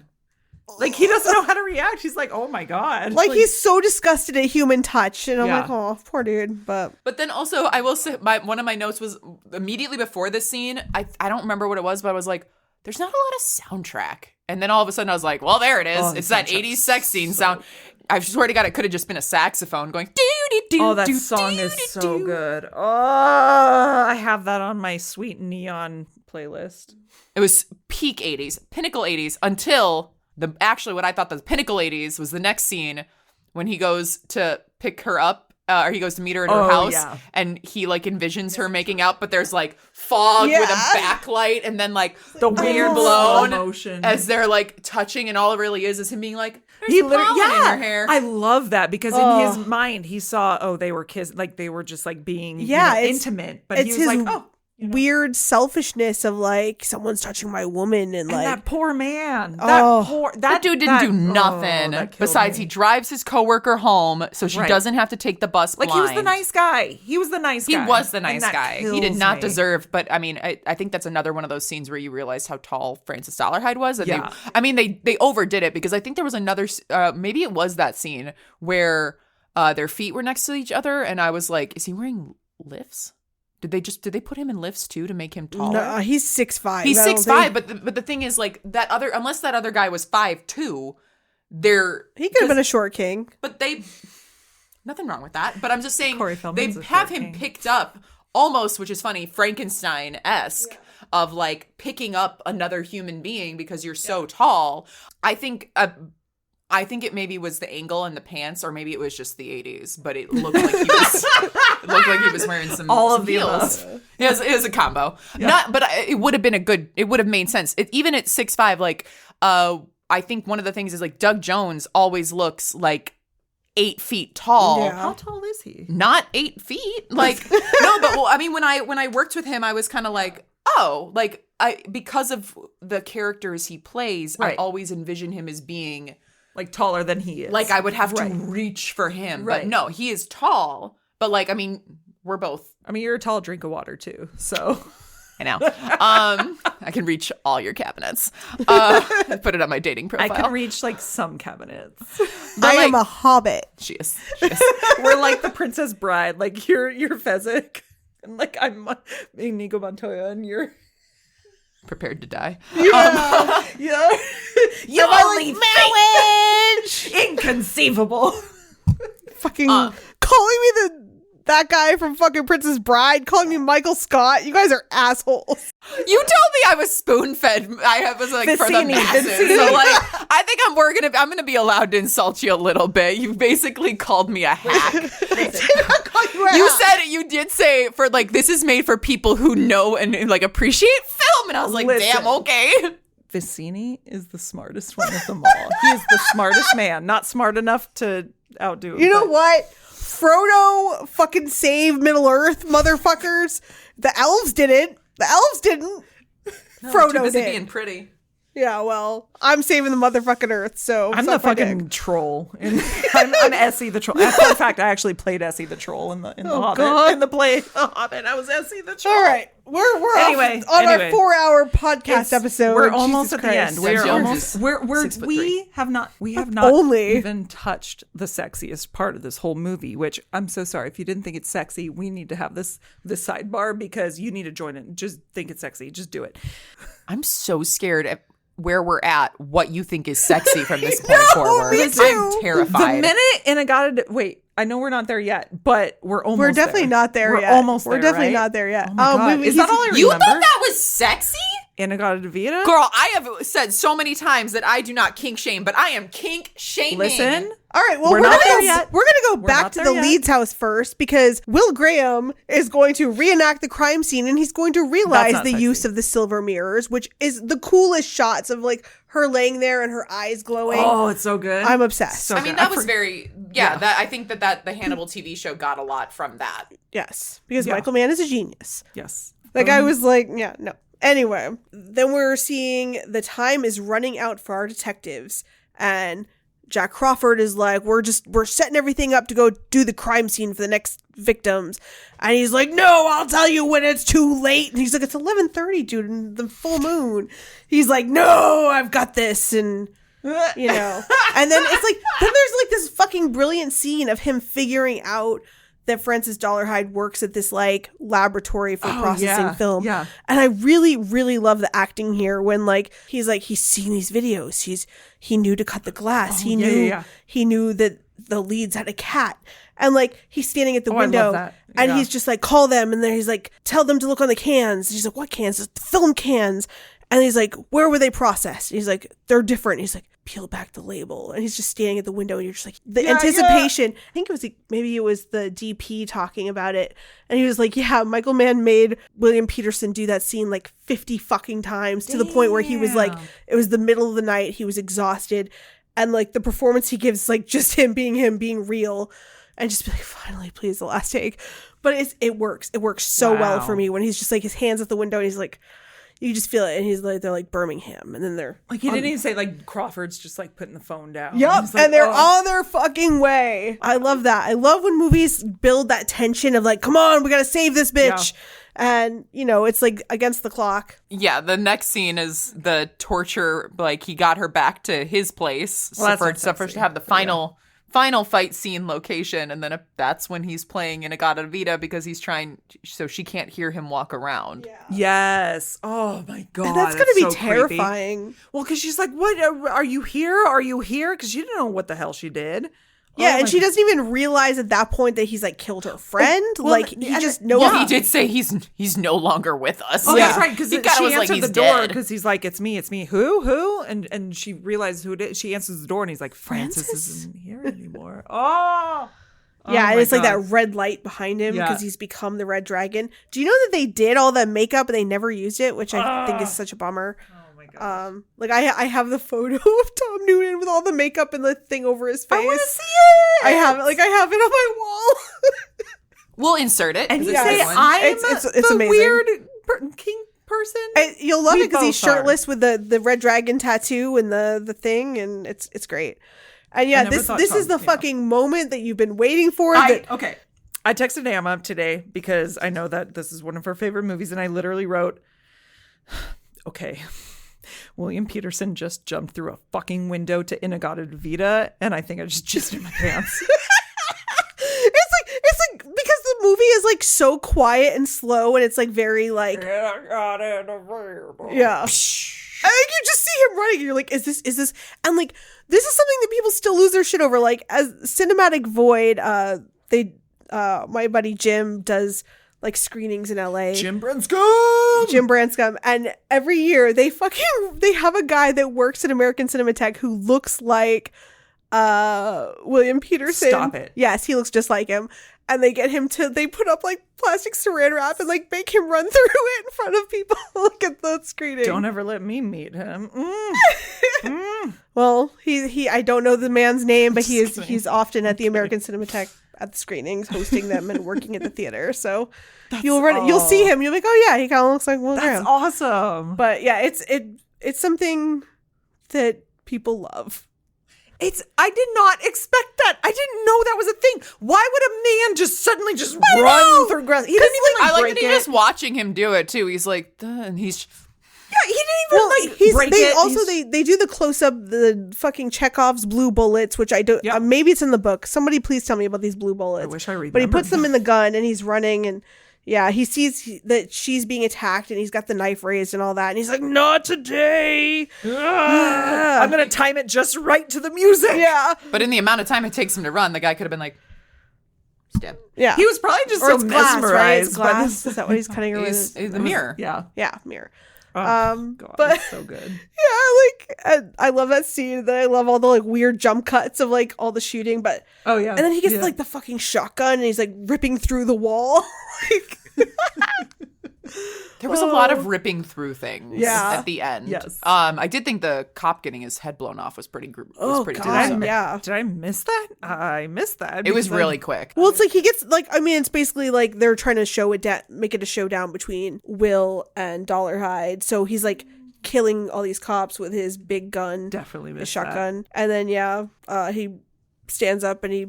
he doesn't know how to react. He's like, oh my god. like he's so disgusted at human touch, and I'm Yeah. like, oh, poor dude. But But then I will say, one of my notes was immediately before this scene. I don't remember what it was, but I was like, there's not a lot of soundtrack. And then all of a sudden I was like, well, there it is. Oh, It's the that soundtrack's 80s sex scene sound. I swear to God, it could have just been a saxophone going, doo-doo-doo, Oh, that doo, song is doo-doo-doo. so good. Oh, I have that on my sweet neon playlist. It was peak 80s, pinnacle 80s, until what I thought the pinnacle 80s was the next scene when he goes to pick her up, or he goes to meet her at her house, yeah. and he like envisions her making out, but there's like fog with a backlight, and then like The wind weird blown slow motion. as they're like touching, and all it really is him being like, there's He pollen literally, in her hair. I love that because in his mind he saw, they were kissing, like they were just like being, it's- intimate. But it's he was his like, weird selfishness of like someone's touching my woman and and like that poor man. Oh. that dude didn't do nothing that killed besides me. he drives his coworker home so she Right. doesn't have to take the bus Like blind. he was the nice guy. He was the nice guy. He was the And nice that guy. He kills did not me. deserve, but I mean, I think that's another one of those scenes where you realize how tall Francis Dollarhide was. And Yeah. they overdid it because I think there was another, maybe it was that scene where their feet were next to each other. And I was like, is he wearing lifts? Did they put him in lifts too to make him taller? no, he's 6'5". He's I don't 6'5", think- but the thing is like unless that other guy was 5'2", he could have been a short king. but nothing wrong with that. But I'm just saying Corey they Feldman's a have short him king. picked up almost, which is funny, Frankenstein-esque of like picking up another human being because you're so tall. I think it maybe was the angle and the pants, or maybe it was just the 80s, but it looked like he was wearing some All some of the heels. above. It was a combo. It would have been it would have made sense. Even at 6'5", like I think one of the things is like Doug Jones always looks like 8 feet tall. Yeah. How tall is he? Not 8 feet. Like no, but well, I mean when I worked with him, I was kind of like, oh, like because of the characters he plays, I Right. always envision him as being Like taller than he is. like I would have Right. to reach for him. Right. But no, he is tall. But like, I mean, we're both. I mean, you're a tall drink of water too. So I know. I can reach all your cabinets. Put it on my dating profile. I can reach like some cabinets. But, I like, am a hobbit. She is. We're like the Princess Bride. Like you're Fezzik, and like I'm Inigo Montoya, and you're prepared to die. Yeah. Yeah. You Am I only like, inconceivable. fucking calling me that guy from fucking Princess Bride, calling me Michael Scott. You guys are assholes. You told me I was spoon fed. I was like for the Vicini, masses. Vicini. So like, I think I'm gonna be allowed to insult you a little bit. You basically called me a hack. You did say for like this is made for people who know and like appreciate film, and I was like, Listen. damn, okay. Vicini is the smartest one of them all. He is the smartest man. Not smart enough to outdo him. You know but- what? Frodo fucking saved Middle Earth, motherfuckers. The elves didn't. Frodo Too busy did. being pretty. Yeah, well, I'm saving the motherfucking Earth, so I'm suck the my dick. fucking troll. And I'm Essie the troll. In fact, I actually played Essie the troll in the Hobbit. God. In the play The Hobbit, I was Essie the troll. All right, we're Anyway, on our anyway. 4-hour podcast episode. We're Jesus almost at the Christ. end. We're Jones almost. is We're 6'3". we have not Only. even touched the sexiest part of this whole movie. Which I'm so sorry if you didn't think it's sexy. We need to have this sidebar because you need to join it. Just think it's sexy. Just do it. I'm so scared at where we're at, what you think is sexy from this point forward. me too. I'm terrified. The minute and I got it. Wait, I know we're not there yet, but we're almost. We're definitely not there We're yet. almost. We're there, definitely right? not there yet. Oh my God. Is that all I remember? You thought that was sexy? Inagata-Devita? Girl, I have said so many times that I do not kink shame, but I am kink shaming. Listen. All right, well, We're we're not there gonna yet. we're gonna go We're back not to there the yet. Leeds house first because Will Graham is going to reenact the crime scene and he's going to realize not the sexy. use of the silver mirrors, which is the coolest shots of like her laying there and her eyes glowing. Oh, it's so good. I'm obsessed. So I mean, good. that was very, that I think that the Hannibal TV show got a lot from that. Yes, because Yeah. Michael Mann is a genius. Yes. Like I was like, yeah, no. Anyway, then we're seeing the time is running out for our detectives, and Jack Crawford is like, we're setting everything up to go do the crime scene for the next victims, and he's like, no, I'll tell you when it's too late. And he's like, it's 11:30, dude, in the full moon. He's like, no, I've got this, and you know, and then it's like, then there's like this fucking brilliant scene of him figuring out that Francis Dollarhide works at this like laboratory for processing film. Yeah. And I really, really love the acting here when like he's seen these videos. He knew to cut the glass. He knew that the Leeds had a cat. And like he's standing at the I window love that. and Yeah. he's just like, call them, and then he's like, tell them to look on the cans. And he's like, what cans? It's the film cans. And he's like, where were they processed? And he's like, they're different. And he's like, peel back the label. And he's just standing at the window, and you're just like, the anticipation. I think maybe it was the DP talking about it. And he was like, yeah, Michael Mann made William Peterson do that scene like 50 fucking times to the point where he was like, it was the middle of the night. He was exhausted. And like the performance he gives, like just him being real. And just be like, finally, please, the last take. But it works. It works so well for me when he's just like his hands at the window and he's like, you just feel it, and he's like, they're like Birmingham, and then they're Like he didn't even say like Crawford's just like putting the phone down. Yup, He's like, and they're oh. on their fucking way. I love that. I love when movies build that tension of like, come on, we gotta save this bitch. And, you know, it's like against the clock. Yeah, the next scene is the torture, like he got her back to his place Well, that's so not for sexy. to have the final fight scene location, and then that's when he's playing Inagata-Devita because he's trying so she can't hear him walk around. Yes. Oh my God. And that's gonna be so creepy. terrifying. Well, because she's like, what? Are you here? Are you here? Because she didn't know what the hell she did. Yeah, Oh and my she doesn't even realize at that point that he's like killed her friend. well, like he and just it- knows. Well, he did say he's no longer with us. Oh, that's right. Because he she kinda was like, answered he's the door dead. because he's like, it's me. Who? And she realizes who it is. She answers the door and he's like, Francis isn't here anymore. Oh. Yeah, Oh and my it's like God. that red light behind him Yeah. because he's become the red dragon. Do you know that they did all that makeup and they never used it, which I think is such a bummer. Oh my God. Like I have the photo of Tom Noonan with all the makeup and the thing over his face. I want to see it. I have it on my wall. We'll insert it. And you It's a say good one. I'm It's the amazing. weird king person. You'll love We it because he's both are. shirtless with the red dragon tattoo and the thing, and it's great. And yeah, never this thought is Tom- the yeah. fucking moment that you've been waiting for. Okay. I texted Emma today because I know that this is one of her favorite movies, and I literally wrote, okay, William Peterson just jumped through a fucking window to Inagata-Devita, and I think I just jizzed in my pants. It's like because the movie is like so quiet and slow, and it's like very like yeah. I think you just see him running and you're like, is this and like this is something that people still lose their shit over. Like as Cinematic Void, my buddy Jim does like screenings in LA. Jim Branscombe, and every year they have a guy that works at American Cinematheque who looks like William Peterson. Stop it. Yes, he looks just like him. And they get him they put up like plastic saran wrap and like make him run through it in front of people. Look at the screening. Don't ever let me meet him. Well, he I don't know the man's name, but he's often at the American Cinematheque at the screenings, hosting them and working at the theater. So you'll see him. You'll be like, oh yeah, he kind of looks like Will Graham. That's awesome. But yeah, it's something that people love. I did not expect that. I didn't know that was a thing. Why would a man just suddenly run through grass? He didn't even I like break that it. he's just watching him do it too. He's like, duh, and he's Yeah, he didn't even break it. They do the close up, the fucking Chekhov's blue bullets, which I don't. Yep. Maybe it's in the book. Somebody please tell me about these blue bullets. I wish I remembered. But he puts them in the gun and he's running and yeah, he sees that she's being attacked and he's got the knife raised and all that and he's like, not today. I'm gonna time it just right to the music. Yeah, but in the amount of time it takes him to run, the guy could have been like, stab. yeah. He was probably just Or so it's glass, mesmerized right? It's by glass. this. Is that what he's cutting her with? The mirror. Yeah. Yeah, mirror. Oh, God, but it's so good. yeah, like I love that scene. Then I love all the like weird jump cuts of like all the shooting. But Oh yeah. and then he gets like the fucking shotgun and he's like ripping through the wall. Like, There was a lot of ripping through things Yeah. at the end. Yes. I did think the cop getting his head blown off was pretty God, gruesome. yeah. Did I miss that? I missed that. It was because really quick. Well, it's like he gets like I mean, it's basically like they're trying to make it a showdown between Will and Dollarhide. So he's like killing all these cops with his big gun, definitely his missed shotgun, and then he stands up and he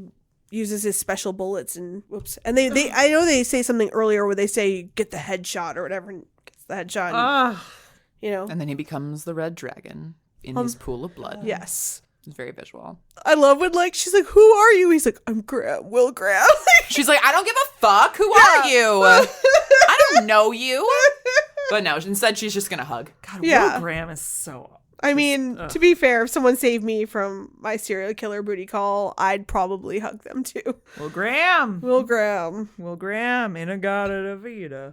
uses his special bullets and whoops. And they I know they say something earlier where they say get the headshot or whatever, and gets the headshot. And, you know, And then he becomes the red dragon in his pool of blood. yes. It's very visual. I love when like she's like, "Who are you?" He's like, "I'm Graham, Will Graham." She's like, I don't give a fuck. Who are you? I don't know you. But no, instead she's just going to hug. God, Yeah. Will Graham is so... I mean, to be fair, if someone saved me from my serial killer booty call, I'd probably hug them too. Will Graham. Will Graham. Will Graham. Inagata Vida.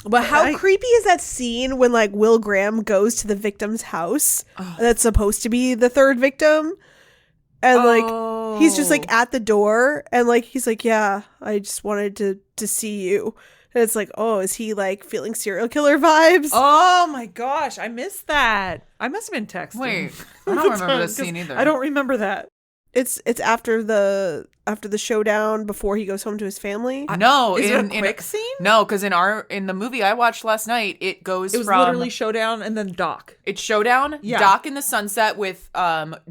But how creepy is that scene when like Will Graham goes to the victim's house that's supposed to be the third victim? And like he's just like at the door and like he's like, yeah, I just wanted to see you. And it's like, oh, is he like feeling serial killer vibes? Oh my gosh, I missed that. I must have been texting. Wait, I don't remember this scene either. I don't remember that. It's after the showdown before he goes home to his family. No, Is it a quick scene? No, because in the movie I watched last night, it goes It was from literally showdown and then Doc. it's showdown, Yeah. Doc in the sunset with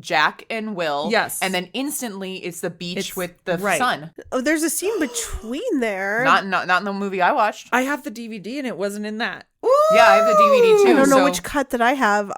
Jack and Will. Yes. And then instantly it's the beach It's- with the right. sun. Oh, there's a scene between there. Not in the movie I watched. I have the DVD and it wasn't in that. Yeah, I have the DVD too. I don't know so which cut that I have.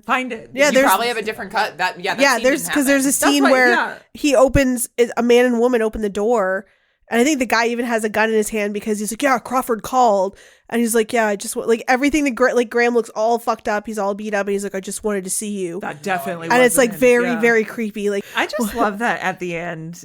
Find it. Yeah, you there's probably have a different cut. That scene there's didn't because there's a happen. scene right, where yeah. he opens a man and woman open the door, and I think the guy even has a gun in his hand because he's like, yeah, Crawford called, and he's like, yeah, I just like everything that like Graham looks all fucked up, he's all beat up, and he's like, I just wanted to see you, That definitely and it's like wasn't in- very yeah. very creepy. Like I just love that at the end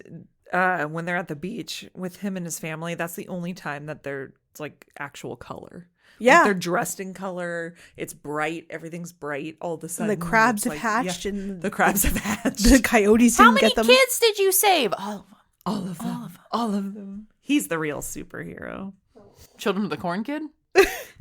when they're at the beach with him and his family. That's the only time that they're like actual color. yeah, Like, they're dressed in color. It's bright. Everything's bright all of a and sudden. the crabs it's have like- hatched, yeah, and the crabs have hatched. the coyotes didn't get them. kids did you save? All of them. All of them. He's the real superhero. Children of the Corn Kid?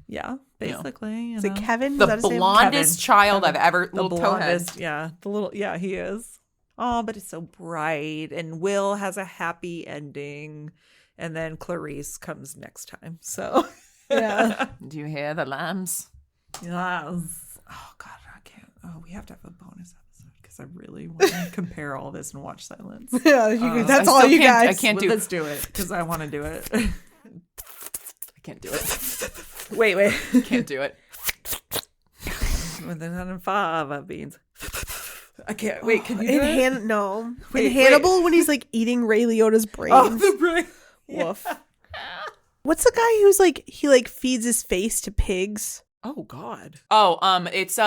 Yeah, basically. You Is it know. Kevin? Is The that his name? blondest child I've ever The little towhead. blondest. Yeah, the little. Yeah, he is. Oh, but it's so bright, and Will has a happy ending, and then Clarice comes next time. So Yeah. Do you hear the lambs? yes. Oh God, I can't. Oh, we have to have a bonus episode because I really want to compare all this and watch Silence. Yeah, that's I all still you can't- guys. I can't do Let's do it because I want to do it. I can't do it. wait. Can't do it. With the fava beans. I can't. Wait, can you do In it? No. Wait, in Hannibal, when he's like eating Ray Liotta's brains. Oh, the brain. Woof. What's the guy who's like he like feeds his face to pigs? Oh God. Oh, it's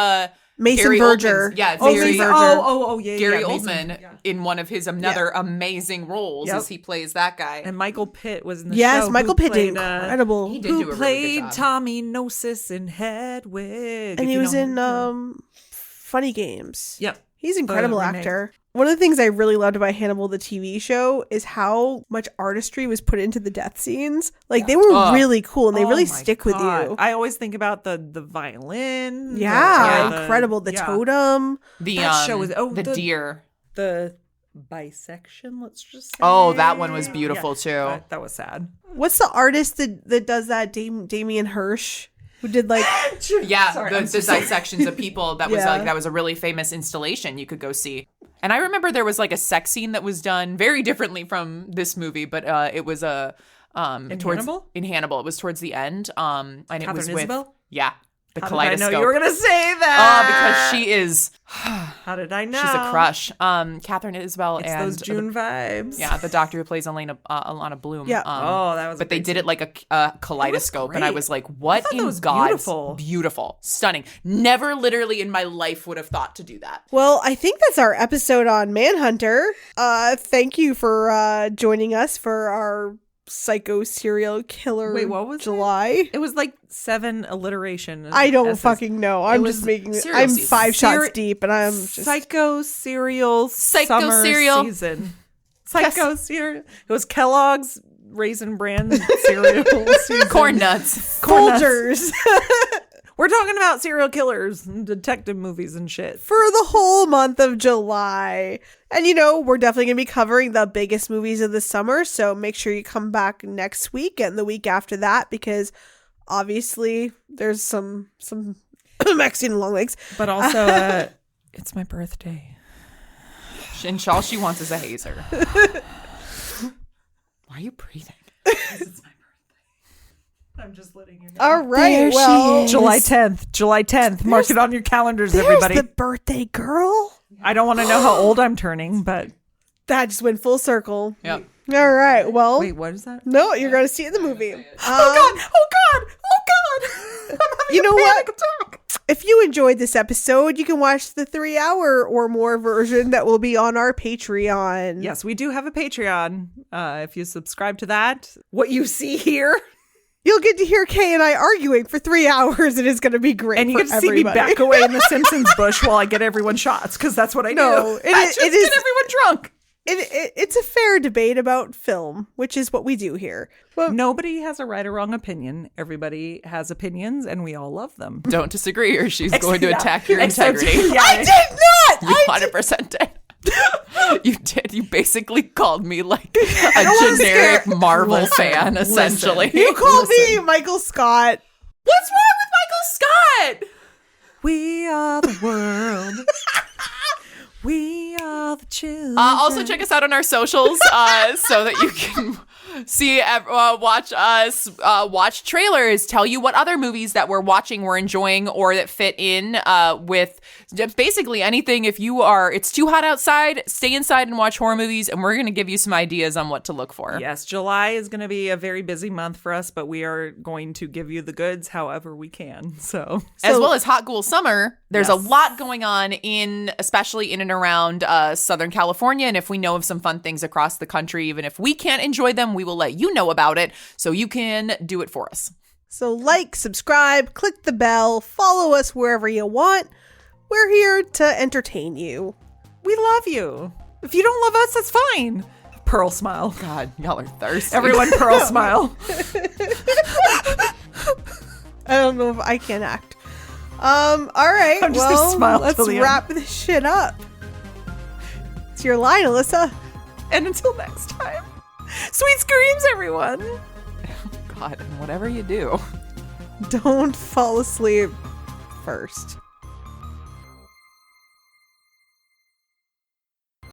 Mason Gary Verger. Oldman's- yeah, it's Oh, Gary Mason- yeah. Gary Mason, Oldman yeah. in one of his another amazing roles Yep. as he plays that guy. And Michael Pitt was in the Yes, show. Michael who Pitt did played, incredible. He did do a Who really good played job. Tommy Gnosis in Hedwig. And if he you was know in him. Funny Games. Yep. He's an incredible remake. actor. One of the things I really loved about Hannibal the TV show is how much artistry was put into the death scenes. Like they were really cool and they Oh really my stick with God. you. I always think about the violin. Yeah, incredible. The yeah. totem. The That show is- the deer. The bisection, let's just say. Oh, that one was beautiful too. That was sad. What's the artist that does that? Damien Hirsch, who did like Yeah, Sorry, the dissections of people. That was Yeah. that was a really famous installation you could go see. And I remember there was like a sex scene that was done very differently from this movie, but it was a In Hannibal? In Hannibal, it was towards the end. And it Catherine was Isabel? with the How did kaleidoscope. I know you were gonna say Oh, that? because she is How did I know? she's a crush. Catherine Isabel It's and those June vibes. the doctor who plays Alana Bloom. Yeah. Oh, that was. But they did it like a kaleidoscope, and I great. was like, "What thought that in was God's beautiful. stunning? Never, literally in my life would have thought to do that." Well, I think that's our episode on Manhunter. Thank you for joining us for our psycho serial killer. Wait, what was it? July? It was like 7 alliteration. I don't S's. fucking know. I'm was just making. serial I'm season. 5 shots Seri- deep, and I'm just. Psycho cereal summer cereal. season. Psycho cereal. It was Kellogg's Raisin Bran cereal season. Corn nuts. Corn nuts. Folgers. We're talking about serial killers and detective movies and shit. For the whole month of July. And we're definitely going to be covering the biggest movies of the summer, so make sure you come back next week and the week after that, because obviously there's some Mexican long legs. But also, it's my birthday. And all she wants is a hazer. Why are you breathing? It's my birthday. I'm just letting you know. All right, There she well, is. July 10th. Mark it on your calendars, there's everybody. the birthday girl. I don't want to know how old I'm turning, but That just went full circle. Yep. All right, well, wait, what is that? no, you're going to see it in the movie. Oh God! I'm having You know a what? panic attack. If you enjoyed this episode, you can watch the 3-hour or more version that will be on our Patreon. Yes, we do have a Patreon. If you subscribe to that, what you see here, You'll get to hear Kay and I arguing for 3 hours. It is going to be great. and you for get to see everybody. me back away in the Simpsons bush while I get everyone shots, because that's what I No, do. it I is- just it is- get everyone drunk. It's a fair debate about film, which is what we do here. But Nobody has a right or wrong opinion. Everybody has opinions, and we all love them. Don't disagree, or she's going to Yeah. attack your Except- integrity. yeah, I did not. You 100% did. You did. You basically called me like a generic Marvel fan, essentially. You called me Michael Scott. What's wrong with Michael Scott? We are the world. We are the children. Also, check us out on our socials so that you can see, watch us, watch trailers, tell you what other movies that we're watching, we're enjoying, or that fit in with basically anything. If it's too hot outside, stay inside and watch horror movies, and we're going to give you some ideas on what to look for. Yes, July is going to be a very busy month for us, but we are going to give you the goods however we can. So As well as Hot Ghoul Summer, there's Yes. a lot going on especially in and around Southern California. And if we know of some fun things across the country, even if we can't enjoy them, we will let you know about it so you can do it for us. So subscribe, click the bell, follow us wherever you want. We're here to entertain you. we love you. If you don't love us, that's fine. Pearl smile. God, y'all are thirsty. Everyone, Pearl smile. I don't know if I can act. All right. I'm just gonna smile let's till the end. wrap this shit up. It's your line, Alyssa. And until next time, sweet screams, everyone. God, and whatever you do. Don't fall asleep first.